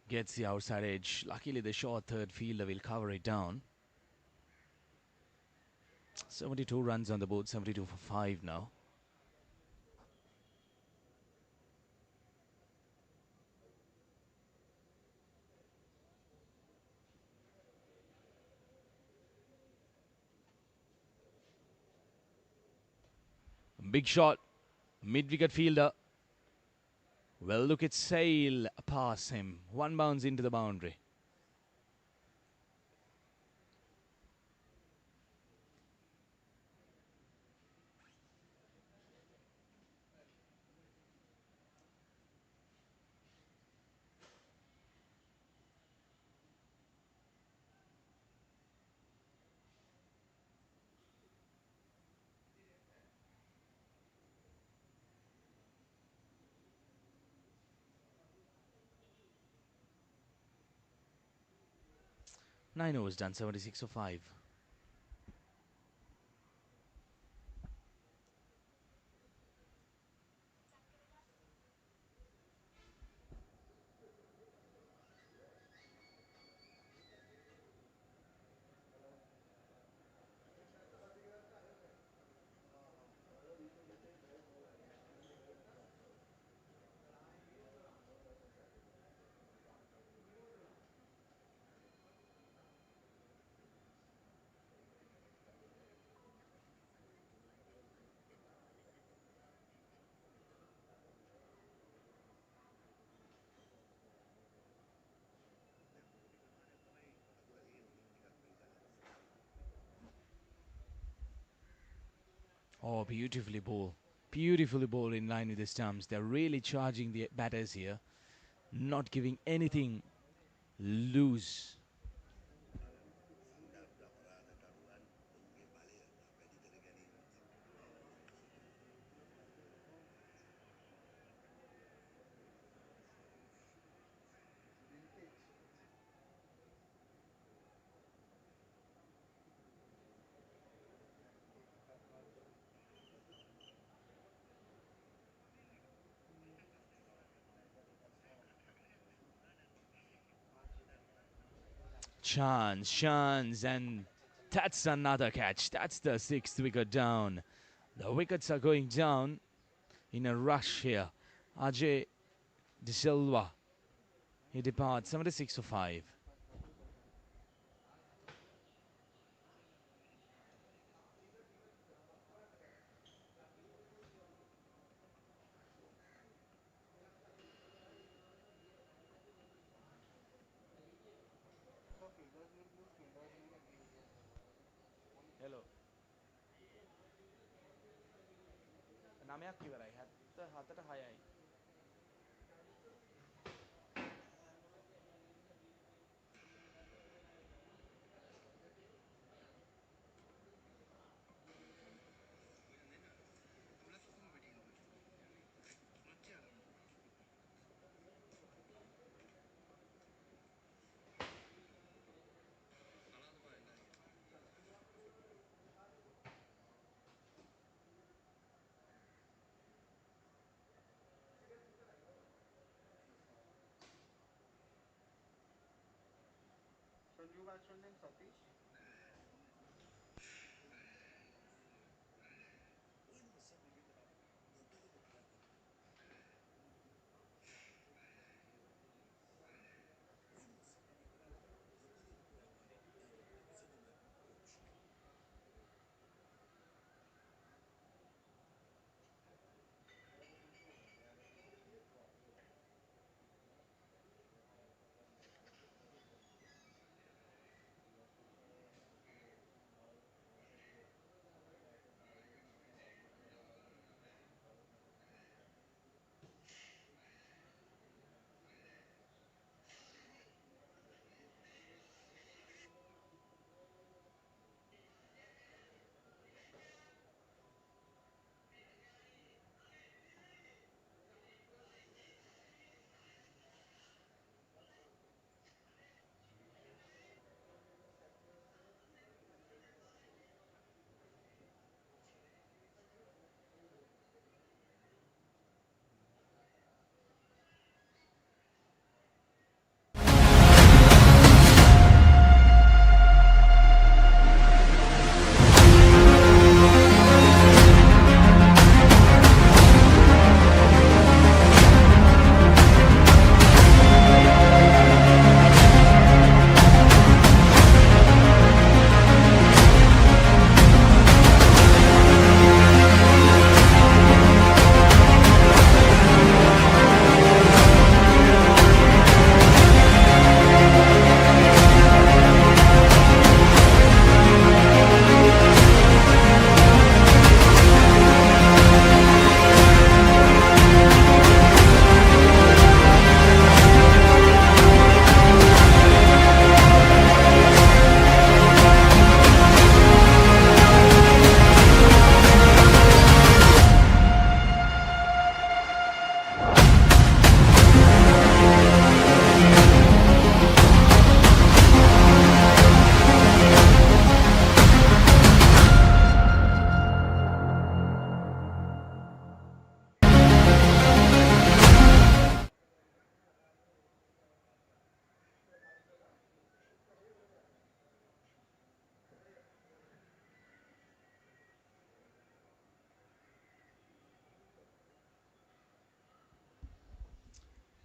Gets the outside edge. Luckily, the short third fielder will cover it down. 72 runs on the board. 72 for 5 now. Big shot. Mid-wicket fielder. Well, look at sail past him. One bounce into the boundary. Nine overs done. 76 for 5. Oh, beautifully bowled. Beautifully bowled in line with the stumps. They're really charging the batters here, not giving anything loose. Vintage. Chance, and that's another catch. That's the sixth wicket down. The wickets are going down in a rush here. Ajay De Silva, he departs 76 for 5. So fielders will lose, fielders will. Hello. নামে কিবাৰাই হাততে হায়াই So new batsman named Satish.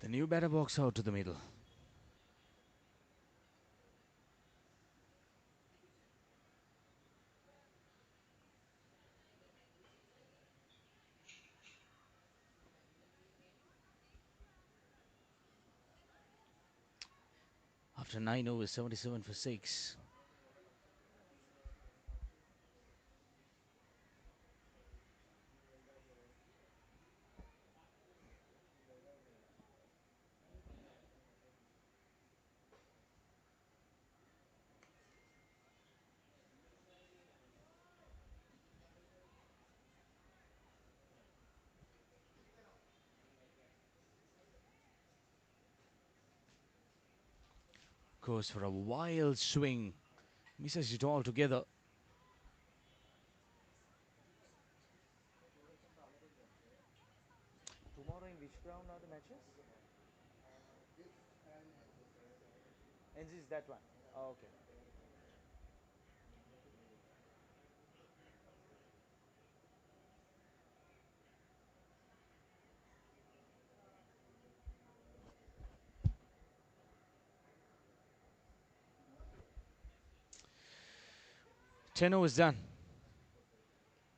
The new batter box out to the middle. After 9 overs, 77 for 6. Goes for a wild swing. Misses it all together. Tomorrow in which ground are the matches? NG is that one. Oh, okay. Ten overs done.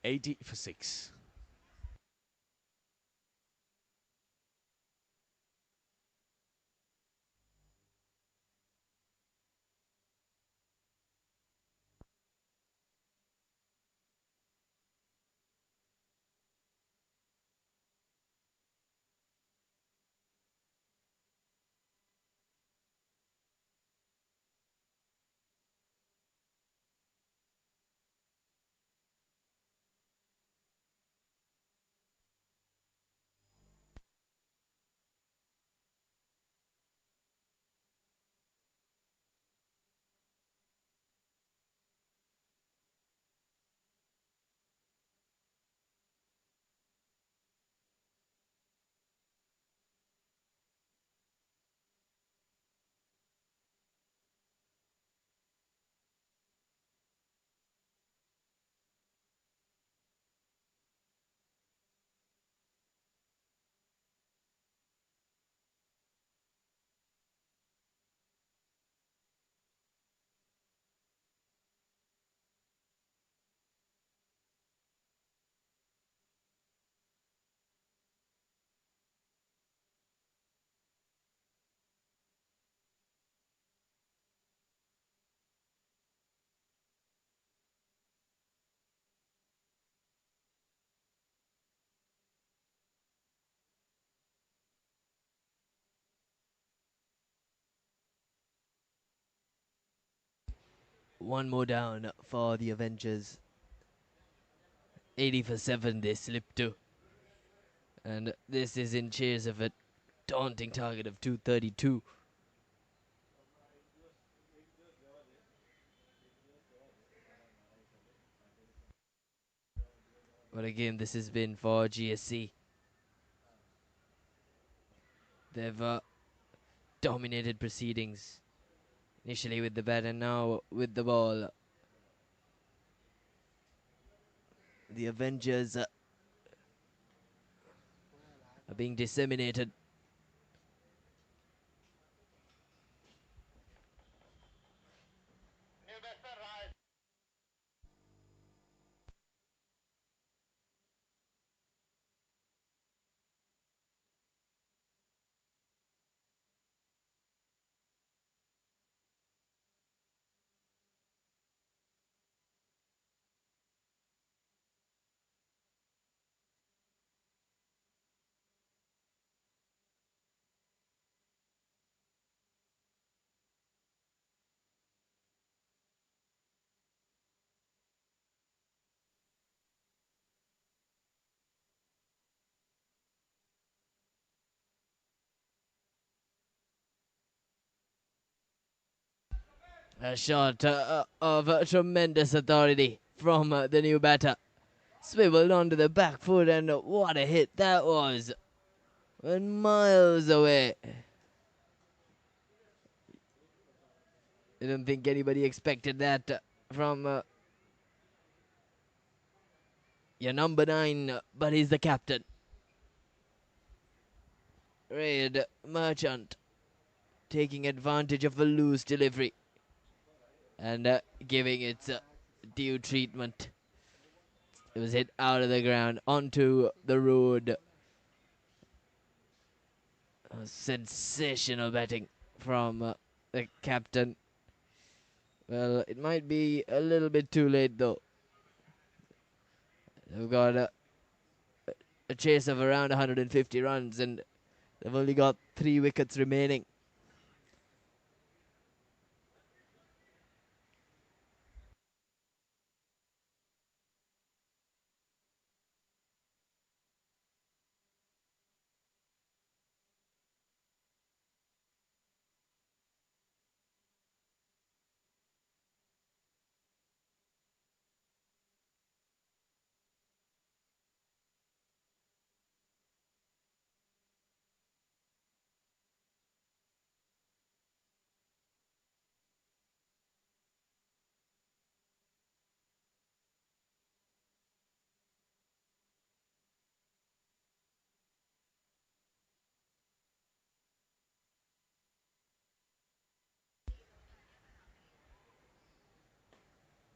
80 for 6. One more down for the Avengers. 80 for 7 they slipped to. And this is in chase of a daunting target of 232. But again, this has been for GSC. They've dominated proceedings. Initially with the bat and now with the ball. The Avengers are being disseminated. New batsman rise. A shot of tremendous authority from the new batter. Swiveled onto the back foot, and what a hit that was. Went miles away. I don't think anybody expected that from your number 9, but he's the captain. Red Merchant taking advantage of a loose delivery and giving it due treatment. It was hit out of the ground onto the road. Sensational batting from the captain. Well, it might be a little bit too late though. They've got a chase of around 150 runs and they've only got 3 wickets remaining.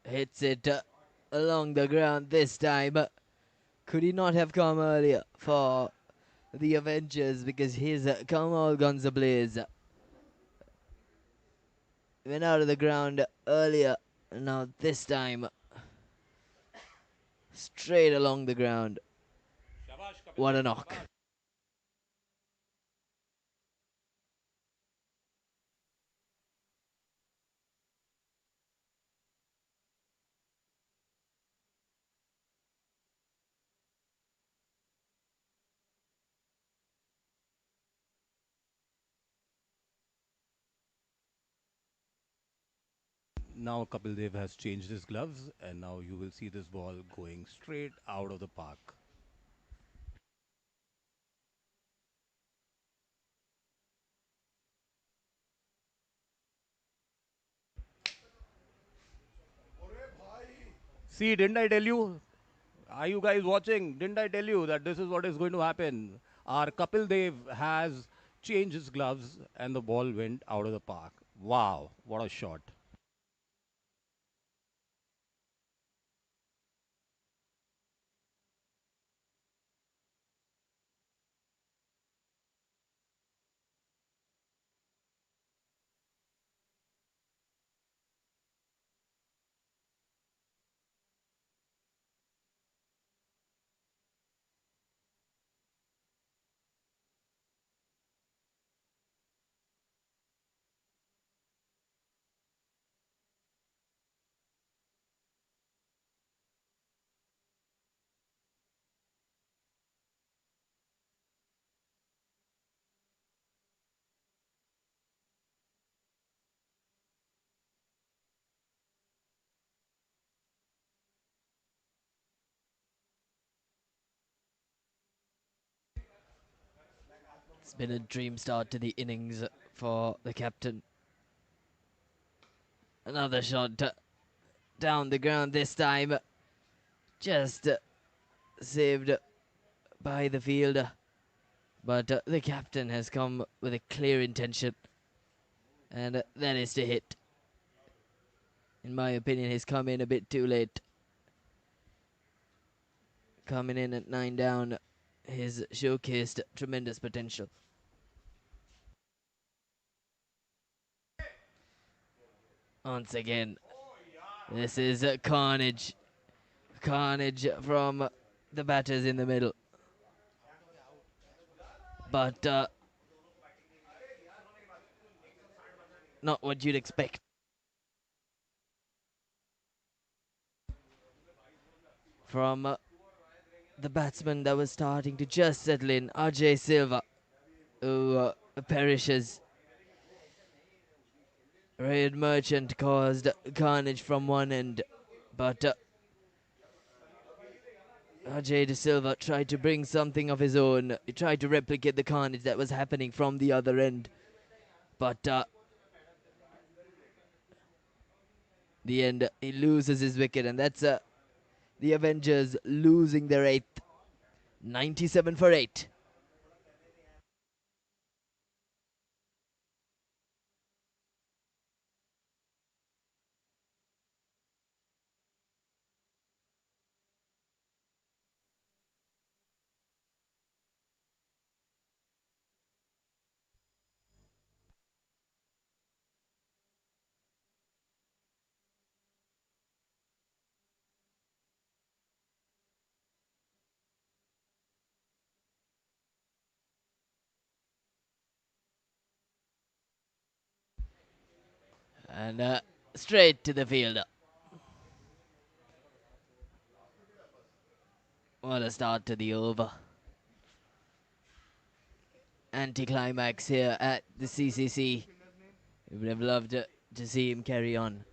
hits it along the ground this time. Could he not have come earlier for the Avengers, because he's come all guns ablaze. Went out of the ground earlier. Now this time, straight along the ground. What a knock. Now Kapil Dev has changed his gloves, and now you will see this ball going straight out of the park. See, didn't I tell you? Are you guys watching? Didn't I tell you that this is what is going to happen? Our Kapil Dev has changed his gloves, and the ball went out of the park. Wow, what a shot! It's been a dream start to the innings for the captain. Another shot down the ground this time. Just saved by the fielder. But the captain has come with a clear intention, and that is to hit. In my opinion, he's come in a bit too late. Coming in at 9 down, he's showcased tremendous potential. Once again, this is carnage. Carnage from the batters in the middle. But not what you'd expect. From the batsman that was starting to just settle in, Ajay Silva, who perishes. Red Merchant caused carnage from one end, but Ajay De Silva tried to bring something of his own. He tried to replicate the carnage that was happening from the other end, but the end he loses his wicket, and that's the Avengers losing their eighth, 97 for 8. And straight to the fielder. What a start to the over. Anticlimax here at the CCC. We would have loved to see him carry on.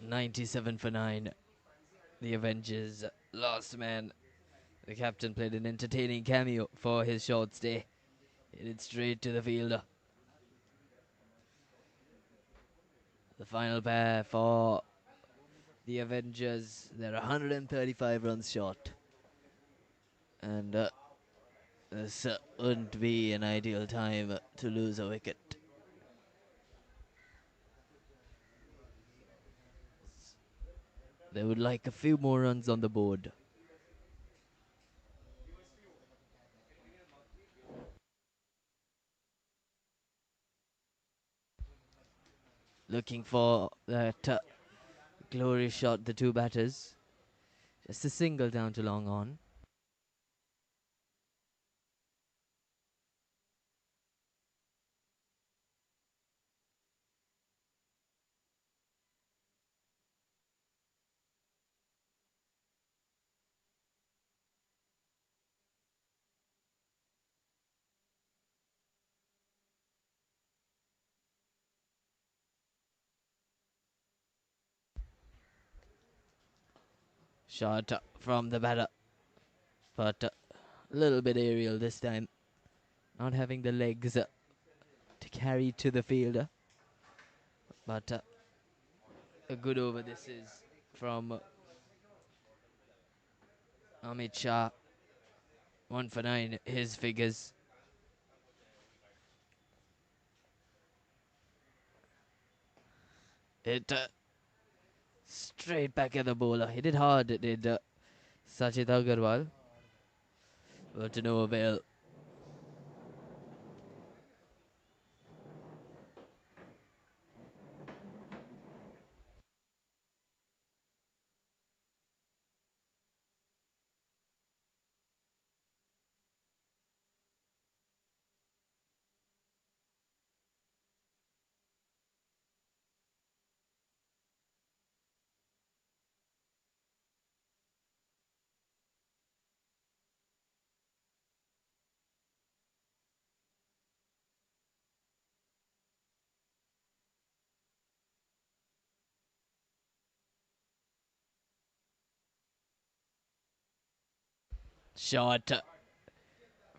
97 for 9. The Avengers' last man. The captain played an entertaining cameo for his short stay. Hit it straight to the fielder. The final pair for the Avengers. They're 135 runs short. And this wouldn't be an ideal time to lose a wicket. They would like a few more runs on the board. Looking for that glorious shot, the two batters. Just a single down to long on. Shot from the batter, but a little bit aerial this time. Not having the legs to carry to the fielder. But a good over this is from Amit Shah. 1 for 9, his figures. It straight back at the bowler. Hit it hard, it did Sachit Agarwal. But to no avail. Shot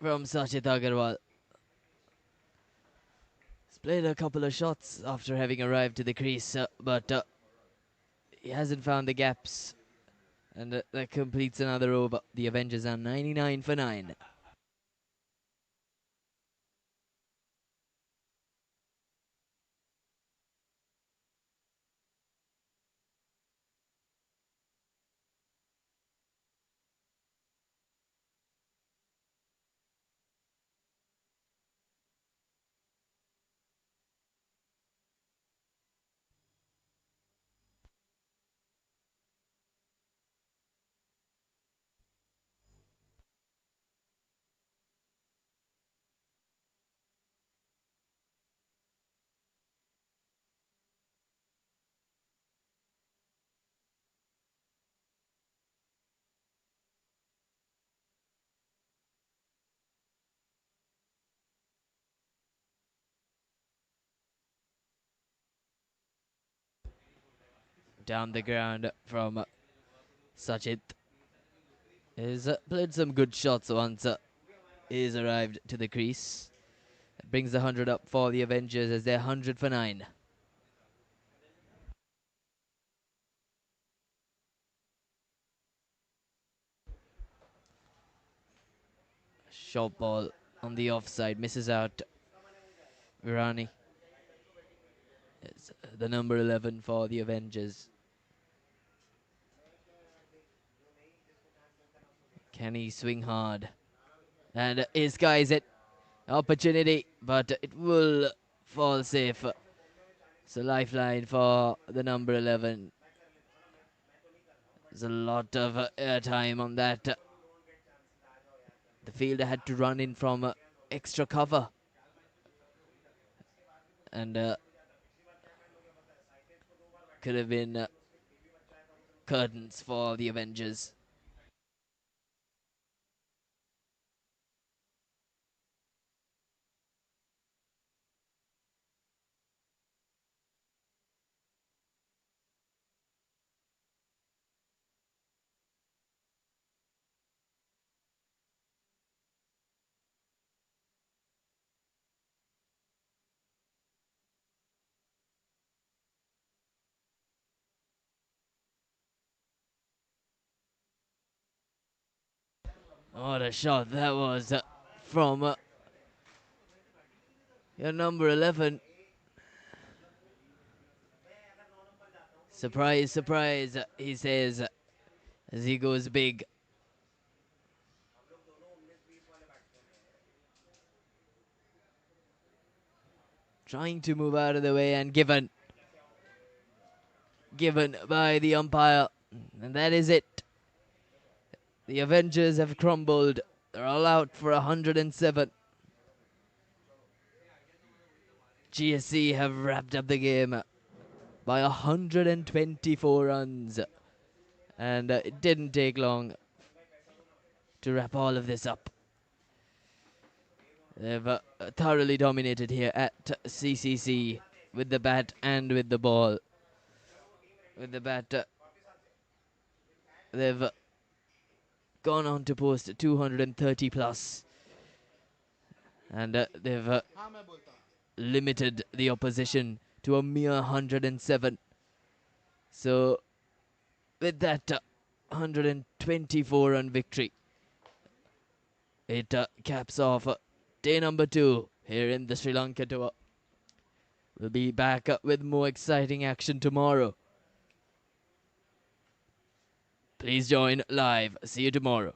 from Sachit Agarwal. He's played a couple of shots after having arrived to the crease, but he hasn't found the gaps. And that completes another over. The Avengers are 99 for 9. Down the ground from Sachit. He's played some good shots once he's arrived to the crease. That brings the 100 up for the Avengers as they're 100 for 9. Short ball on the offside, misses out. Virani is the number 11 for the Avengers. Can he swing hard? And his guys it. Opportunity, but it will fall safe. It's a lifeline for the number 11. There's a lot of airtime on that. The fielder had to run in from extra cover. And could have been curtains for the Avengers. What a shot that was from your number 11. Surprise, surprise, he says as he goes big. Trying to move out of the way and given by the umpire. And that is it. The Avengers have crumbled. They're all out for 107. GSC have wrapped up the game by 124 runs. And it didn't take long to wrap all of this up. They've thoroughly dominated here at CCC with the bat and with the ball. With the bat, they've gone on to post 230 plus. And they've limited the opposition to a mere 107. So with that 124 run victory, it caps off day number 2 here in the Sri Lanka tour. We'll be back with more exciting action tomorrow. Please join live. See you tomorrow.